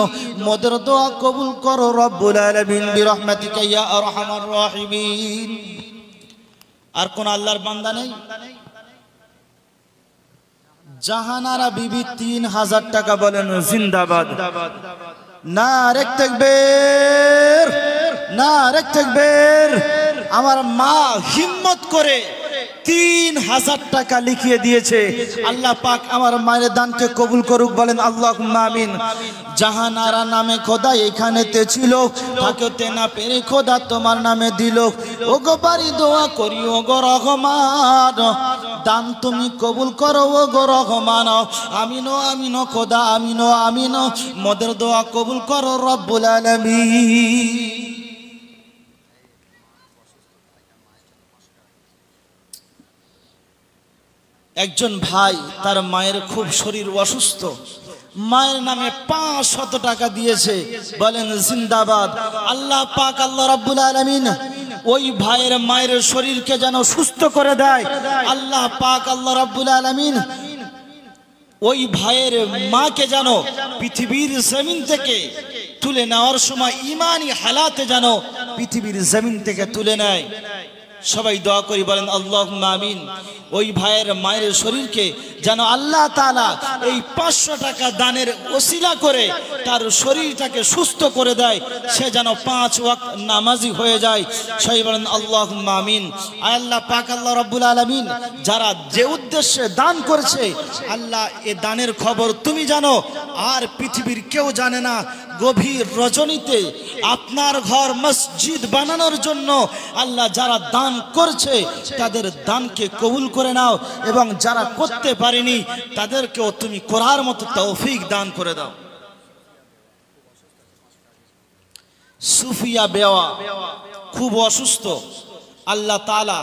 মোদের দোয়া কবুল করো রব্বুল আলামিন বিরহমাতিকা ইয়া আরহামার রাহিমিন। আর কোন আল্লাহর বান্দা নেই? জাহানারা বিবি 3000 টাকা বলেন জিন্দাবাদ। নারে তাকবীর, নারে তাকবীর। আমার মা হিম্মত করে 3000 টাকা লিখিয়ে দিয়েছে। আল্লাহ পাক আমার মায়ের দানকে কবুল করুক, বলেন আল্লাহুম্মা আমিন। জাহানারা নামে খোদা এখানেতে ছিল, থাকতে না পেরে খোদা তোমার নামে দিল। ওগো বাড়ি দোয়া করি ওগো রহমান, দান তুমি কবুল করো ওগো রহমান। আমিন ও আমিন ও খোদা, আমিন ও আমিন। মোদের দোয়া কবুল করো রব্বুল আলামিন। একজন ভাই, তার মায়ের খুব শরীর অসুস্থ, মায়ের নামে 500 টাকা দিয়েছে, বলেন জিন্দাবাদ। আল্লাহ পাক আল্লাহ রাব্বুল আলামিন ওই ভাইয়ের মায়ের শরীরকে যেন সুস্থ করে দেয়। আল্লাহ পাক আল্লাহ রাব্বুল আলামিন ওই ভাইয়ের মাকে যেন পৃথিবীর জমিন থেকে তুলে নেওয়ার সময় ইমানি হালাতে যেন পৃথিবীর জমিন থেকে তুলে নেয়। সবাই দোয়া করি, বলেন আল্লাহুম্মা আমিন। ওই ভাইয়ের মায়ের শরীরকে যেন আল্লাহ তাআলা এই 500 টাকা দানের ওসিলা করে তার শরীরটাকে সুস্থ করে দেয়, সে যেন 5 ওয়াক্ত নামাজি হয়ে যায়। সবাই বলেন আল্লাহুম্মা আমিন। আল্লাহ পাক আল্লাহ রাব্বুল আলামিন যারা যে উদ্দেশ্যে দান করছে, আল্লাহ এ দানের খবর তুমি জানো, আর পৃথিবীর কেউ জানে না। গভীর রজনীতে আপনার ঘর মসজিদ বানানোর জন্য আল্লাহ যারা দান করছে তাদের দানকে কবুল করে নাও, এবং যারা করতে পারেনি তাদেরকেও তুমি করার মতো তৌফিক দান করে দাও। সুফিয়া বেওয়া খুব অসুস্থ, আল্লাহ তাআলা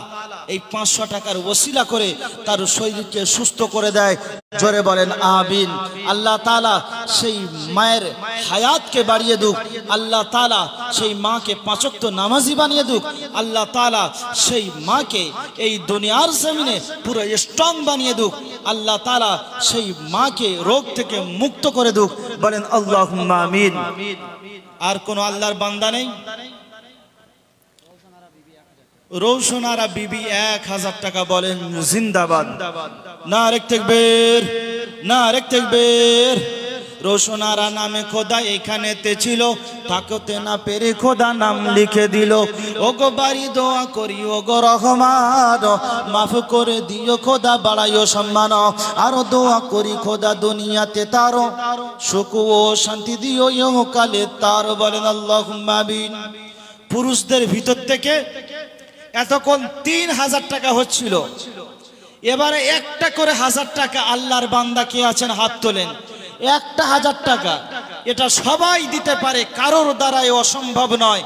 এই 500 টাকার ওসিলা করে তার শরীরকে সুস্থ করে দেয়। জোরে বলেন আমিন। আল্লাহ তাআলা সেই মায়ের হায়াতকে বাড়িয়ে দুক, আল্লাহ তাআলা সেই মাকে 5 ওয়াক্ত নামাজি বানিয়ে দুক, আল্লাহ তাআলা সেই মাকে এই দুনিয়ার জমিনে পুরো স্ট্রং বানিয়ে দুক, আল্লাহ তাআলা সেই মাকে রোগ থেকে মুক্ত করে দুক, বলেন আল্লাহুম্মা আমিন। আর কোন আল্লাহর বান্দা নেই? রৌশনারা বিবি 1000 টাকা বলেন জিন্দাবাদ। নারে তাকবীর, নারে তাকবীর। রৌশনারা নামে খোদা এখানেতে ছিল, থাকতে না পেরে খোদা নাম লিখে দিল। ওগো বাড়ি দোয়া করি ওগো রহমান, মাফ করে দিও খোদা বাড়াইও সম্মান। আরো দোয়া করি খোদা দুনিয়াতে তার সুখ ও শান্তি দিও ইহকালে তার, বলেন আল্লাহুম্মা আমিন। পুরুষদের ভিতর থেকে এতক্ষণ 3000 টাকা হচ্ছিল, এবারে একটা করে 1000 টাকা। আল্লাহর বান্দা কে আছেন হাত তোলেন। একটা 1000 টাকা এটা সবাই দিতে পারে, কারোর দ্বারাই অসম্ভব নয়।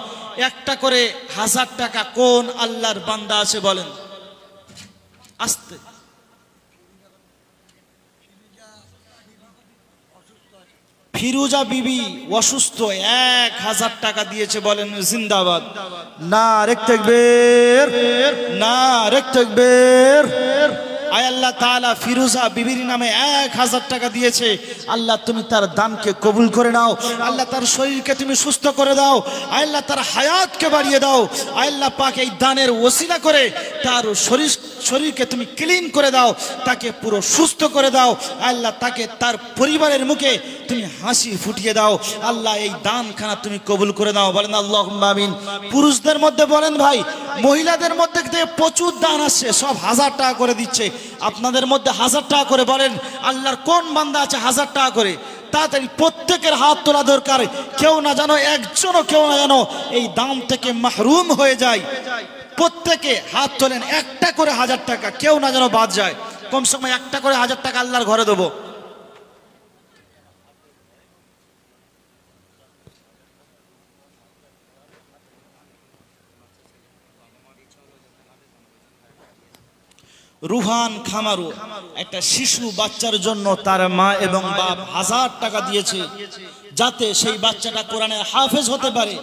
একটা করে 1000 টাকা কোন আল্লাহর বান্দা আছে বলেন? আস্তে। ফিরুজা বিবি অসুস্থ, 1000 টাকা দিয়েছে, বলেন জিন্দাবাদ। নারে তাকবীর, নারে তাকবীর। আয় আল্লাহ তাআলা ফিরুজা বিবির নামে 1000 টাকা দিয়েছে, আল্লাহ তুমি তার দানকে কবুল করে নাও, আল্লাহ তার শরীরকে তুমি সুস্থ করে দাও, আয় আল্লাহ তার হায়াতকে বাড়িয়ে দাও, আয় আল্লাহ পাক এই দানের ওসিলা করে তার শরীরকে তুমি ক্লিন করে দাও, তাকে পুরো সুস্থ করে দাও, আল্লাহ তাকে তার পরিবারের মুখে তুমি হাসি ফুটিয়ে দাও, আল্লাহ এই দানখানা তুমি কবুল করে দাও, বলেন আল্লাহুম্মা আমিন। পুরুষদের মধ্যে বলেন ভাই, মহিলাদের মধ্যে প্রচুর দান আসছে, সব 1000 টাকা করে দিচ্ছে। আপনাদের মধ্যে 1000 টাকা করে বলেন আল্লাহর কোন বান্দা আছে 1000 টাকা করে? তাড়াতাড়ি প্রত্যেকের হাত তোলা দরকার, কেউ না জানো, একজনও কেউ না জানো এই দাম থেকে মাহরুম হয়ে যায়। প্রত্যেকে হাত তোলেন, একটা করে 1000 টাকা, কেউ না যেন বাদ যায়। কমসে কম একটা করে 1000 টাকা আল্লাহর ঘরে দেবো। রুহান খামারু একটা শিশু বাচ্চার জন্য তার মা এবং বাপ 1000 টাকা দিয়েছে, যাতে সেই বাচ্চাটা কোরআনের হাফেজ হতে পারে,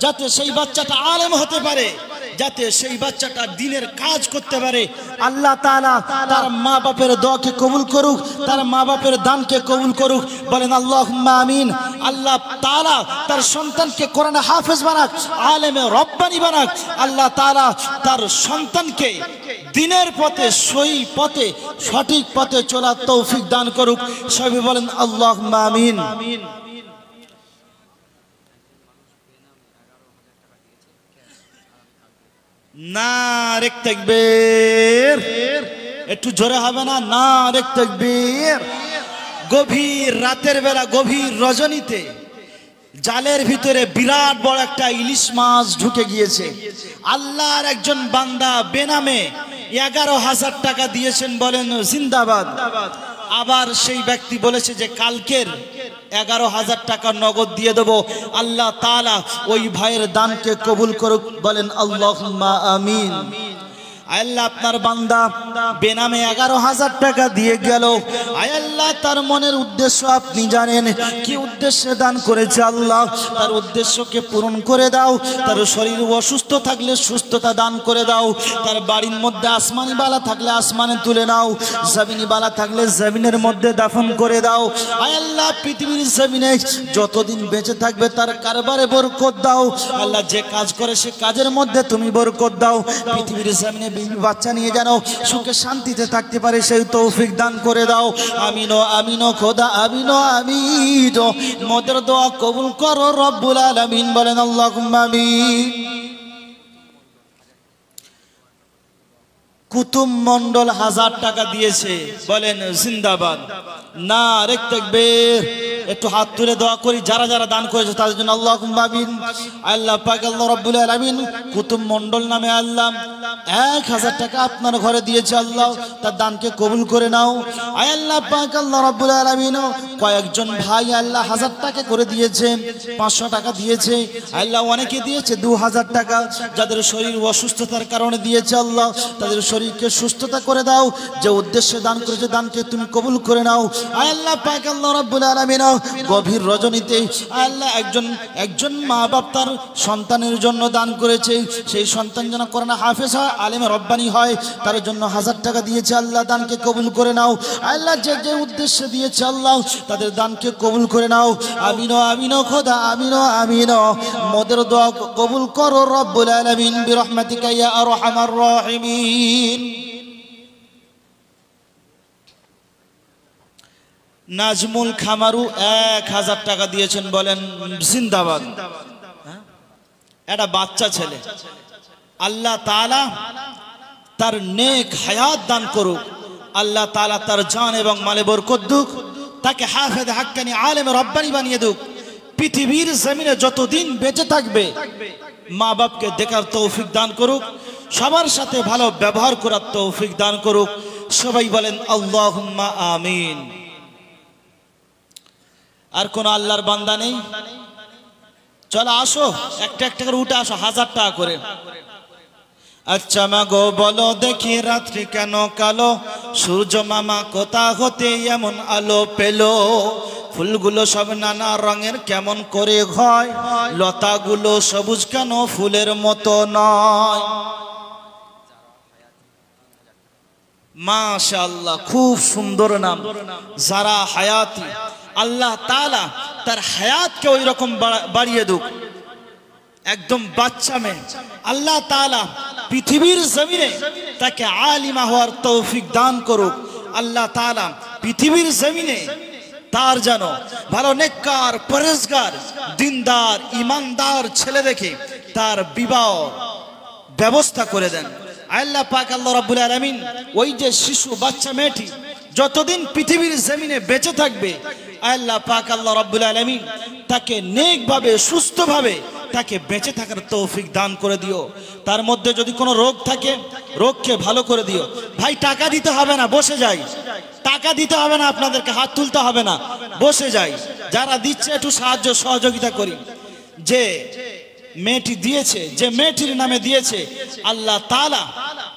যাতে সেই বাচ্চাটা আলেম হতে পারে, যাতে সেই বাচ্চাটা দ্বীনের কাজ করতে পারে। আল্লাহ তাআলা তার মা বাপের দোয়াকে কবুল করুক, তার মা বাপের দানকে কবুল করুক। বলেন আল্লাহুম্মা আমিন। আল্লাহ তাআলা তার সন্তানকে কোরআনে হাফেজ বানাক, আলেমে রব্বানি বানাক। আল্লাহ তাআলা তার সন্তানকে দ্বীনের পথে, সহি পথে, সঠিক পথে চলার তৌফিক দান করুক। সবাই বলেন আল্লাহুম্মা আমিন। নারে তাকবীর, একটু জোরে হবে না? নারে তাকবীর। গভীর রাতের বেলা, গভীর রজনীতে জালের ভিতরে বিরাট বড় একটা ইলিশ মাছ ঢুকে গিয়েছে। আল্লাহর একজন বান্দা বেনামে 11,000 টাকা দিয়েছেন, বলেন জিন্দাবাদ। আবার সেই ব্যক্তি বলেছে যে কালকের 11,000 টাকা নগদ দিয়ে দেব। আল্লাহ তাআলা ওই ভাইয়ের দানকে কবুল করুক। বলেন আল্লাহুম্মা আমিন। আল্লাহ আপনার বান্দা বেনামে 11,000 টাকা দিয়ে গেল। আয় আল্লাহ তার মনের উদ্দেশ্য আপনি জানেন, কি উদ্দেশ্যে দান করেছে। আল্লাহ তার উদ্দেশ্যকে পূরণ করে দাও। তার শরীর অসুস্থ থাকলে সুস্থতা দান করে দাও। তার বাড়ির মধ্যে আসমানি বালা থাকলে আসমানে তুলে নাও, জমিনি বালা থাকলে জমিনের মধ্যে দাফন করে দাও। আয় আল্লাহ পৃথিবীর জমিনে যতদিন বেঁচে থাকবে তার কারবারে বরকত দাও। আল্লাহ যে কাজ করে সে কাজের মধ্যে তুমি বরকত দাও। পৃথিবীর জমিনে বাচ্চা নিয়ে যেন সুখে শান্তিতে থাকতে পারে সেই তৌফিক দান করে দাও। আমিন আমিন খোদা, আমিন আমিন। মোদের দোয়া কবুল করো রব্বুল আলামিন। বলেন আল্লাহুম্মা আমিন। কুতুব মন্ডল 1000 টাকা দিয়েছে, বলেন জিন্দাবাদ। নারে তাকবীর। একটু হাত তুলে দোয়া করি যারা যারা দান করেছে তাদের জন্য। আল্লাহুম্মা আমিন। আল্লাহ পাক আল্লাহ রাব্বুল আলামিন কুতুব মন্ডল নামে আল্লাহ 1000 টাকা আপনার ঘরে দিয়েছে। আল্লাহ তার দানকে কবুল করে নাও। আয় আল্লাহ পাক আল্লাহ রাব্বুল আলামিন কয়েকজন ভাই আল্লাহ 1000 টাকা করে দিয়েছে, 500 টাকা দিয়েছে। আল্লাহ অনেকে দিয়েছে 2000 টাকা। যাদের শরীর অসুস্থতার কারণে দিয়েছে আল্লাহ তাদের শরীরকে সুস্থতা করে দাও। যে উদ্দেশ্যে দান করেছে দানকে তুমি কবুল করে নাও। আয় আল্লাহ পাক আল্লাহ রাব্বুল আলামিন গভীর রজনীতে আল্লাহ একজন মা বাপ তার সন্তানের জন্য দান করেছে, সেই সন্তান যেন কোরআনে হাফেজ হয়, আলেমে রব্বানি হয়, তার জন্য 1000 টাকা দিয়েছে। আল্লাহ দানকে কবুল করে নাও। আল্লাহ যে যে উদ্দেশ্যে দিয়েছে আল্লাহ তাদের দানকে কবুল করে নাও। আমিন আমিন খোদা, আমিন আমিন। মোদের দোয়া কবুল করো রব্বুল আলামিন বিরহমাতিকা ইয়া আরহামার রাহিমিন। নাজমুল খামারু 1000 টাকা দিয়েছেন, বলেন জিন্দাবাদ। একটা বাচ্চা ছেলে, আল্লাহ তাআলা তার নেক হায়াত দান করুক। আল্লাহ তাআলা তার জান এবং মালে বরকত দুক, তাকে হাফেজ হাক্কানি আলেম রব্বানি বানিয়ে দুক। পৃথিবীর জমিনে যতদিন বেঁচে থাকবে মা বাপকে দেখার তৌফিক দান করুক, সবার সাথে ভালো ব্যবহার করার তৌফিক দান করুক। সবাই বলেন আল্লাহুম্মা আমিন। আর কোন আল্লাহর বান্দা নেই? চলো আসো, একটা একটা করে উঠে আসো, 1000 টাকা করে। আচ্ছা মা গো বলো দেখি রাত্রি কেন কালো, সূর্য মামা কোথা হতে এমন আলো পেলো, ফুলগুলো সব নানা রঙের কেমন করে হয়, লতাগুলো সবুজ কেন ফুলের মতো নয়। মাশাআল্লাহ, খুব সুন্দর নাম যারা হায়াতি। আল্লাহ তাআলা তার হায়াতকে ওই রকম বাড়িয়ে দুক। একদম বাচ্চা মেয়ে, আল্লাহ তাআলা পৃথিবীর জমিনে তাকে আলিমা হওয়ার তৌফিক দান করুক। আল্লাহ তাআলা পৃথিবীর জমিনে তার যেন ভালো নেককার, পরেজগার, দিনদার, ইমানদার ছেলে দেখে তার বিবাহ ব্যবস্থা করে দেন। আল্লাহ পাক আল্লাহ রাব্বুল আলামিন ওই যে শিশু বাচ্চা মেয়েটি যতদিন পৃথিবীর জমিনে বেঁচে থাকবে আল্লাহ পাক আল্লাহ রাব্বুল আলামিন তাকে নেকভাবে, সুস্থভাবে তাকে বেঁচে থাকার তৌফিক দান করে দিও। তার মধ্যে যদি কোনো রোগ থাকে, রোগকে ভালো করে দিও। ভাই টাকা দিতে হবে না, বসে যাই। টাকা দিতে হবে না, আপনাদেরকে হাত তুলতে হবে না, বসে যাই। যারা দিচ্ছে একটু সাহায্য সহযোগিতা করি। যে মেয়েটি দিয়েছে, যে মেয়েটির নামে দিয়েছে, আল্লাহ তাআলা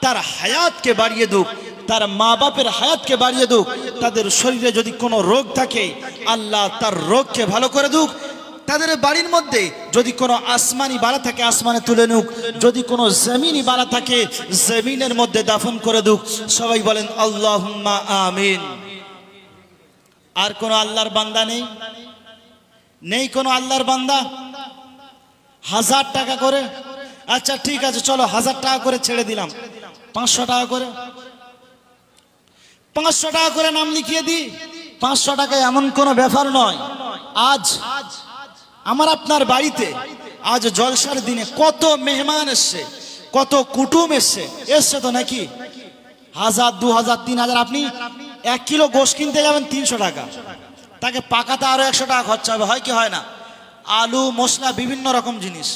তার হায়াতকে বাড়িয়ে দুক, তার মা বাপের হায়াতকে বাড়িয়ে দুক। তাদের শরীরে যদি কোনো রোগ থাকে, আল্লাহ তার রোগকে ভালো করে দুক। তাদের বাড়ির মধ্যে যদি কোনো আসমানি বালা থাকে, আসমানে তুলে নুক। যদি কোনো জমিনি বালা থাকে, জমিনের মধ্যে দাফন করে দুক। সবাই বলেন আল্লাহুম্মা আমিন। আর কোনো আল্লাহর বান্দা নেই? নেই কোনো আল্লাহর বান্দা? 1000 টাকা করে, আচ্ছা ঠিক আছে, চলো 1000 টাকা করে ছেড়ে দিলাম। 500 টাকা করে, 500 টাকা করে নাম লিখিয়ে দিই। 500 টাকা এমন কোনো ব্যাপার নয়। আজ আমার আপনার বাড়িতে আজ জলসার দিনে কত মেহমান এসছে, কত কুটুম এসছে, এসছে তো নাকি? 1000, 2000, 3000। আপনি 1 কিলো গোশ কিনতে যাবেন 300 টাকা, তাকে পাকাতে আরো 100 টাকা খরচা হবে, হয় কি হয় না? আলু মশলা বিভিন্ন রকম জিনিস।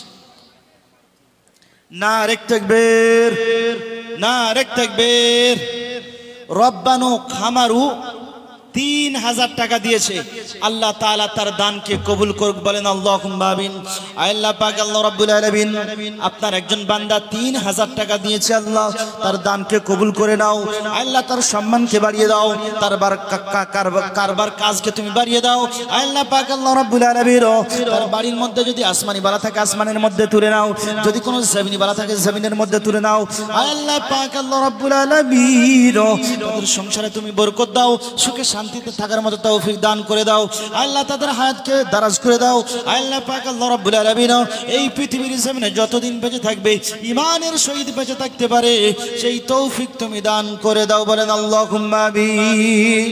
নারে তাকবীর, নারে তাকবীর। রব্বানু খামারু 3000 টাকা দিয়েছে। আল্লাহ তাআলা তার দানকে কবুল করুক, বলেন আল্লাহুম্মা আমিন। আল্লাহ পাক আল্লাহ রাব্বুল আলামিন আপনার একজন বান্দা 3000 টাকা দিয়েছে, আল্লাহ তার দানকে কবুল করে নাও। আল্লাহ তার সম্মানকে বাড়িয়ে দাও, তার কারবার কাজকে তুমি বাড়িয়ে দাও। আল্লাহ পাক আল্লাহ রাব্বুল আলামিন তার বাড়ির মধ্যে যদি আসমানি বালা থাকে, আসমানের মধ্যে তুলে নাও। যদি কোনো জমিনি বালা থাকে, জমিনের মধ্যে তুলে নাও। আল্লাহ পাক আল্লাহ রাব্বুল আলামিন তাদের সংসারে তুমি বরকত দাও, সুখে শান্তিতে থাকার মতো তৌফিক দান করে দাও। আল্লাহ তাদের হায়াতকে দারাজ করে দাও। আল্লাহ পাক আল্লাহ রাব্বুল আলামিন এই পৃথিবীর জমিনে যতদিন বেঁচে থাকবে, ঈমানের সহিত বেঁচে থাকতে পারে, সেই তৌফিক তুমি দান করে দাও, বলেন আল্লাহুম্মা আমিন।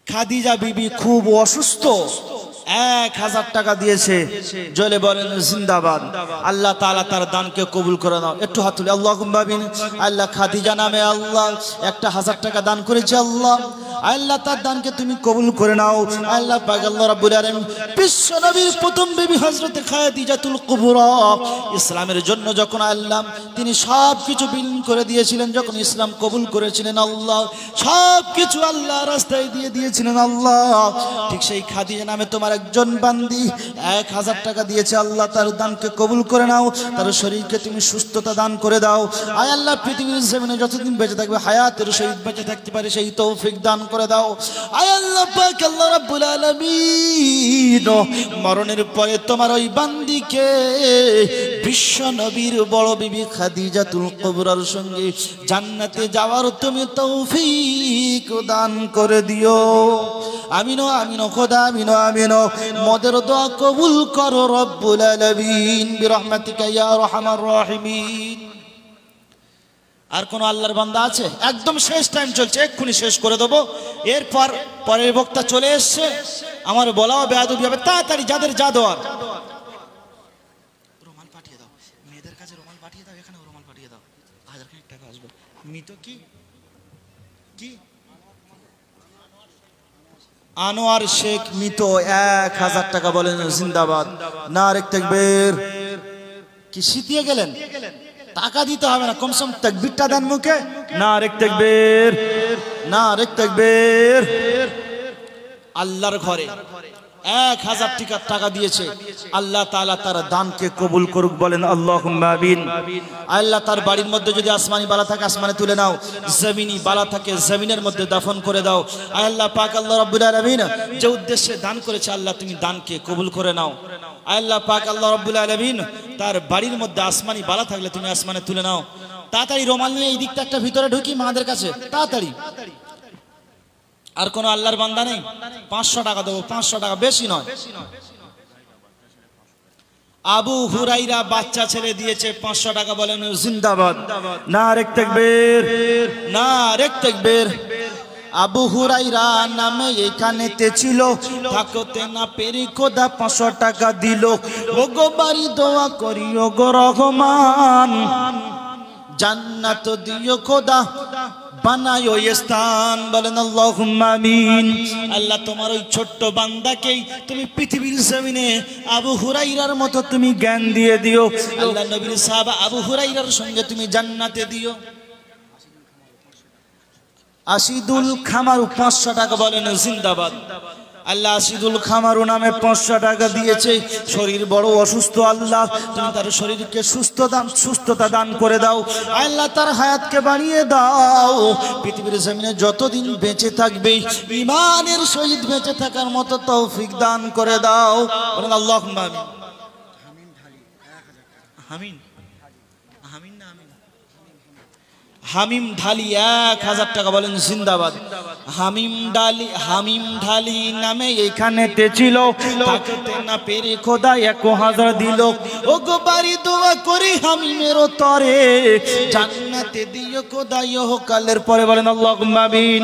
খাদিজা বিবি খুব অসুস্থ, 1000 টাকা দিয়েছে। জলে বলেন জিন্দাবাদ। আল্লাহ তাআলা তার দানকে কবুল করে নাও। একটু হাত তুলে আল্লাহুম্মা আমিন। আল্লাহ খাদিজা নামে আল্লাহ একটা 1000 টাকা দান করেছে, আল্লাহ আল্লাহ তার দানকে তুমি কবুল করে নাও। আল্লাহ পাক আল্লাহ রাব্বুল আলামিন বিশ্ব নবীর প্রথম বিবি হযরত খাদিজাতুল কুবরা ইসলামের জন্য যখন আল্লাহ তিনি সব কিছু বিলীন করে দিয়েছিলেন, যখন ইসলাম কবুল করেছিলেন, আল্লাহ সব কিছু আল্লাহ রাস্তায় দিয়ে দিয়েছিলেন, আল্লাহ ঠিক সেই খাদিজা নামে তোমার একজন বান্দি 1000 টাকা দিয়েছে, আল্লাহ তার দানকে কবুল করে নাও, তার শরীরকে তুমি সুস্থতা দান করে দাও। আয় আল্লাহ পৃথিবীর জমিনে যতদিন বেঁচে থাকবে হায়াতের সহিত বেঁচে থাকতে পারে সেই তৌফিক দান করে দাও। আয় আল্লাহ পাক আল্লাহ রাব্বুল আলামিন মরণের পরে তোমার ওই বান্দিকে বিশ্ব নবীর বড় বিবি খাদিজাতুল কুবরার সঙ্গে জান্নাতে যাওয়ার তুমি তৌফিক দান করে দিও। আমিন আমিন খোদা, আমিন আমিন। মোদের দোয়া কবুল করো রব্বুল আলামিন বিরহমাতিকা ইয়া আরহামার রাহিমিন। আর কোন আল্লাহর বান্দা আছে? একদম শেষ টাইম চলছে, এক্ষুনি শেষ করে দেবো। এরপর পরের বক্তা চলে এসছে, আমার বলাও বেয়াদবি হবে। তাড়াতাড়ি যাদের যা দেওয়ার রুমাল পাঠিয়ে দাও, মেয়েদের কাছে রুমাল পাঠিয়ে দাও, এখানে রুমাল পাঠিয়ে দাও, 1000 টাকা আসবে। মিতো কি কি আনোয়ার শেখ মিতো 1000 টাকা, বলেন জিন্দাবাদ। নারে তাকবীর। কি শীতিয়ে গেলেন? টাকা দিতে হবে না, কমসম তাকবীরটা দেন মুখে। নারে তাকবীর, নারে তাকবীর। আল্লাহর ঘরে 1000 টাকা দিয়েছে, আল্লাহ তাআলা তার দানকে কবুল করুক, বলেন আল্লাহুম্মা আমিন। আল্লাহ তার বাড়ির মধ্যে যদি আসমানি বালা থাকে আসমানে তুলে নাও, জমিনি বালা থাকে জমিনের মধ্যে দাফন করে দাও। আল্লাহ পাক আল্লাহ রাব্বুল আলামিন যে উদ্দেশ্যে দান করেছে, আল্লাহ তুমি দানকে কবুল করে নাও। আল্লাহ পাক আল্লাহ রাব্বুল আলামিন তার বাড়ির মধ্যে আসমানি বালা থাকলে তুমি আসমানে তুলে নাও। তাড়াতাড়ি রুমাল নিয়ে এই দিকটা একটা ভিতরে ঢুকি মাদের কাছে, তাড়াতাড়ি। আর কোন আল্লাহর বান্দা নেই? 500 টাকা দেবো, 500 টাকা, বেশি নয়। আবু হুরাইরা বাচ্চা ছেলে দিয়েছে 500 টাকা, বলেন জিন্দাবাদ। নারে তাকবীর, নারে তাকবীর। আবু হুরাইরা নামে এখানেতে ছিল, থাকতে না পেরে খোদা 500 টাকা দিল। ওগো বাড়ি দোয়া করি ওগো রহমান, জান্নাত দিও খোদা, বানায় ওই স্থান, বলেন আল্লাহুম্মা আমিন। আল্লাহ তোমার ওই ছোট্ট বান্দাকেই তুমি পৃথিবীর জমিনে আবু হুরাইরার মতো তুমি জ্ঞান দিয়ে দিও। আল্লাহ নবীর সাহাবা আবু হুরাইরার সঙ্গে তুমি জান্নাতে দিও। আশিদুল খামারু 500 টাকা, বলেন জিন্দাবাদ। আল্লাহ আশিদুল খামারু নামে 500 টাকা দিয়েছে। শরীর বড় অসুস্থ, আল্লাহ তুমি তার শরীরকে সুস্থতা দান করে দাও। আল্লাহ তার হায়াতকে বাড়িয়ে দাও। পৃথিবীর জমিনে যতদিন বেঁচে থাকবে ঈমানের সহিত বেঁচে থাকার মতো তৌফিক দান করে দাও, বলেন আল্লাহুম্মা আমিন। আমিন আমিন না আমিন। হামিম ঢালি 1000 টাকা, বলেন জিন্দাবাদ। হামিম ঢালি নামে এখানেতে ছিল, থাকতে না পেরে খোদা 1000 দিল। ও গো বাড়ি দোয়া করি হামিমের তরে, জান্নাতে দিও খোদা ইহকালের পরে, বলেন আল্লাহুম্মা আমিন।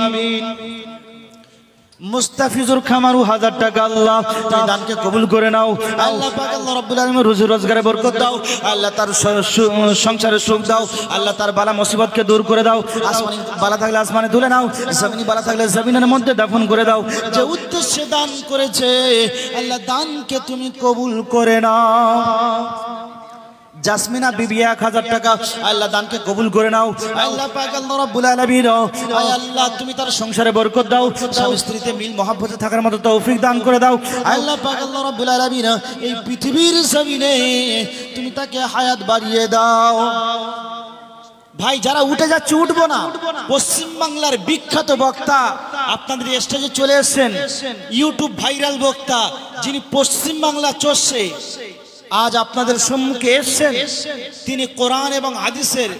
মুস্তাফিজুর খামারু 1000 টাকা, আল্লাহ তুমি দানকে কবুল করে নাও। আল্লাহ পাক আল্লাহ রাব্বুল আলামিন রুজি রোজগারে বরকত দাও। আল্লাহ তার সংসারে সুখ দাও। আল্লাহ তার বালা মুসিবতকে দূর করে দাও। আসমানি বালা থাকলে আসমানে তুলে নাও, জমিনি বালা থাকলে জমিনের মধ্যে দাফন করে দাও। যে উদ্দেশ্যে দান করেছে আল্লাহ দানকে তুমি কবুল করে নাও। জাসমিনা বিবি 1000 টাকা, আল্লাহ দানকে কবুল করে নাও। আল্লাহ পাক আল্লাহ রাব্বুল আলামিন আল্লাহ তুমি তার সংসারে বরকত দাও, স্বামী স্ত্রীতে মিল মহব্বতে থাকার মতো তৌফিক দান করে দাও। আল্লাহ পাক আল্লাহ রাব্বুল আলামিন এই পৃথিবীর জমিনে তুমি তাকে হায়াত বাড়িয়ে দাও। ভাই যারা উঠে যাচ্ছে উঠবো না, পশ্চিম বাংলার বিখ্যাত বক্তা আপনাদের স্টেজে চলে এসেছেন, ইউটিউব ভাইরাল বক্তা যিনি পশ্চিম বাংলা চষে আজ আপনাদের সম্মুখে এসেছেন। তিনি কোরআন এবং হাদিসের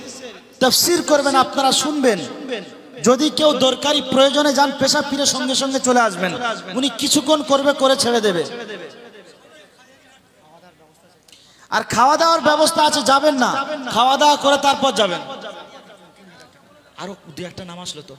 তাফসীর করবেন, আপনারা শুনবেন। যদি কেউ দরকারি প্রয়োজনে যান পেশাব ফিরে সঙ্গে সঙ্গে চলে আসবেন। উনি কিছুক্ষণ করবে, করে ছেড়ে দেবে। আর খাওয়া দাওয়ার ব্যবস্থা আছে, যাবেন না, খাওয়া দাওয়া করে তারপর যাবেন। আরো 2-1টা নাম আসলো তো।